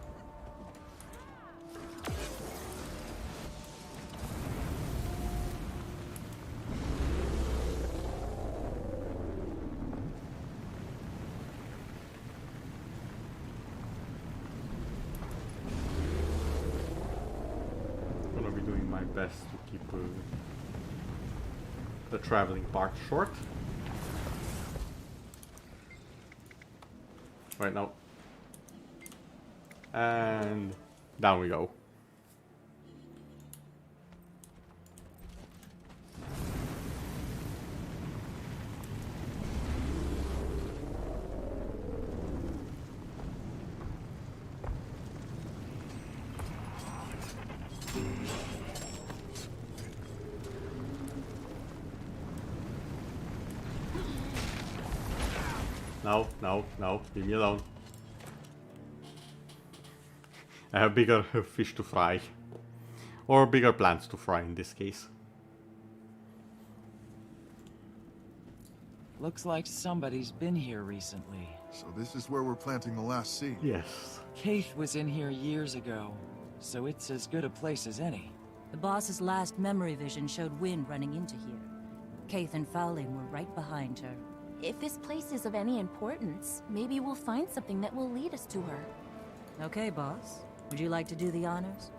Gonna be doing my best to keep the traveling part short. Right now. And down we go. No, no, no, leave me alone. I have bigger fish to fry. Or bigger plants to fry in this case. Looks like somebody's been here recently. So this is where we're planting the last seed? Yes. Keith was in here years ago, so it's as good a place as any. The boss's last memory vision showed Wind running into here. Keith and Fowling were right behind her. If this place is of any importance, maybe we'll find something that will lead us to her. Okay, boss. Would you like to do the honors?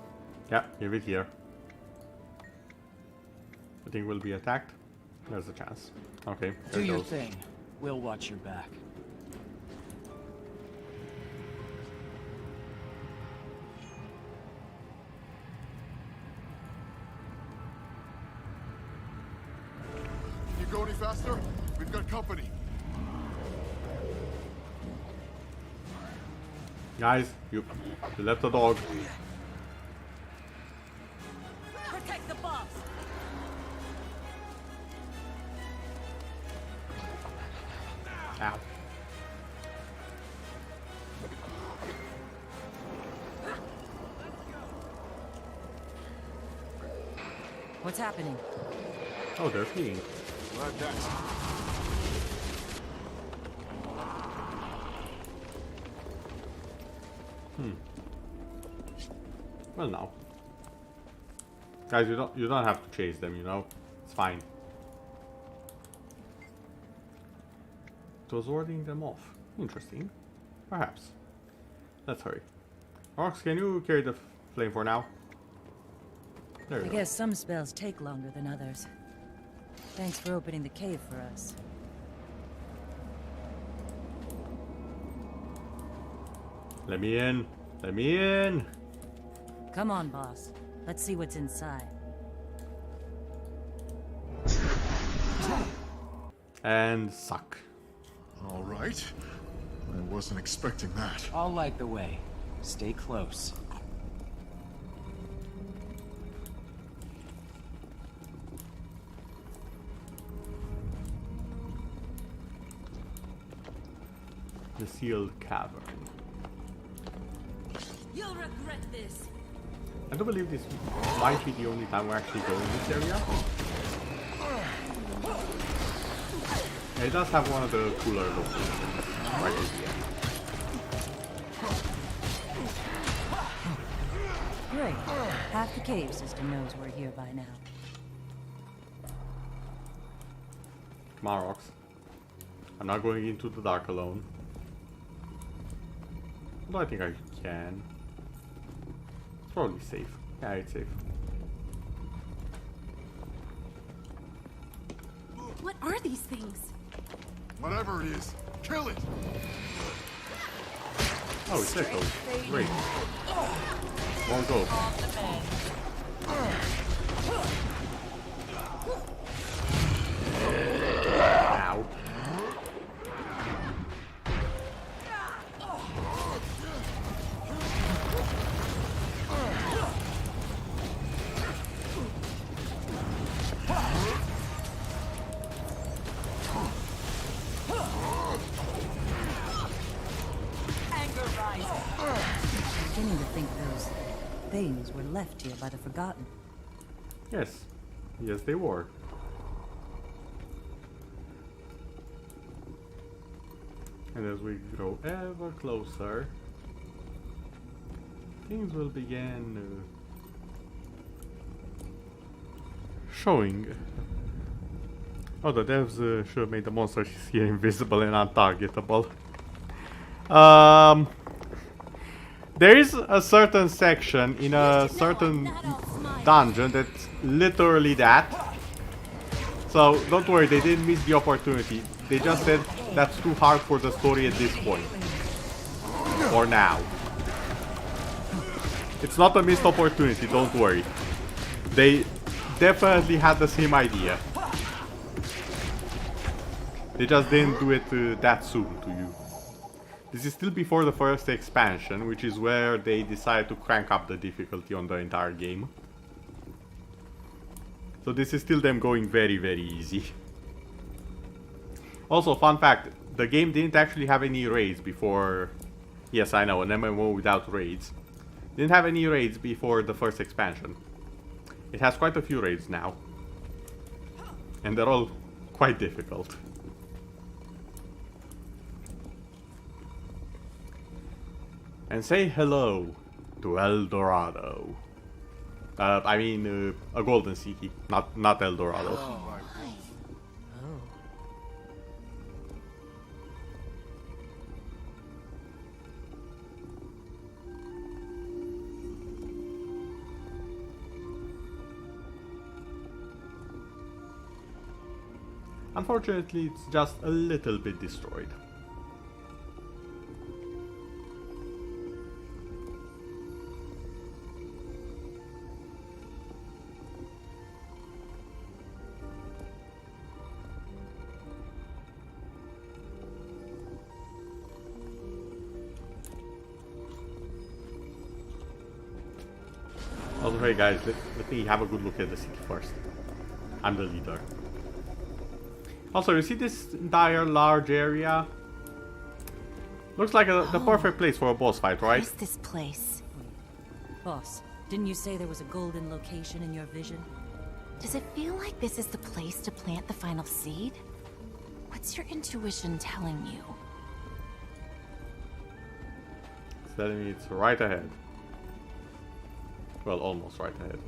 Yeah, leave it here. I think we'll be attacked. There's a chance. Okay, do your thing. We'll watch your back. Can you go any faster? We've got company. Guys, you left the dog. Protect the boss. Ow. What's happening? Oh, they're fleeing. Glad that's... Well, now, guys, you don't have to chase them. You know, it's fine. It was warding them off. Interesting. Perhaps. Let's hurry. Orcs, can you carry the flame for now? There we I go. guess some spells take longer than others. Thanks for opening the cave for us. Let me in. Let me in. Come on, boss. Let's see what's inside. And suck. All right. I wasn't expecting that. I'll light the way. Stay close. The sealed cavern. You'll regret this. I do believe this might be the only time we're actually going in this area. Yeah, it does have one of the cooler locations right at the end. Great. Half the cave system knows we're here by now. Come on, Rox. I'm not going into the dark alone. Although I think I can. It's probably safe. Yeah, it's safe. What are these things? Whatever it is, kill it! Oh, it's echoes. Great. More go. Ow. I'm beginning to think those things were left here by the Forgotten. Yes. Yes, they were. And as we grow ever closer, things will begin showing. Oh, the devs should have made the monsters here invisible and untargetable. There is a certain section in a certain dungeon that's literally that. So don't worry, they didn't miss the opportunity. They just said that's too hard for the story at this point. Or now. It's not a missed opportunity, don't worry. They definitely had the same idea. They just didn't do it that soon to you. This is still before the first expansion, which is where they decided to crank up the difficulty on the entire game. So this is still them going very, very easy. Also, fun fact, the game didn't actually have any raids before... Yes, I know, an MMO without raids. Didn't have any raids before the first expansion. It has quite a few raids now. And they're all quite difficult. And say hello to El Dorado. I mean, a golden sea key, not El Dorado. Unfortunately, it's just a little bit destroyed. Also, hey guys, let me have a good look at the city first. I'm the leader. Also, you see this entire large area? Looks like the perfect place for a boss fight, right? What's this place? Boss, didn't you say there was a golden location in your vision? Does it feel like this is the place to plant the final seed? What's your intuition telling you? It's telling me it's right ahead. Well, almost right ahead.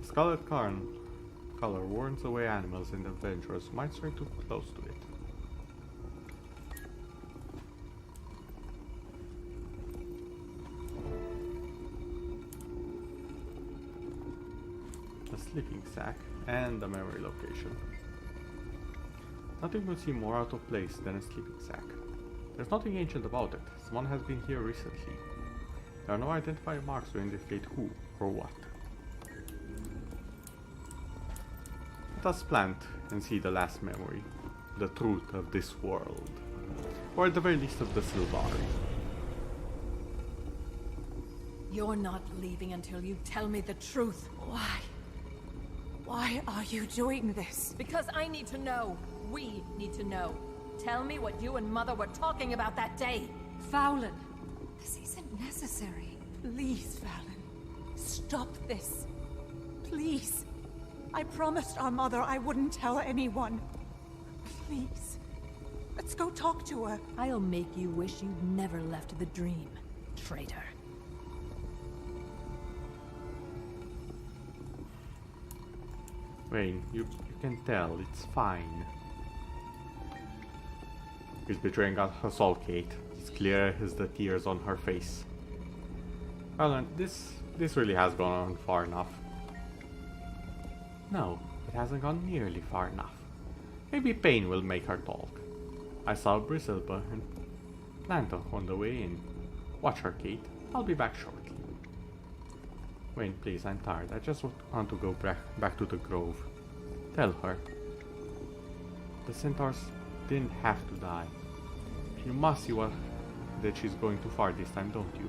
Scarlet color warns away animals and adventurers who might stray too close to it. A sleeping sack and a memory location. Nothing would seem more out of place than a sleeping sack. There's nothing ancient about it. Someone has been here recently. There are no identifying marks to indicate who or what. Let us plant and see the last memory, the truth of this world, or at the very least of the Sylvari. You're not leaving until you tell me the truth. Why? Why are you doing this? Because I need to know. We need to know. Tell me what you and Mother were talking about that day. Fowlin, this isn't necessary. Please, Fowlin, stop this. Please. I promised our mother I wouldn't tell anyone. Please. Let's go talk to her. I'll make you wish you'd never left the dream, traitor. Wayne, you can tell, it's fine. He's betraying us all, Kate. It's clear as the tears on her face. Well, this really has gone on far enough. No, it hasn't gone nearly far enough. Maybe pain will make her talk. I saw Bristleba and Planta on the way in. Watch her, Kate. I'll be back shortly. Wayne, please, I'm tired. I just want to go back to the grove. Tell her. The centaurs didn't have to die. You must see that she's going too far this time, don't you?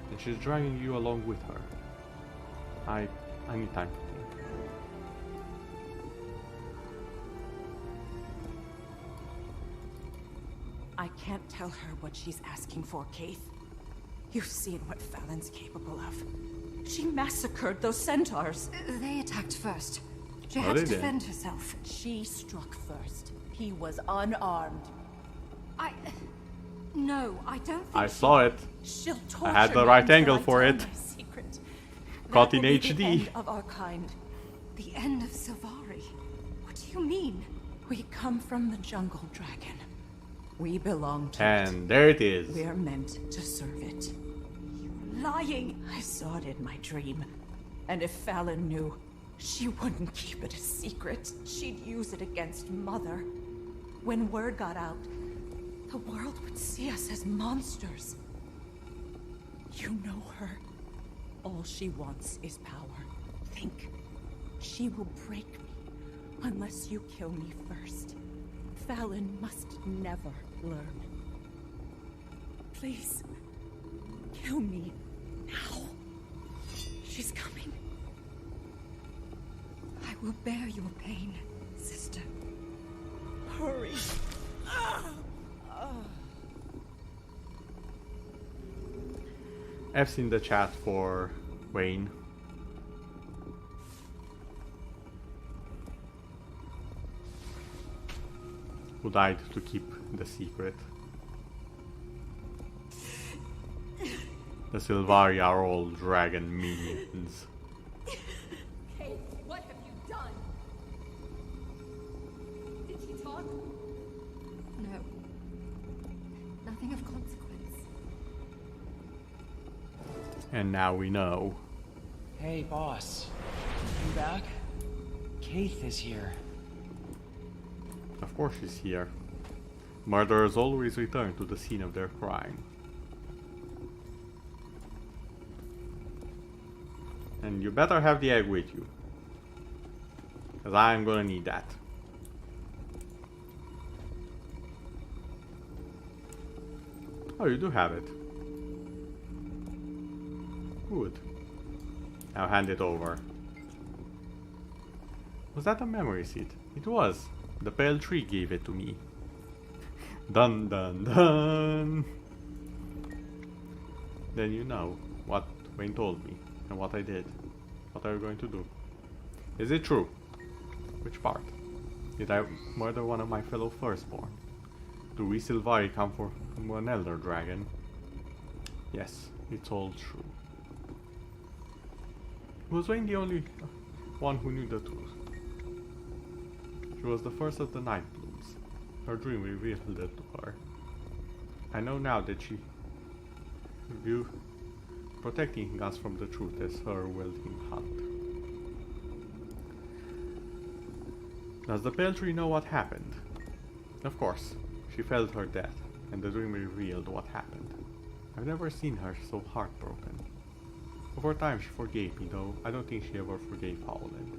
And she's dragging you along with her. I need time to think. I can't tell her what she's asking for, Keith. You've seen what Fallon's capable of. She massacred those centaurs. They attacked first. She Oh, had to they did. defend herself. She struck first. He was unarmed. No, I don't think I saw it. She'll I had the torture right me angle until I for tell it. my secret. Caught That in will be the HD. end of our kind. The end of Silvari. What do you mean? We come from the jungle dragon. We belong to And there it is. We're meant to serve it. You're lying. I saw it in my dream. And if Fallon knew, she wouldn't keep it a secret. She'd use it against Mother. When word got out, the world would see us as monsters. You know her. All she wants is power. Think. She will break me unless you kill me first. Fallon must never learn. Please, kill me now. She's coming. I will bear your pain, sister. Hurry. F's in the chat for Wayne. Who died to keep the secret. The Silvari are all dragon minions. Kate, what have you done? Did she talk? No. Nothing of consequence. And now we know. Hey, boss. You back? Keith is here. Of course she's here. Murderers always return to the scene of their crime. And you better have the egg with you. Because I'm gonna need that. Oh, you do have it. Good. Now hand it over. Was that a memory seed? It was. The pale tree gave it to me. Dun dun dun. Then you know what Wayne told me and what I did. What are you going to do? Is it true? Which part? Did I murder one of my fellow firstborn? Do we Silvari come from an elder dragon? Yes, it's all true. Was Wayne the only one who knew the truth? She was the first of the Night Blooms. Her dream revealed it to her. I know now that she viewed protecting us from the truth as her well-deemed hunt. Does the Pale Tree know what happened? Of course. She felt her death, and the dream revealed what happened. I've never seen her so heartbroken. Over time she forgave me, though I don't think she ever forgave Howland.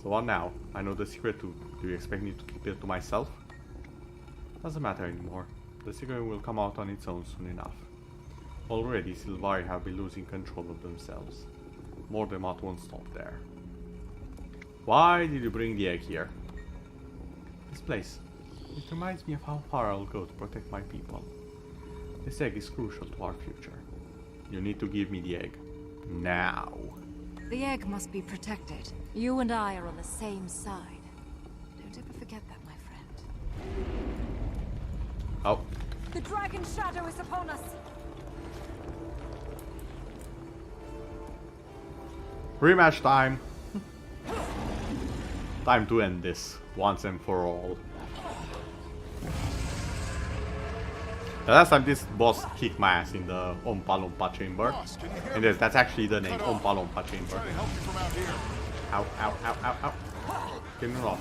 So what now? I know the secret too. Do you expect me to keep it to myself? Doesn't matter anymore. The secret will come out on its own soon enough. Already Silvari have been losing control of themselves. Mordemat won't stop there. Why did you bring the egg here? This place. It reminds me of how far I'll go to protect my people. This egg is crucial to our future. You need to give me the egg. Now. The egg must be protected. You and I are on the same side. Don't ever forget that, my friend. Oh. The dragon shadow is upon us! Rematch time! Time to end this, once and for all. The last time this boss kicked my ass in the Oompa Loompa chamber. And yes, that's actually the name, Oompa Loompa chamber. Ow, ow, ow, ow, ow. Get it off.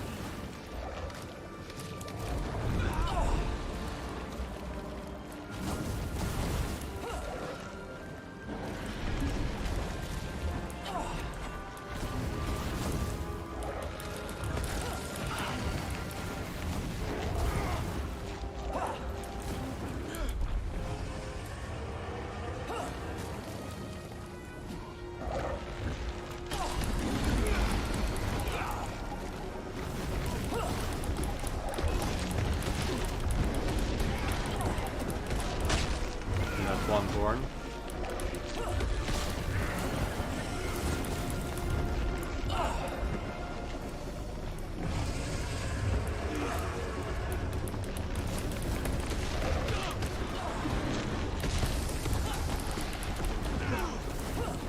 turn.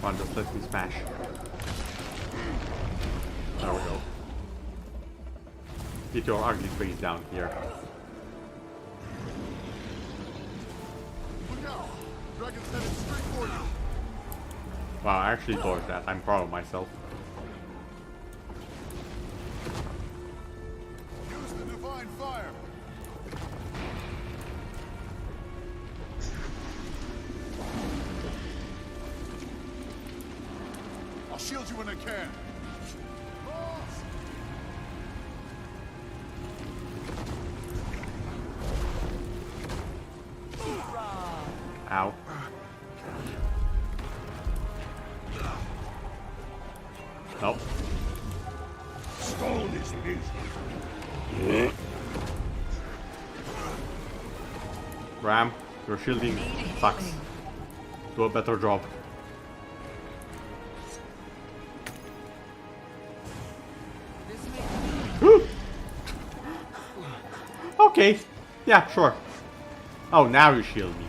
Come on, just let me smash. There we go. Get your ugly face down here. Look out! Dragon's headed straight for you. Wow, I actually dodged that. I'm proud of myself. Use the divine fire. I'll shield you when I can. Ow. Nope. Stone is easy. Ram, your shielding sucks. Do a better job. Okay. Yeah, sure. Oh, now you shield me.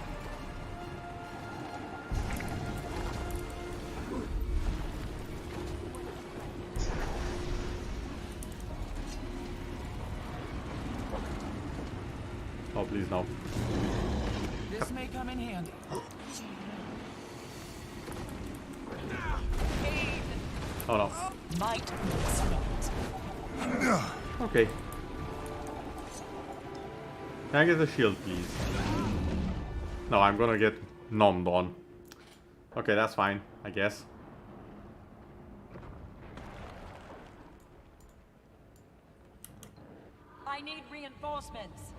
Oh, please no. This may come in handy. Oh no. Might makes right. Okay. Can I get a shield, please? No, I'm gonna get nommed on. Okay, that's fine, I guess. I need reinforcements.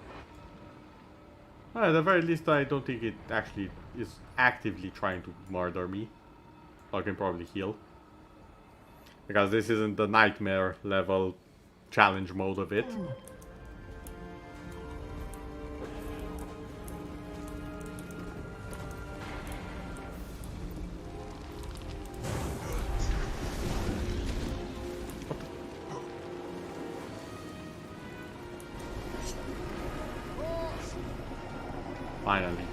Well, at the very least, I don't think it actually is actively trying to murder me. So I can probably heal. Because this isn't the nightmare level challenge mode of it. Finally.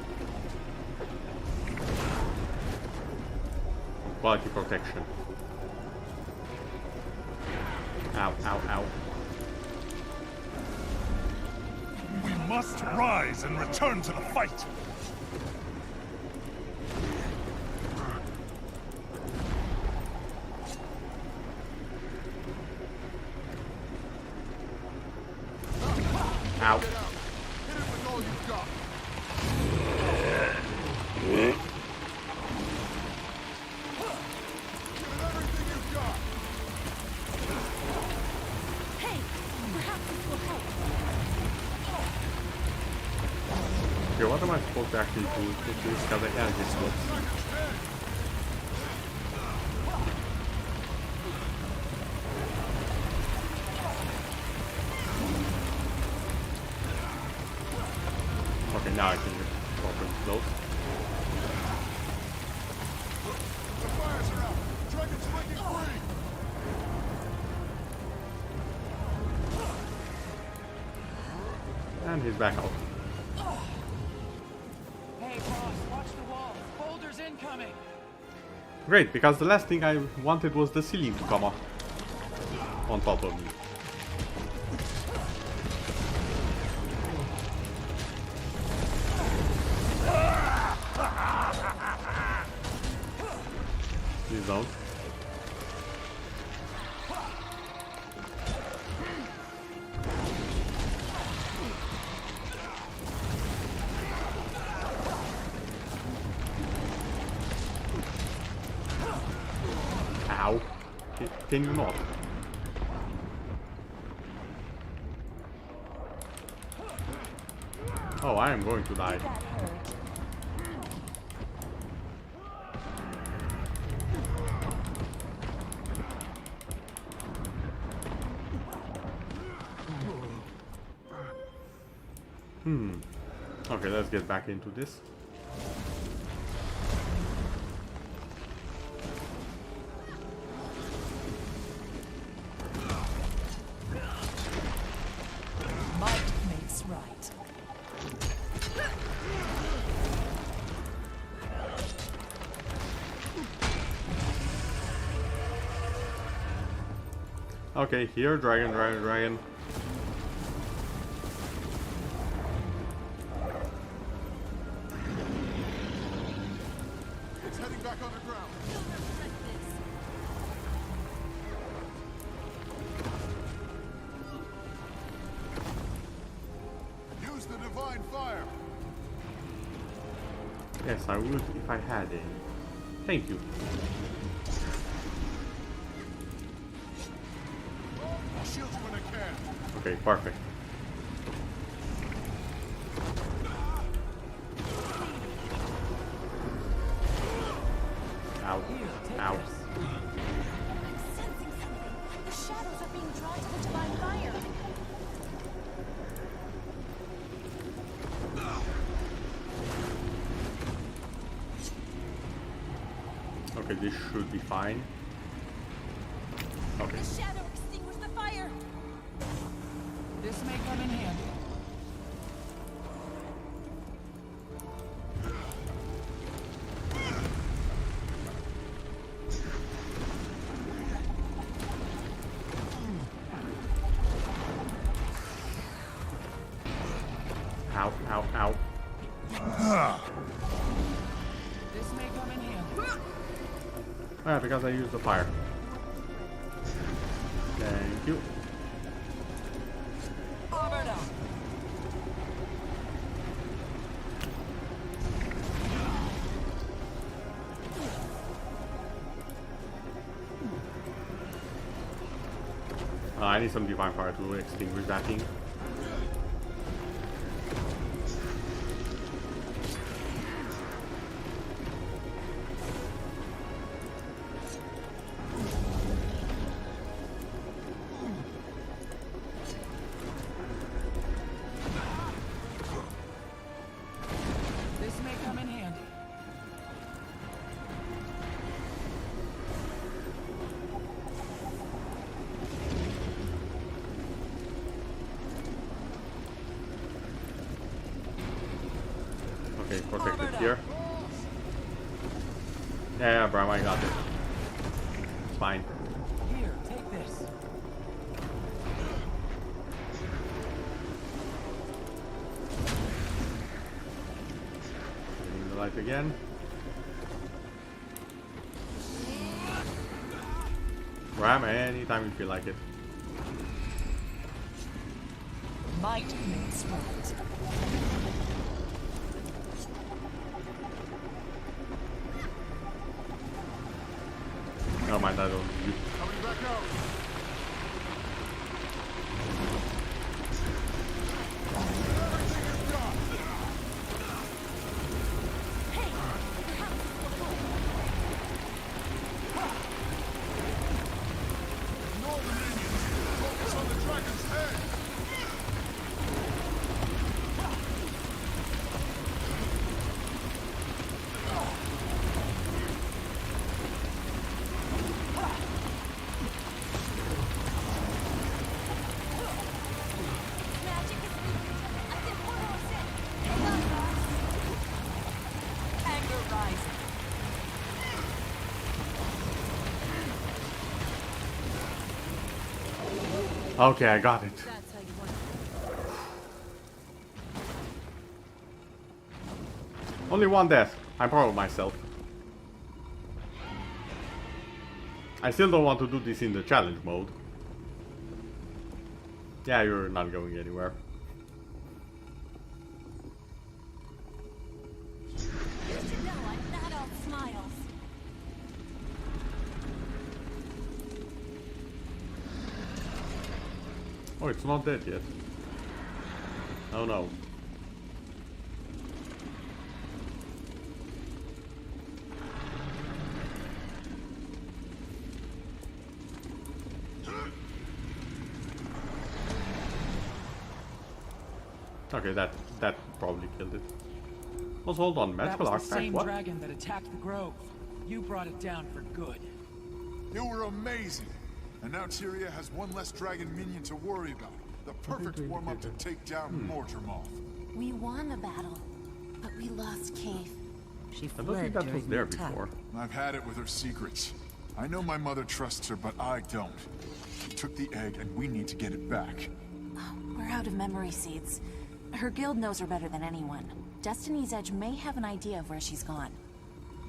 Quality protection. Ow, ow, ow. We must rise and return to the fight. Ow. Hit it with all you've got. Hey, perhaps this will help. Okay, what am I supposed to actually do with this? Because I can't get this. Okay, now I can just open close. The fires are out. Dragon's breaking free. And he's back out. Hey, boss, watch the wall. Boulders incoming. Great, because the last thing I wanted was the ceiling to come up on top of me. Please don't. Ow. Can you not? Oh, I am going to die. Okay, let's get back into this. Okay, here, dragon. It's heading back underground. Use the divine fire. Yes, I would if I had it. Thank you. I'll shield you when I can. Okay, perfect. Ow. Ow. I'm sensing something. The shadows are being drawn to the divine fire. Okay, this should be fine. Okay. The shadow extinguished the fire. This may come in handy. Ow, ow, ow. This may come in handy. Ah, because I used the fire. Thank you. I need some divine fire to extinguish that thing. This may come in handy. Okay, protected here. Yeah, bro, I got it. It's fine. Here, take this. Getting the light again. Ram anytime you feel like it. Might makes right. Never mind, I don't need you. Coming back out. Ignore the minions. Focus on the dragon's head. Anger rising. Okay, I got it. That's how you want it. Only one death. I'm proud of myself. I still don't want to do this in the challenge mode. Yeah, you're not going anywhere. You know I'm not all smiles. Oh, it's not dead yet. Oh no. Okay, that probably killed it. Also, hold on, That magical was the artifact, same what? dragon that attacked the grove. You brought it down for good. You were amazing. And now Tyria has one less dragon minion to worry about. The perfect warm-up to take down Mortarmoth. We won the battle, but we lost Cave. She I don't think that was there before. I've had it with her secrets. I know my mother trusts her, but I don't. took the egg and we need to get it back. We're out of memory seeds. Her guild knows her better than anyone. Destiny's Edge may have an idea of where she's gone.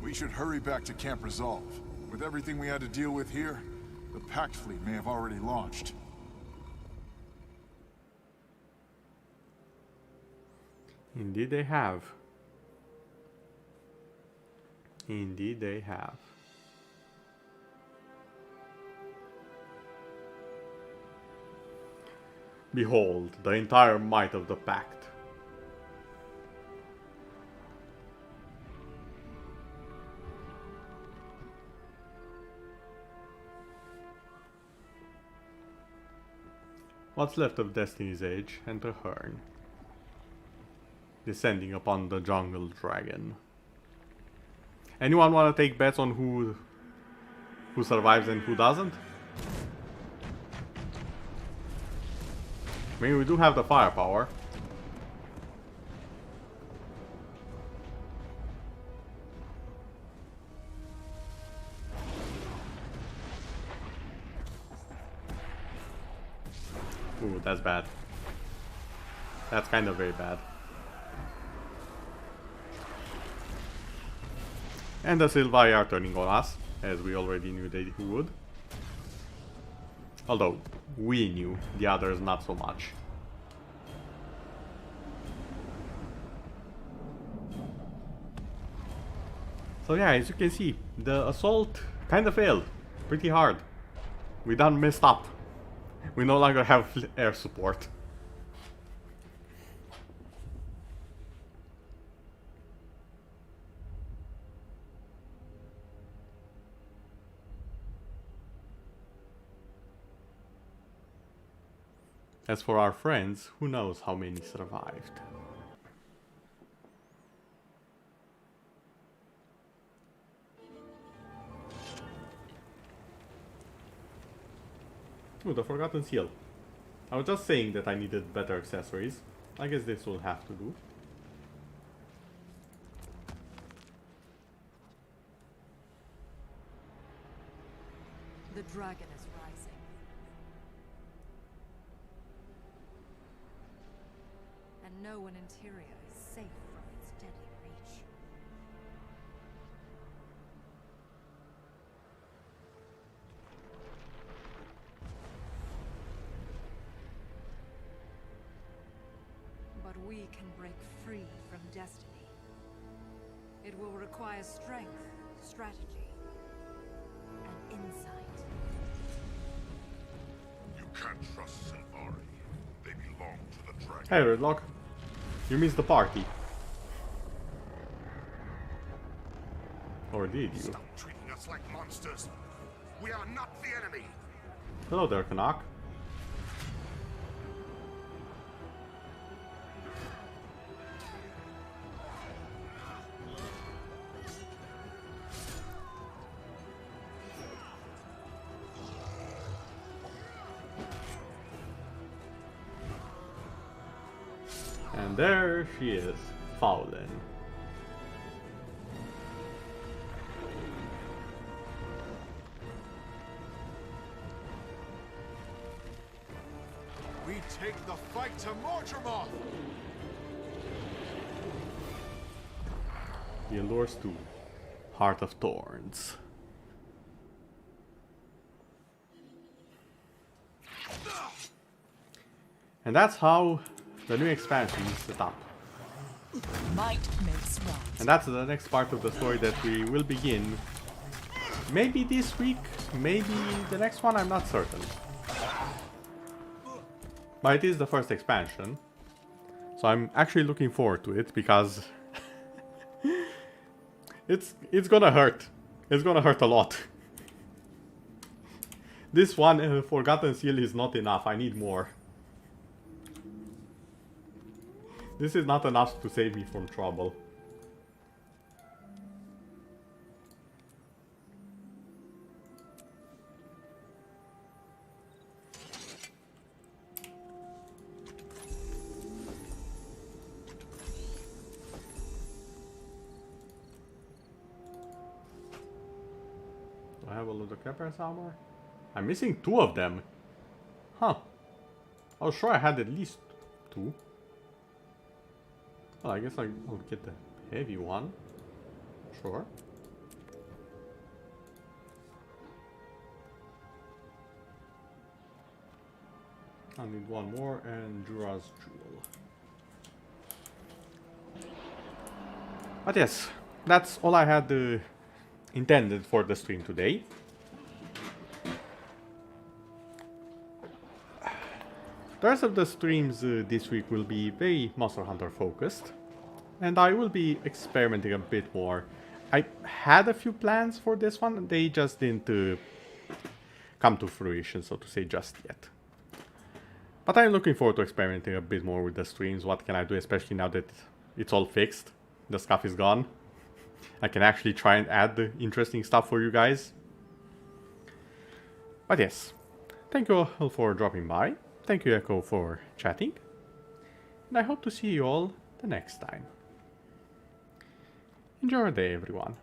We should hurry back to Camp Resolve. With everything we had to deal with here, the Pact fleet may have already launched. Indeed they have. Indeed they have. Behold, the entire might of the Pact. What's left of Destiny's Edge and Hearn, descending upon the jungle dragon. Anyone want to take bets on who survives and who doesn't? I mean, we do have the firepower. Ooh, that's bad. That's kind of very bad. And the Sylvae are turning on us, as we already knew they would. Although, we knew, the others not so much. So yeah, as you can see, the assault kind of failed pretty hard. We done messed up. We no longer have air support. As for our friends, who knows how many survived. Ooh, the Forgotten Seal. I was just saying that I needed better accessories. I guess this will have to do. The dragon is rising. And no one in Tyria is safe from its deadly reach. But we can break free from destiny. It will require strength, strategy, and insight. You can't trust Sylvari. They belong to the dragon. Hey Redlock, you missed the party. Or did you? Stop treating us like monsters. We are not the enemy. Hello there, Canuck. And there she is, Fowlin. We take the fight to Mortimer! GuildWars 2, Heart of Thorns. And that's how the new expansion is set up. Might makes right. And that's the next part of the story that we will begin. Maybe this week, maybe the next one, I'm not certain. But it is the first expansion. So I'm actually looking forward to it because it's gonna hurt. It's gonna hurt a lot. This one, Forgotten Seal, is not enough. I need more. This is not enough to save me from trouble. Do I have all of the Caper's armor? I'm missing 2 of them. Huh. I was sure I had at least 2. Well, I guess I'll get the heavy one. Sure. I need one more and Jura's Jewel. But yes, that's all I had intended for the stream today. The rest of the streams this week will be very Monster Hunter focused, and I will be experimenting a bit more. I had a few plans for this one, they just didn't come to fruition, so to say, just yet. But I'm looking forward to experimenting a bit more with the streams. What can I do, especially now that it's all fixed, the stuff is gone. I can actually try and add the interesting stuff for you guys. But yes, thank you all for dropping by. Thank you, Echo, for chatting. And I hope to see you all the next time. Enjoy your day, everyone.